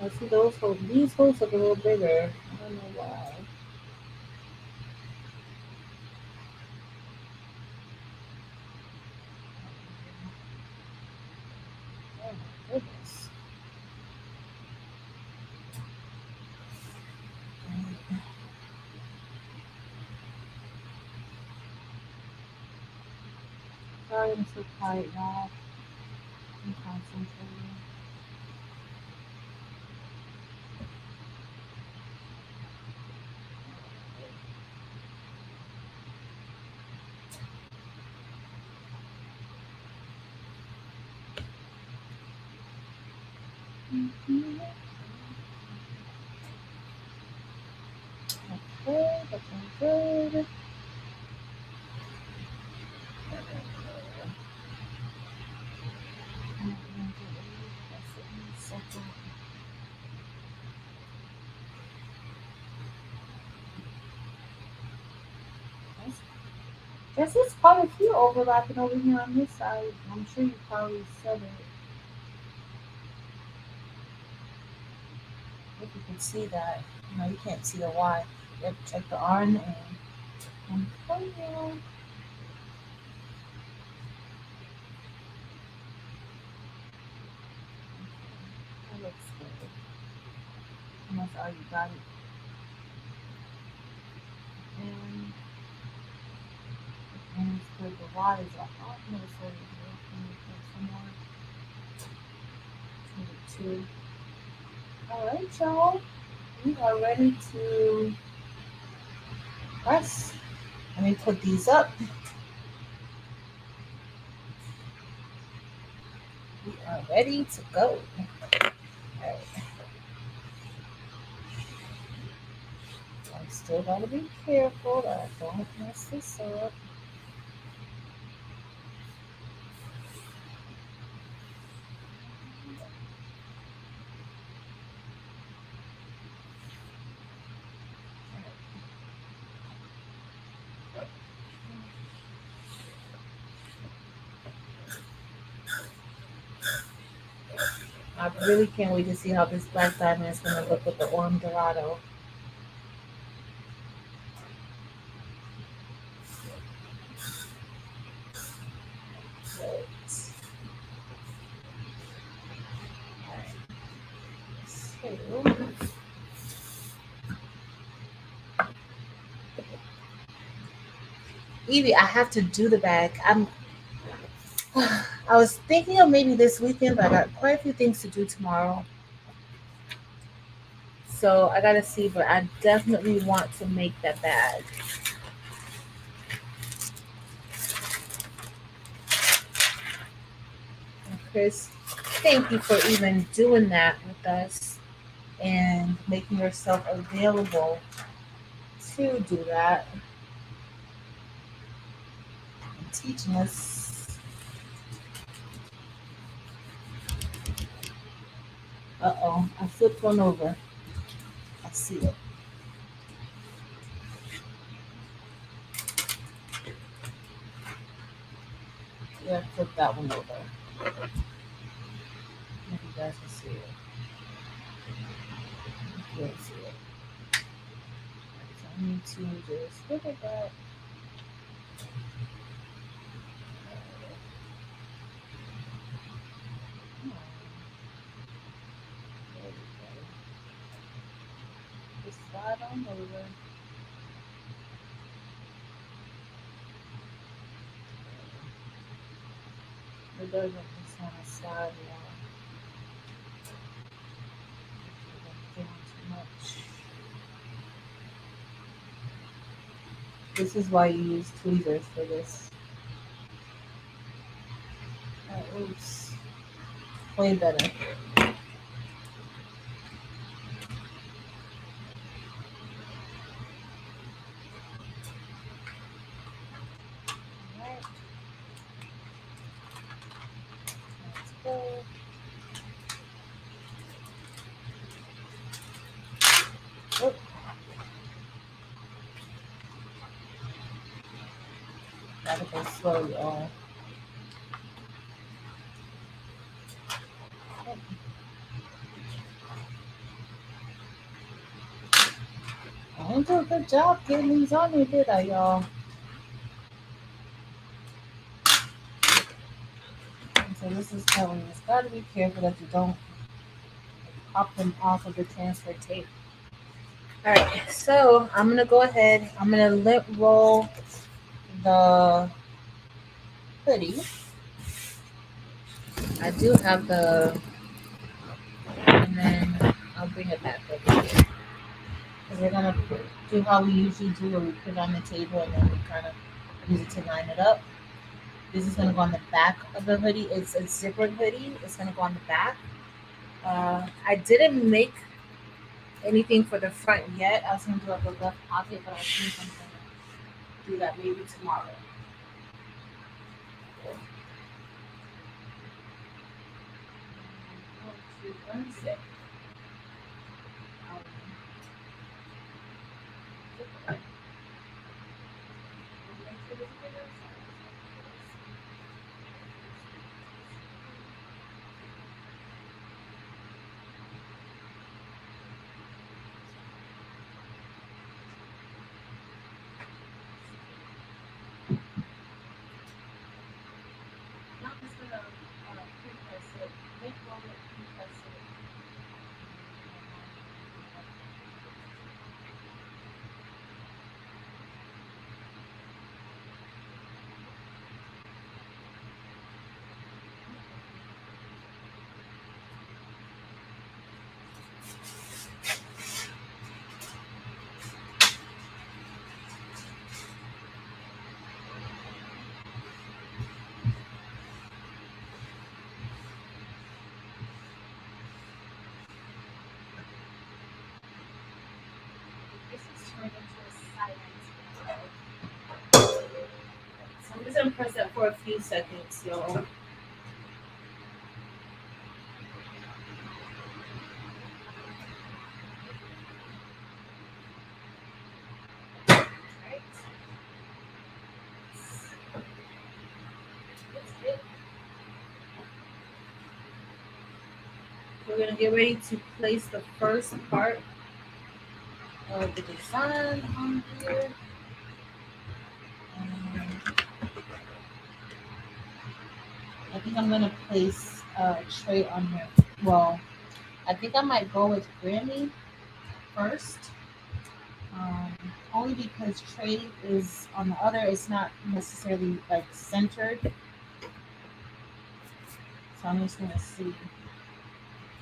I see those holes. These holes look a little bigger. I don't know why. Oh my goodness. Sorry, I'm so tired, y'all. I'm concentrating. Okay, looking good. Guess there's quite a few overlapping over here on this side. I'm sure you probably said it. If you can see that. No, you can't see the Y. You have to check the R and the N. Okay. That looks good. Unless you got it. And it's good. The Y is up. Oh, no, sorry. Somewhere. 2. All right, y'all. We are ready to press. Let me put these up. We are ready to go. All right. I'm still gotta be careful that I don't mess this up. I really can't wait to see how this black diamond is gonna look with the orange dorado. Right. So, Evie, I have to do the bag. I was thinking of maybe this weekend, but I got quite a few things to do tomorrow. So I gotta see, but I definitely want to make that bag. And Chris, thank you for even doing that with us and making yourself available to do that and teaching us. Uh-oh, I flipped one over. I see it. Yeah, flip that one over. If you guys can see it. You can't see it. So I need to just flip it back. There we go. Just slide on over. It doesn't just want to slide along. Doing too much. This is why you use tweezers for this. Oops. Way better. Alright. Let's go. Oh. Gotta go slow, y'all. I didn't do a good job getting these on here, did I, y'all? And so this is telling you, it's gotta be careful that you don't pop them off of the transfer tape. All right, so I'm gonna go ahead. I'm gonna lint roll the hoodie. I do have the, and then I'll bring it back over here. Because we're gonna do how we usually do, where we put it on the table and then we kind of use it to line it up. This is gonna go on the back of the hoodie. It's a zippered hoodie. It's gonna go on the back. I didn't make anything for the front yet. I was gonna do like a left pocket, but I think I'm gonna do that maybe tomorrow. To unzip. Um, Not just gonna pre-press it. Make roll it, pre-press it. This is turned into a silent. So I'm just gonna press that for a few seconds, y'all. Right. That's it. We're gonna get ready to place the first part of the design on here. I think I'm gonna place a tray on here. Well, I think I might go with Grammy first. Um, Only because tray is on the other, it's not necessarily like centered. So I'm just gonna see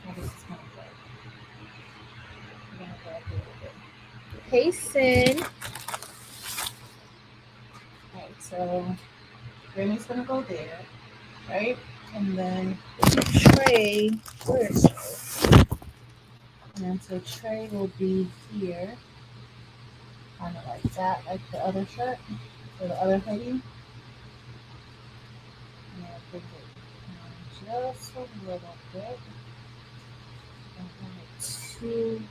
how this is gonna go. I'm gonna go up a little bit. Hey Sin. Alright, so Grammy's gonna go there, right? And then tray, where's tray? And so tray will be here, kind of like that, like the other shirt, or the other hoodie. And I'll bring it down just a little bit. And bring it to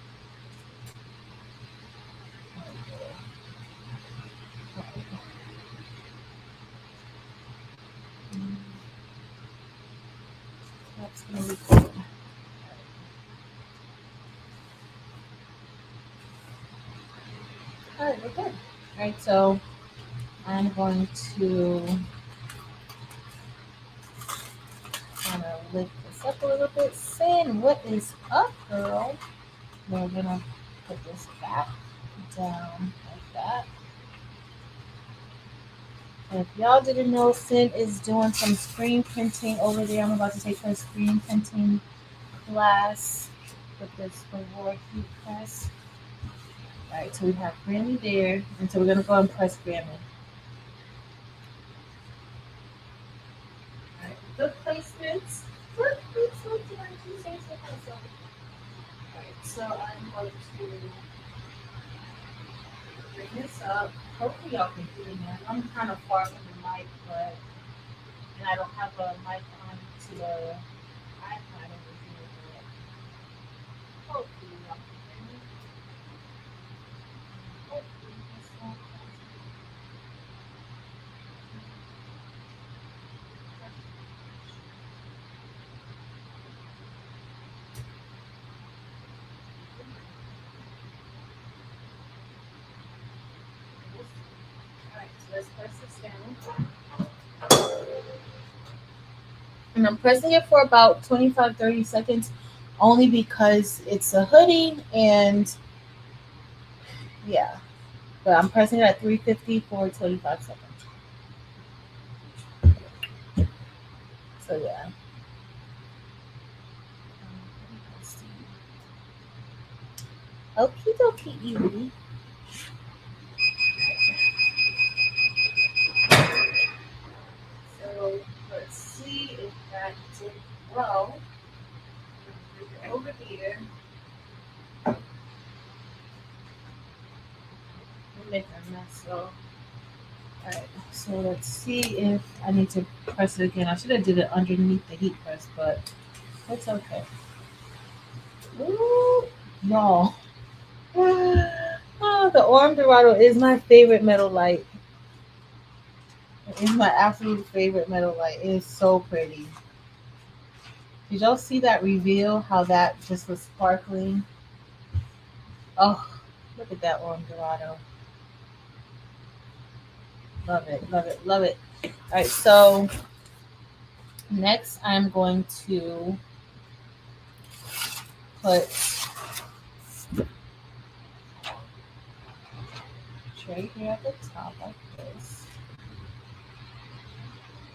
that's gonna be good. All right, we're good. All right, so I'm going to kind of lift this up a little bit. Sin, what is up, girl? We're gonna put this back down like that. And if y'all didn't know, Sin is doing some screen printing over there. I'm about to take her screen printing class with this reward heat press. All right, so we have Grammy there, and so we're gonna go and press Grammy. All right, good placements. Good placements. All right, so I'm going to bring this up. Hopefully y'all can hear me. I'm kind of far from the mic, but and I don't have a mic on to the iPad over here. But hopefully y'all can hear me. Hopefully this won't cause All right, so let's press this down. And I'm pressing it for about 25-30 seconds only because it's a hoodie and yeah. But I'm pressing it at 350 for 25 seconds. So yeah. Okie dokie. So let's see if that did well. Over here. I'm making a mess. So, alright. So let's see if I need to press it again. I should have did it underneath the heat press, but it's okay. Ooh, y'all. Oh, the Orm Dorado is my favorite metal light. It is my absolute favorite metal light. It is so pretty. Did y'all see that reveal? How that just was sparkling? Oh, look at that Orm Dorado. Love it, love it, love it. All right, so next I'm going to put tray here at the top like this.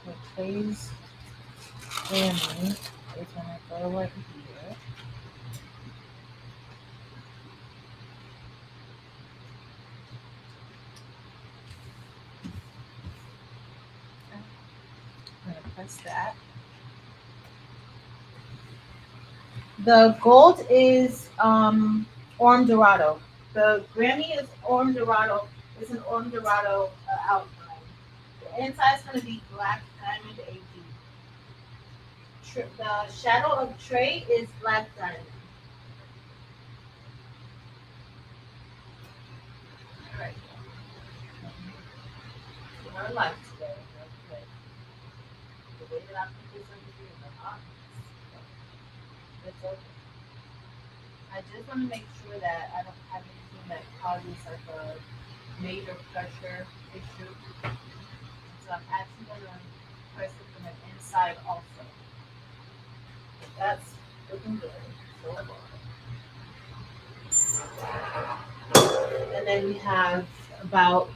Put trays family is gonna go right here. I'm gonna press that. The gold is Orm Dorado. The Grammy is Orm Dorado. It's an Orm Dorado outline. The inside is going to be black diamond AD. The shadow of Trey is black diamond. All right. Our life today. Okay. The way that I put this over here is a hot mess. It's okay. I just want to make sure that I don't have anything that causes like a major pressure issue. So I'm actually going to press it from the inside also. That's looking good so far. And then we have about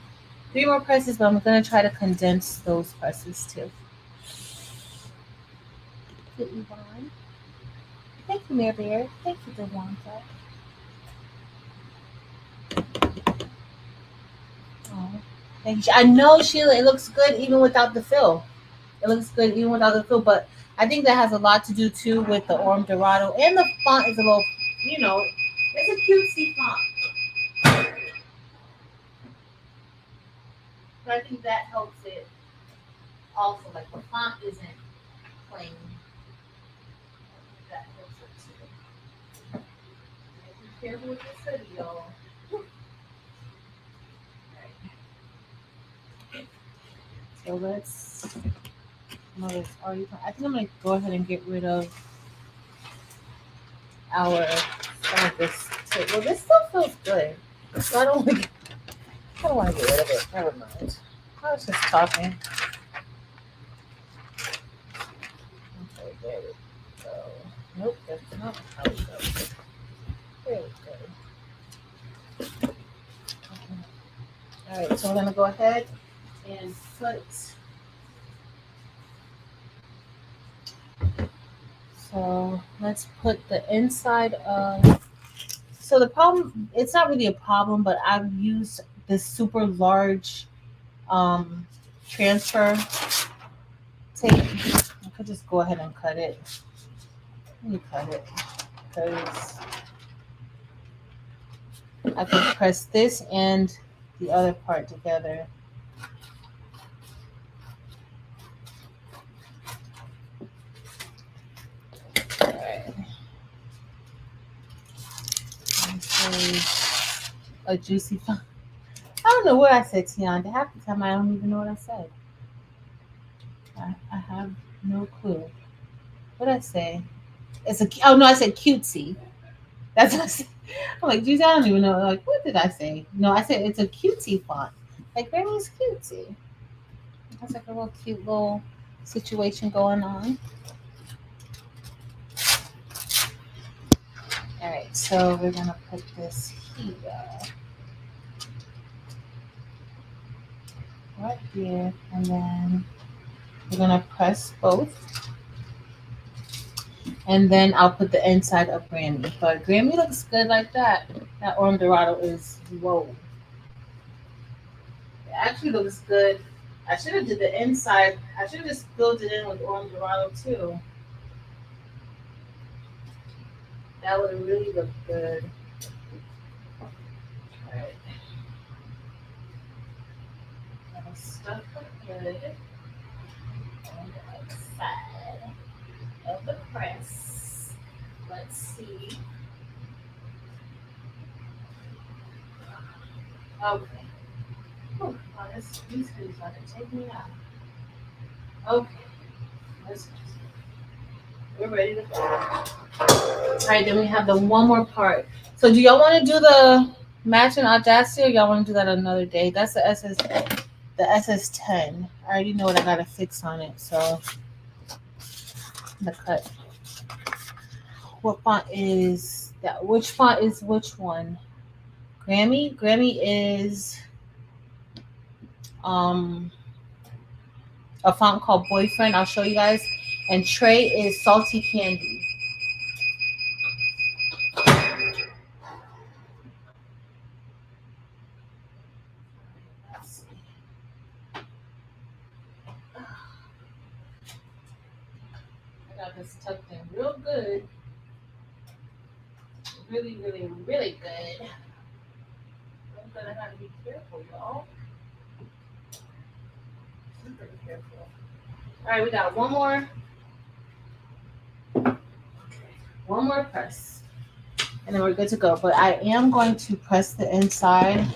3 more presses, but I'm going to try to condense those presses too. Thank you, Yvonne. Thank you, Mare Bear. Thank you, Devonta. Oh, thank you. I know, Sheila, it looks good even without the fill. It looks good even without the fill, but I think that has a lot to do too with the Orm Dorado. And the font is a little, it's a cutesy font. But I think that helps it also. Like the font isn't plain. That helps it too. Be careful with this hoodie, y'all. Right. So let's. I think I'm gonna go ahead and get rid of some of this too. Well, this still feels good, so I don't want to get rid of it. Never mind. I was just talking. Okay, there we go. Nope, that's not how it goes. There we go. All right, so we're gonna go ahead and put. So let's put the inside of. So the problem, it's not really a problem, but I've used this super large transfer tape. I could just go ahead and cut it. Let me cut it because I could press this and the other part together. All right. A juicy fun. I don't know what I said, Tiana. Half the time I don't even know what I said. I have no clue. What did I say? Oh no, I said cutesy. That's what I said. I'm like, geez, I don't even know. Like, what did I say? No, I said it's a cutesy font. Like, Granny's cutesy. That's like a little cute little situation going on. All right, so we're gonna put this here. Right here, and then we're gonna press both. And then I'll put the inside of Grammy. But Grammy looks good like that. That Orange Dorado is, whoa. It actually looks good. I should have did the inside. I should have just filled it in with Orange Dorado too. That would really look good. Alright. Now stuff the hood on the outside of the press. Let's see. Okay. Oh, these hoodies are to take me out. Okay. We're ready to go. Alright, then we have the one more part. So do y'all want to do the matching Audacity or y'all want to do that another day? That's the SS10. I already know what I gotta fix on it, so the cut. What font is that? Which font is which one? Grammy? Grammy is a font called Boyfriend. I'll show you guys. And Trey is Salty Candy. I got this tucked in real good. Really, really, really good. I'm gonna have to be careful, y'all. Super careful. Alright, we got one more press. And then we're good to go. But I am going to press the inside.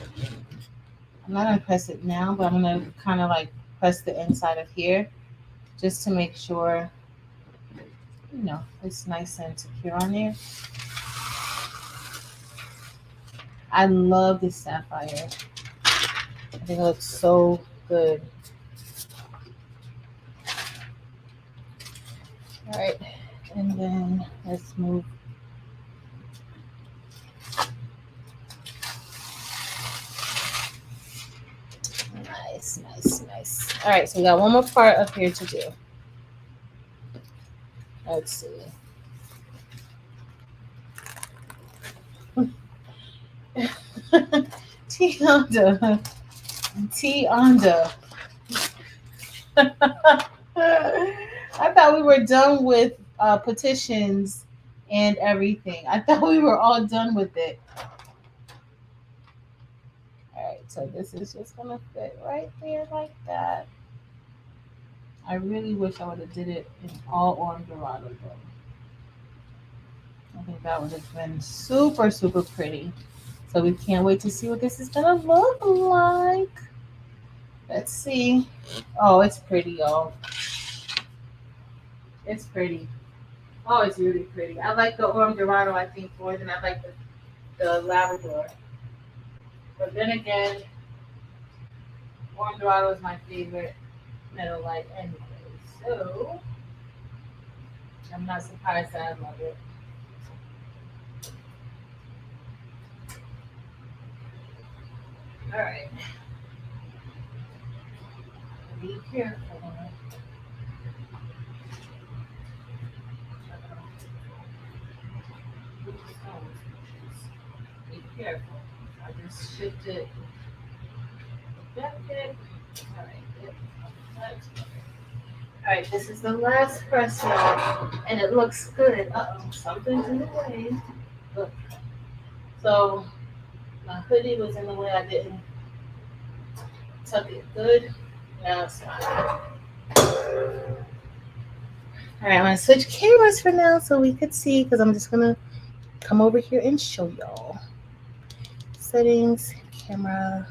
I'm not gonna press it now, but I'm gonna kind of like press the inside of here just to make sure, you know, it's nice and secure on there. I love this sapphire. I think it looks so good. All right, and then let's move. Nice, nice, nice. All right, so we got one more part up here to do. Let's see. T-Onda. I thought we were done with petitions and everything. I thought we were all done with it. All right, so this is just gonna fit right there like that. I really wish I would have did it in all Orange Dorado though. I think that would have been super, super pretty. So we can't wait to see what this is gonna look like. Let's see. Oh, it's pretty, y'all. It's pretty. Oh, it's really pretty. I like the Orange Dorado, I think, more than I like the Labrador. But then again, Orange Dorado is my favorite metal light anyway. So, I'm not surprised that I love it. All right. Be careful. Be careful. I just shifted back it. All right. All right, this is the last press now, and it looks good. Uh-oh, something's in the way. Look. So my hoodie was in the way. I didn't tuck it good. Now it's fine. All right, I'm gonna switch cameras for now so we could see, because I'm just gonna come over here and show y'all. Settings, camera,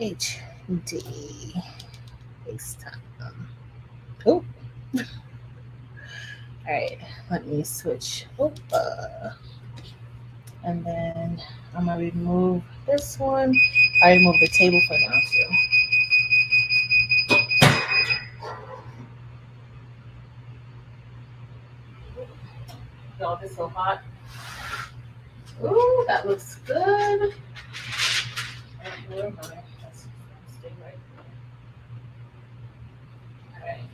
HD, FaceTime. Oh. All right, let me switch over. And then I'm gonna remove this one. I removed the table for now too. Y'all, this is so hot. Ooh, that looks good. Where am I? Let's stay right there. All right.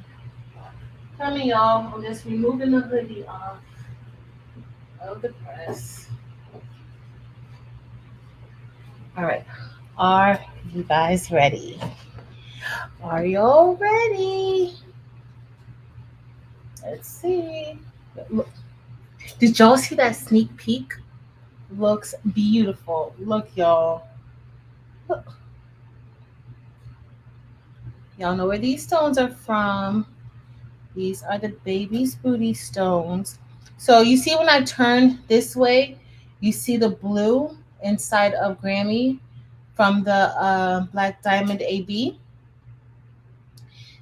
Coming, y'all. I'm just removing the hoodie off of the press. All right. Are you guys ready? Are y'all ready? Let's see. Look, did y'all see that sneak peek? Looks beautiful. Look, y'all. Look. Y'all know where these stones are from. These are the baby's booty stones. So you see when I turn this way, you see the blue inside of Grammy from the Black Diamond AB.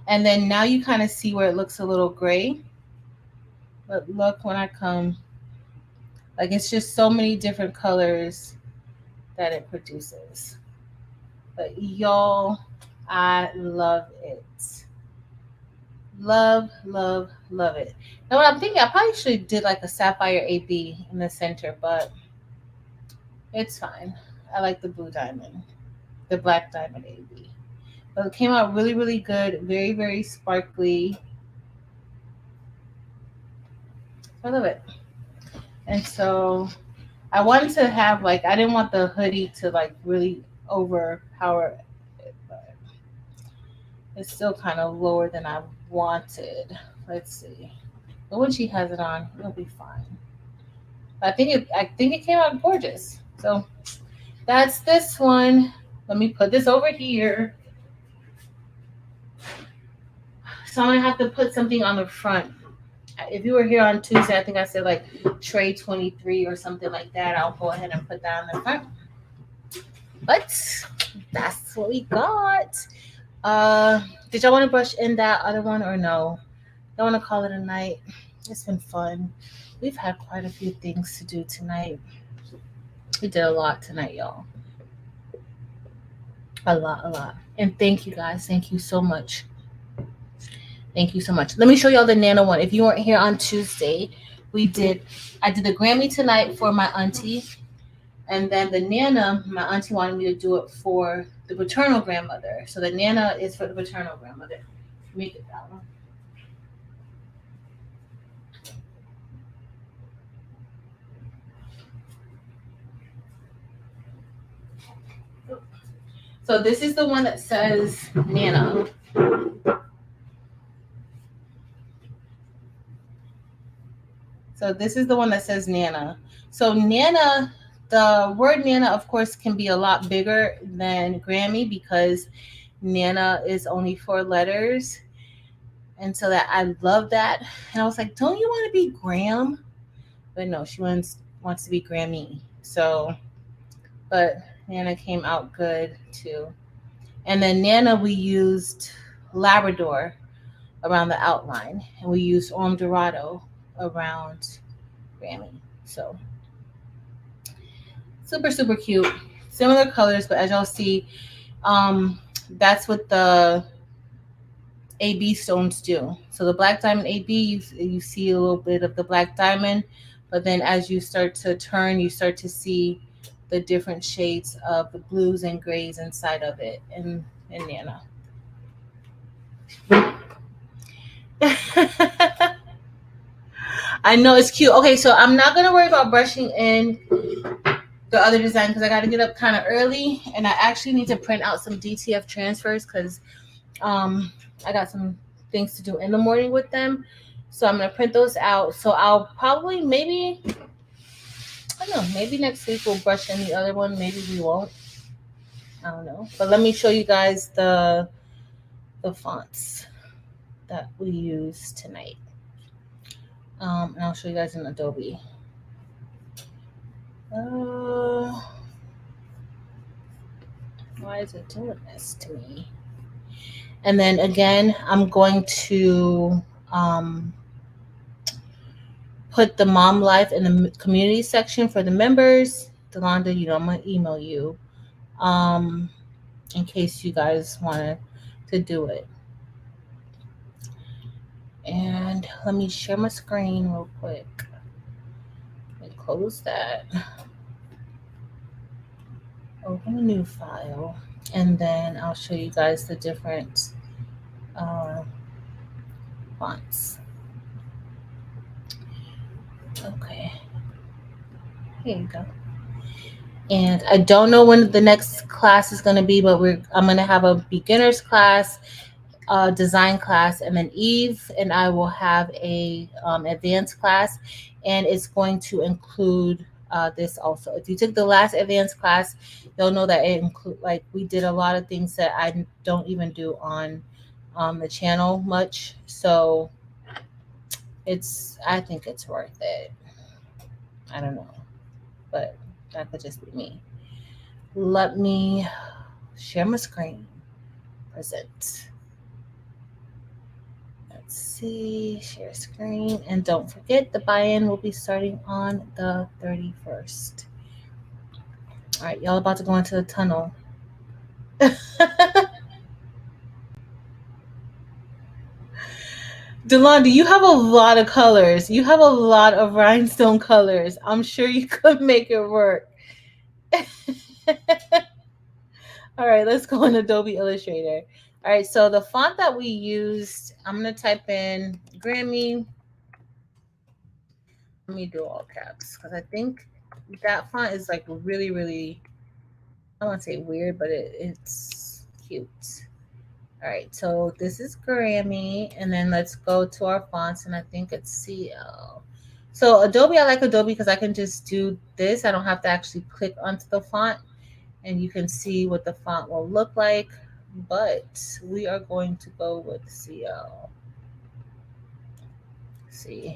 And then now you kind of see where it looks a little gray. But look when I come, like it's just so many different colors that it produces. But y'all, I love it. Love, love, love it. Now what I'm thinking, I probably should have did like a sapphire AB in the center, but it's fine. I like the blue diamond, the black diamond AB. But it came out really, really good. Very, very sparkly. I love it. And so I wanted to have like, I didn't want the hoodie to like really overpower it, but it's still kind of lower than I wanted. Let's see. But when she has it on, it'll be fine. I think it came out gorgeous. So that's this one. Let me put this over here. So I'm gonna have to put something on the front. If you were here on Tuesday, I think I said like tray 23 or something like that. I'll go ahead and put that on the front. But that's what we got. Did y'all want to brush in that other one or no? Don't want to call it a night. It's been fun. We've had quite a few things to do tonight. We did a lot tonight, y'all. A lot. And thank you guys. Thank you so much. Thank you so much. Let me show y'all the Nano one. If you weren't here on Tuesday, I did the Grammy tonight for my auntie. And then the Nana, my auntie wanted me to do it for the paternal grandmother. So the Nana is for the paternal grandmother. Make it that one. So this is the one that says Nana. So this is the one that says Nana. So Nana, the word Nana, of course, can be a lot bigger than Grammy because Nana is only 4 letters. And so that I love that. And I was like, don't you want to be Graham? But no, she wants to be Grammy. So, but Nana came out good too. And then Nana, we used Labrador around the outline. And we used Orm Dorado around Grammy. So super, super cute. Similar colors, but as y'all see, that's what the AB stones do. So the black diamond AB, you see a little bit of the black diamond, but then as you start to turn, you start to see the different shades of the blues and grays inside of it in Nana. I know it's cute. Okay, so I'm not gonna worry about brushing in the other design because I got to get up kind of early, and I actually need to print out some DTF transfers because I got some things to do in the morning with them. So I'm gonna print those out. So I'll probably maybe next week we'll brush in the other one. Maybe we won't. I don't know. But let me show you guys the fonts that we use tonight. And I'll show you guys in Adobe. Why is it doing this to me? And then again, I'm going to put the mom life in the community section for the members. Delonda, I'm going to email you in case you guys wanted to do it. And let me share my screen real quick. Let me close that. Open a new file. And then I'll show you guys the different fonts. Okay, here you go. And I don't know when the next class is going to be, but I'm going to have a beginners class, design class, and then Eve and I will have a advanced class, and it's going to include this also. If you took the last advanced class, you'll know that it include, like, we did a lot of things that I don't even do on the channel much. So I think it's worth it. I don't know, but that could just be me. Let me share my screen. Present. Let's see. Share screen. And don't forget, the buy-in will be starting on the 31st. All right, y'all about to go into the tunnel. Delonda, you have a lot of colors. You have a lot of rhinestone colors. I'm sure you could make it work. All right, let's go in Adobe Illustrator. All right, so the font that we used, I'm going to type in Grammy. Let me do all caps because I think that font is like really, really, I don't want to say weird, but it's cute. All right, so this is Grammy, and then let's go to our fonts, and I think it's CL. So Adobe, I like Adobe because I can just do this. I don't have to actually click onto the font, and you can see what the font will look like, but we are going to go with CL. CL.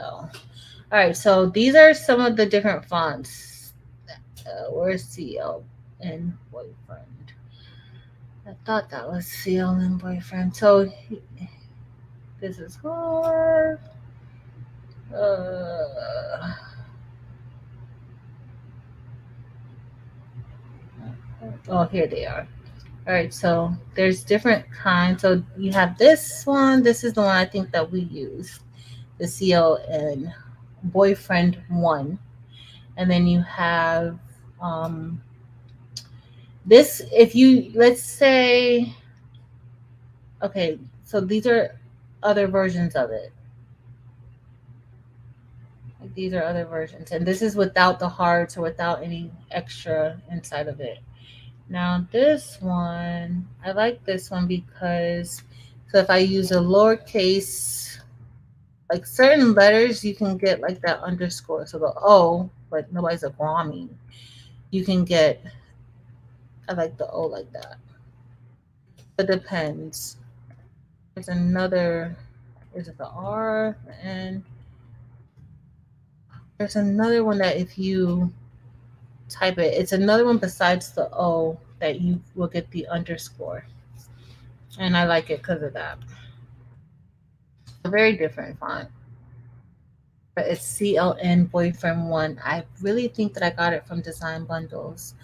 All right, so these are some of the different fonts. Where's CL and boyfriend? I thought that was CL and boyfriend. So this is her. Oh, here they are. All right, so there's different kinds. So you have this one. This is the one I think that we use, the CL and boyfriend one. And then you have this. If you, let's say, okay, so these are other versions of it. Like, these are other versions, and this is without the hearts or without any extra inside of it. Now this one, I like this one because, so if I use a lowercase, like certain letters, you can get like that underscore. So the O, but nobody's a Grammy. You can get, I like the O like that. It depends. There's another, is it the R, the N? There's another one that if you type it, it's another one besides the O that you will get the underscore. And I like it because of that. A very different font. But it's CLN Boyfriend 1. I really think that I got it from Design Bundles.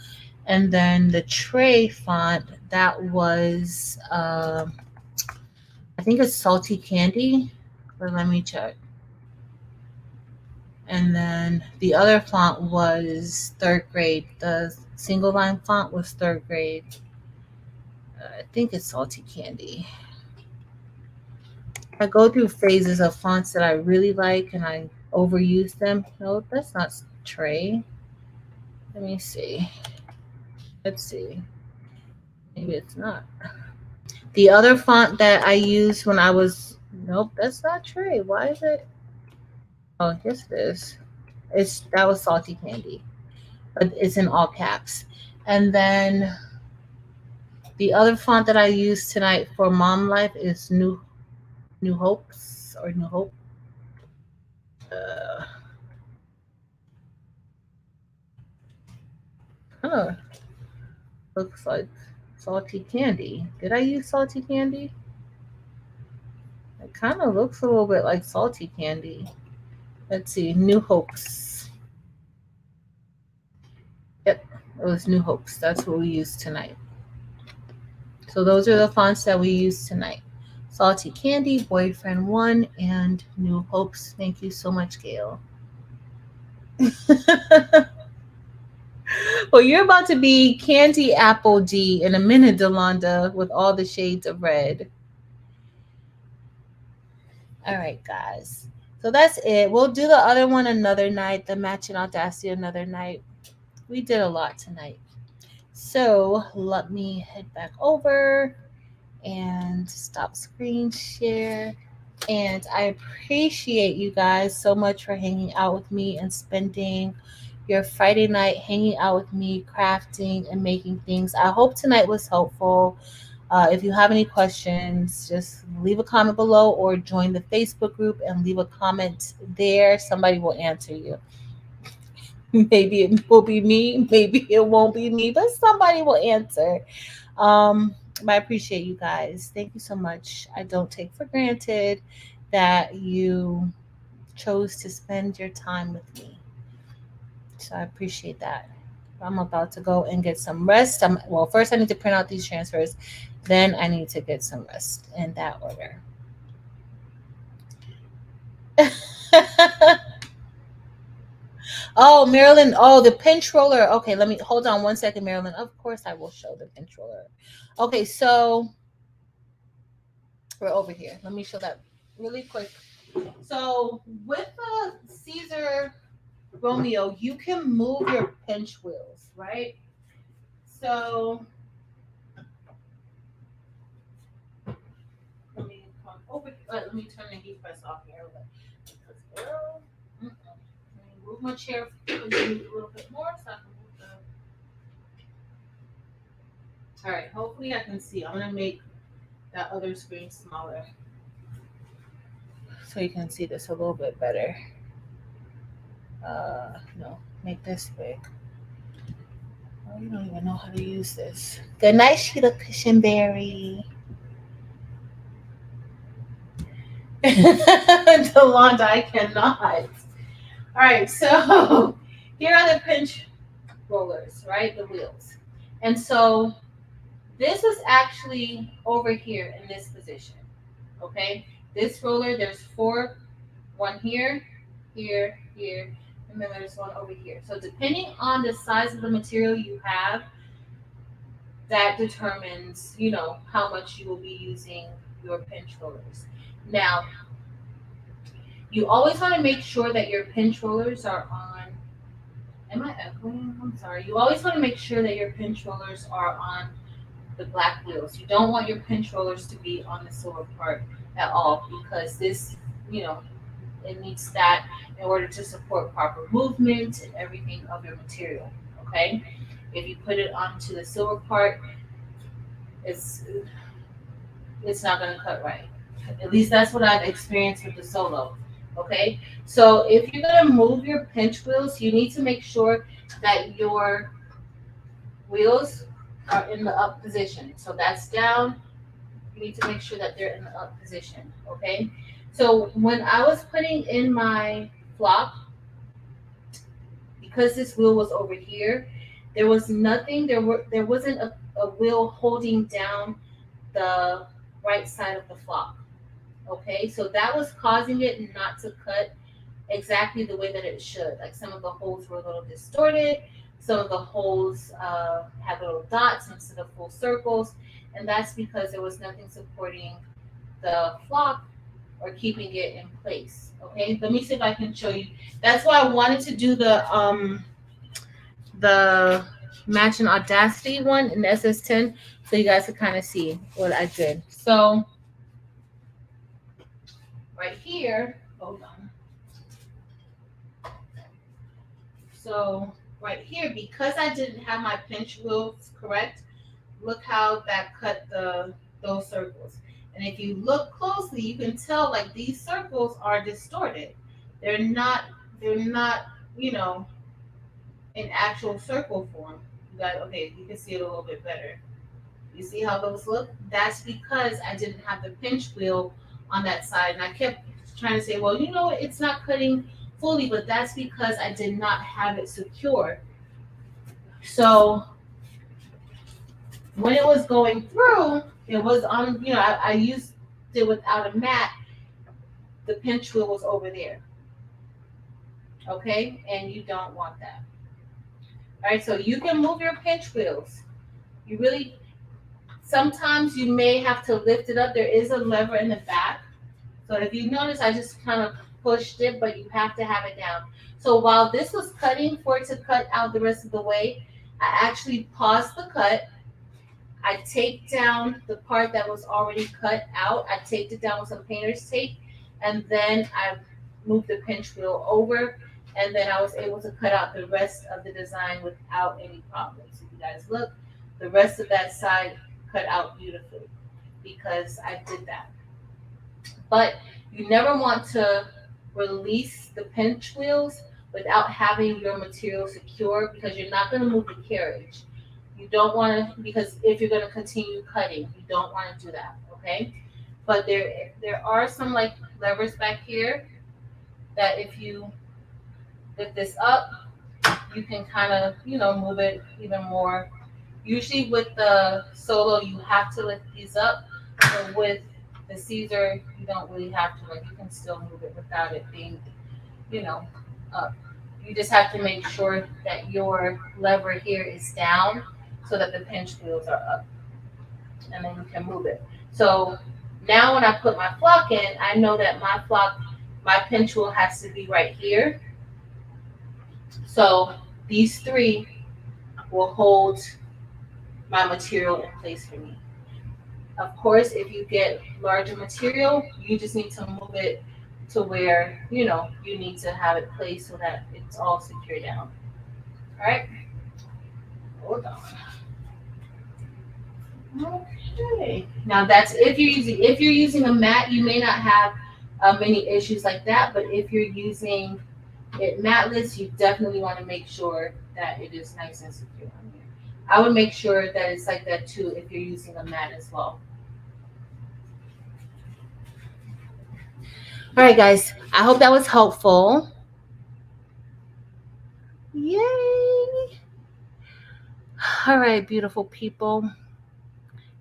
And then the tray font, that was, I think it's Salty Candy. But let me check. And then the other font was 3rd grade. The single line font was 3rd grade. I think it's Salty Candy. I go through phases of fonts that I really like and I overuse them. No, that's not tray. Let me see. Let's see. Maybe it's not. The other font that I used when I was, nope, that's not tray. Why is it? Oh, yes it is. That was Salty Candy, but it's in all caps. And then the other font that I used tonight for Mom Life is New Hopes or New Hope. Huh. Looks like Salty Candy. Did I use Salty Candy? It kind of looks a little bit like Salty Candy. Let's see. New Hopes. Yep. It was New Hopes. That's what we used tonight. So those are the fonts that we used tonight. Salty Candy, Boyfriend 1, and New Hopes. Thank you so much, Gail. Well, you're about to be Candy Apple D in a minute, Delonda, with all the shades of red. All right, guys. So that's it. We'll do the other one another night, the matching audacity another night. We did a lot tonight. So let me head back over and stop screen share. And I appreciate you guys so much for hanging out with me and spending your Friday night hanging out with me, crafting and making things. I hope tonight was helpful. If you have any questions, just leave a comment below or join the Facebook group and leave a comment there. Somebody will answer you. Maybe it will be me, maybe it won't be me, but somebody will answer. Um, but I appreciate you guys. Thank you so much. I don't take for granted that you chose to spend your time with me. So I appreciate that. I'm about to go and get some rest. Well, first I need to print out these transfers, then I need to get some rest in that order. Oh, Marilyn. Oh, the pinch roller. Okay, let me hold on 1 second, Marilyn. Of course, I will show the pinch roller. Okay, so we're over here. Let me show that really quick. So with the Siser Romeo, you can move your pinch wheels, right? So let me come over. Let me turn the heat press off here. Because, girl, let me move my chair a little bit more so I can move the. All right. Hopefully, I can see. I'm gonna make that other screen smaller so you can see this a little bit better. No, make this big. Oh, you don't even know how to use this. Good night, Sheila Cushionberry. Delonda, I cannot. All right, so here are the pinch rollers, right? The wheels. And so this is actually over here in this position, okay? This roller, there's four, one here, here, here, and then there's one over here. So depending on the size of the material you have, that determines, how much you will be using your pinch rollers. Now, you always want to make sure that your pinch rollers are on. Am I echoing? I'm sorry. You always want to make sure that your pinch rollers are on the black wheels. You don't want your pinch rollers to be on the silver part at all because this, it needs that in order to support proper movement and everything of your material. Okay? If you put it onto the silver part, it's not going to cut right. At least that's what I've experienced with the Solo. Okay, so if you're going to move your pinch wheels, you need to make sure that your wheels are in the up position. So that's down. You need to make sure that they're in the up position. Okay, so when I was putting in my flop, because this wheel was over here, there was nothing. There wasn't a wheel holding down the right side of the flop. Okay, so that was causing it not to cut exactly the way that it should. Like some of the holes were a little distorted, some of the holes had little dots instead of full circles, and that's because there was nothing supporting the flop or keeping it in place. Okay, let me see if I can show you. That's why I wanted to do the matching audacity one in the SS10 so you guys could kind of see what I did. So right here, hold on. So right here, because I didn't have my pinch wheels correct, look how that cut those circles. And if you look closely, you can tell like these circles are distorted. They're not, in actual circle form. Okay, you can see it a little bit better. You see how those look? That's because I didn't have the pinch wheel on that side. And I kept trying to say, well, it's not cutting fully, but that's because I did not have it secure. So when it was going through, it was on, I used it without a mat. The pinch wheel was over there. Okay? And you don't want that. All right, so you can move your pinch wheels. Sometimes you may have to lift it up. There is a lever in the back. So if you notice, I just kind of pushed it, but you have to have it down. So while this was cutting for it to cut out the rest of the way, I actually paused the cut. I taped down the part that was already cut out. I taped it down with some painter's tape, and then I moved the pinch wheel over, and then I was able to cut out the rest of the design without any problems. If you guys look, the rest of that side cut out beautifully because I did that. But you never want to release the pinch wheels without having your material secure because you're not going to move the carriage. You don't want to, because if you're going to continue cutting, you don't want to do that, okay? But there are some like levers back here that if you lift this up, you can kind of, move it even more. Usually with the Solo, you have to lift these up, but with the Siser, you don't really have to. Like, you can still move it without it being, up. You just have to make sure that your lever here is down so that the pinch wheels are up, and then you can move it. So now when I put my flock in, I know that my pinch wheel has to be right here. So these three will hold my material in place for me. Of course, if you get larger material, you just need to move it to where, you need to have it placed so that it's all secure down. All right? Hold on. Okay. Now that's if you're using a mat, you may not have many issues like that, but if you're using it matless, you definitely want to make sure that it is nice and secure on here. I would make sure that it's like that too if you're using a mat as well. All right, guys. I hope that was helpful. Yay! All right, beautiful people.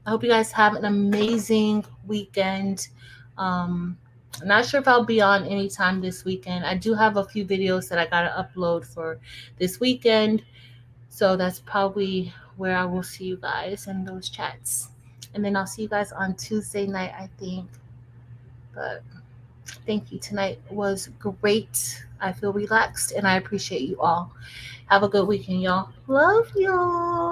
I hope you guys have an amazing weekend. I'm not sure if I'll be on anytime this weekend. I do have a few videos that I gotta upload for this weekend. So that's probably where I will see you guys in those chats. And then I'll see you guys on Tuesday night, I think. But thank you. Tonight was great. I feel relaxed and I appreciate you all. Have a good weekend, y'all. Love y'all.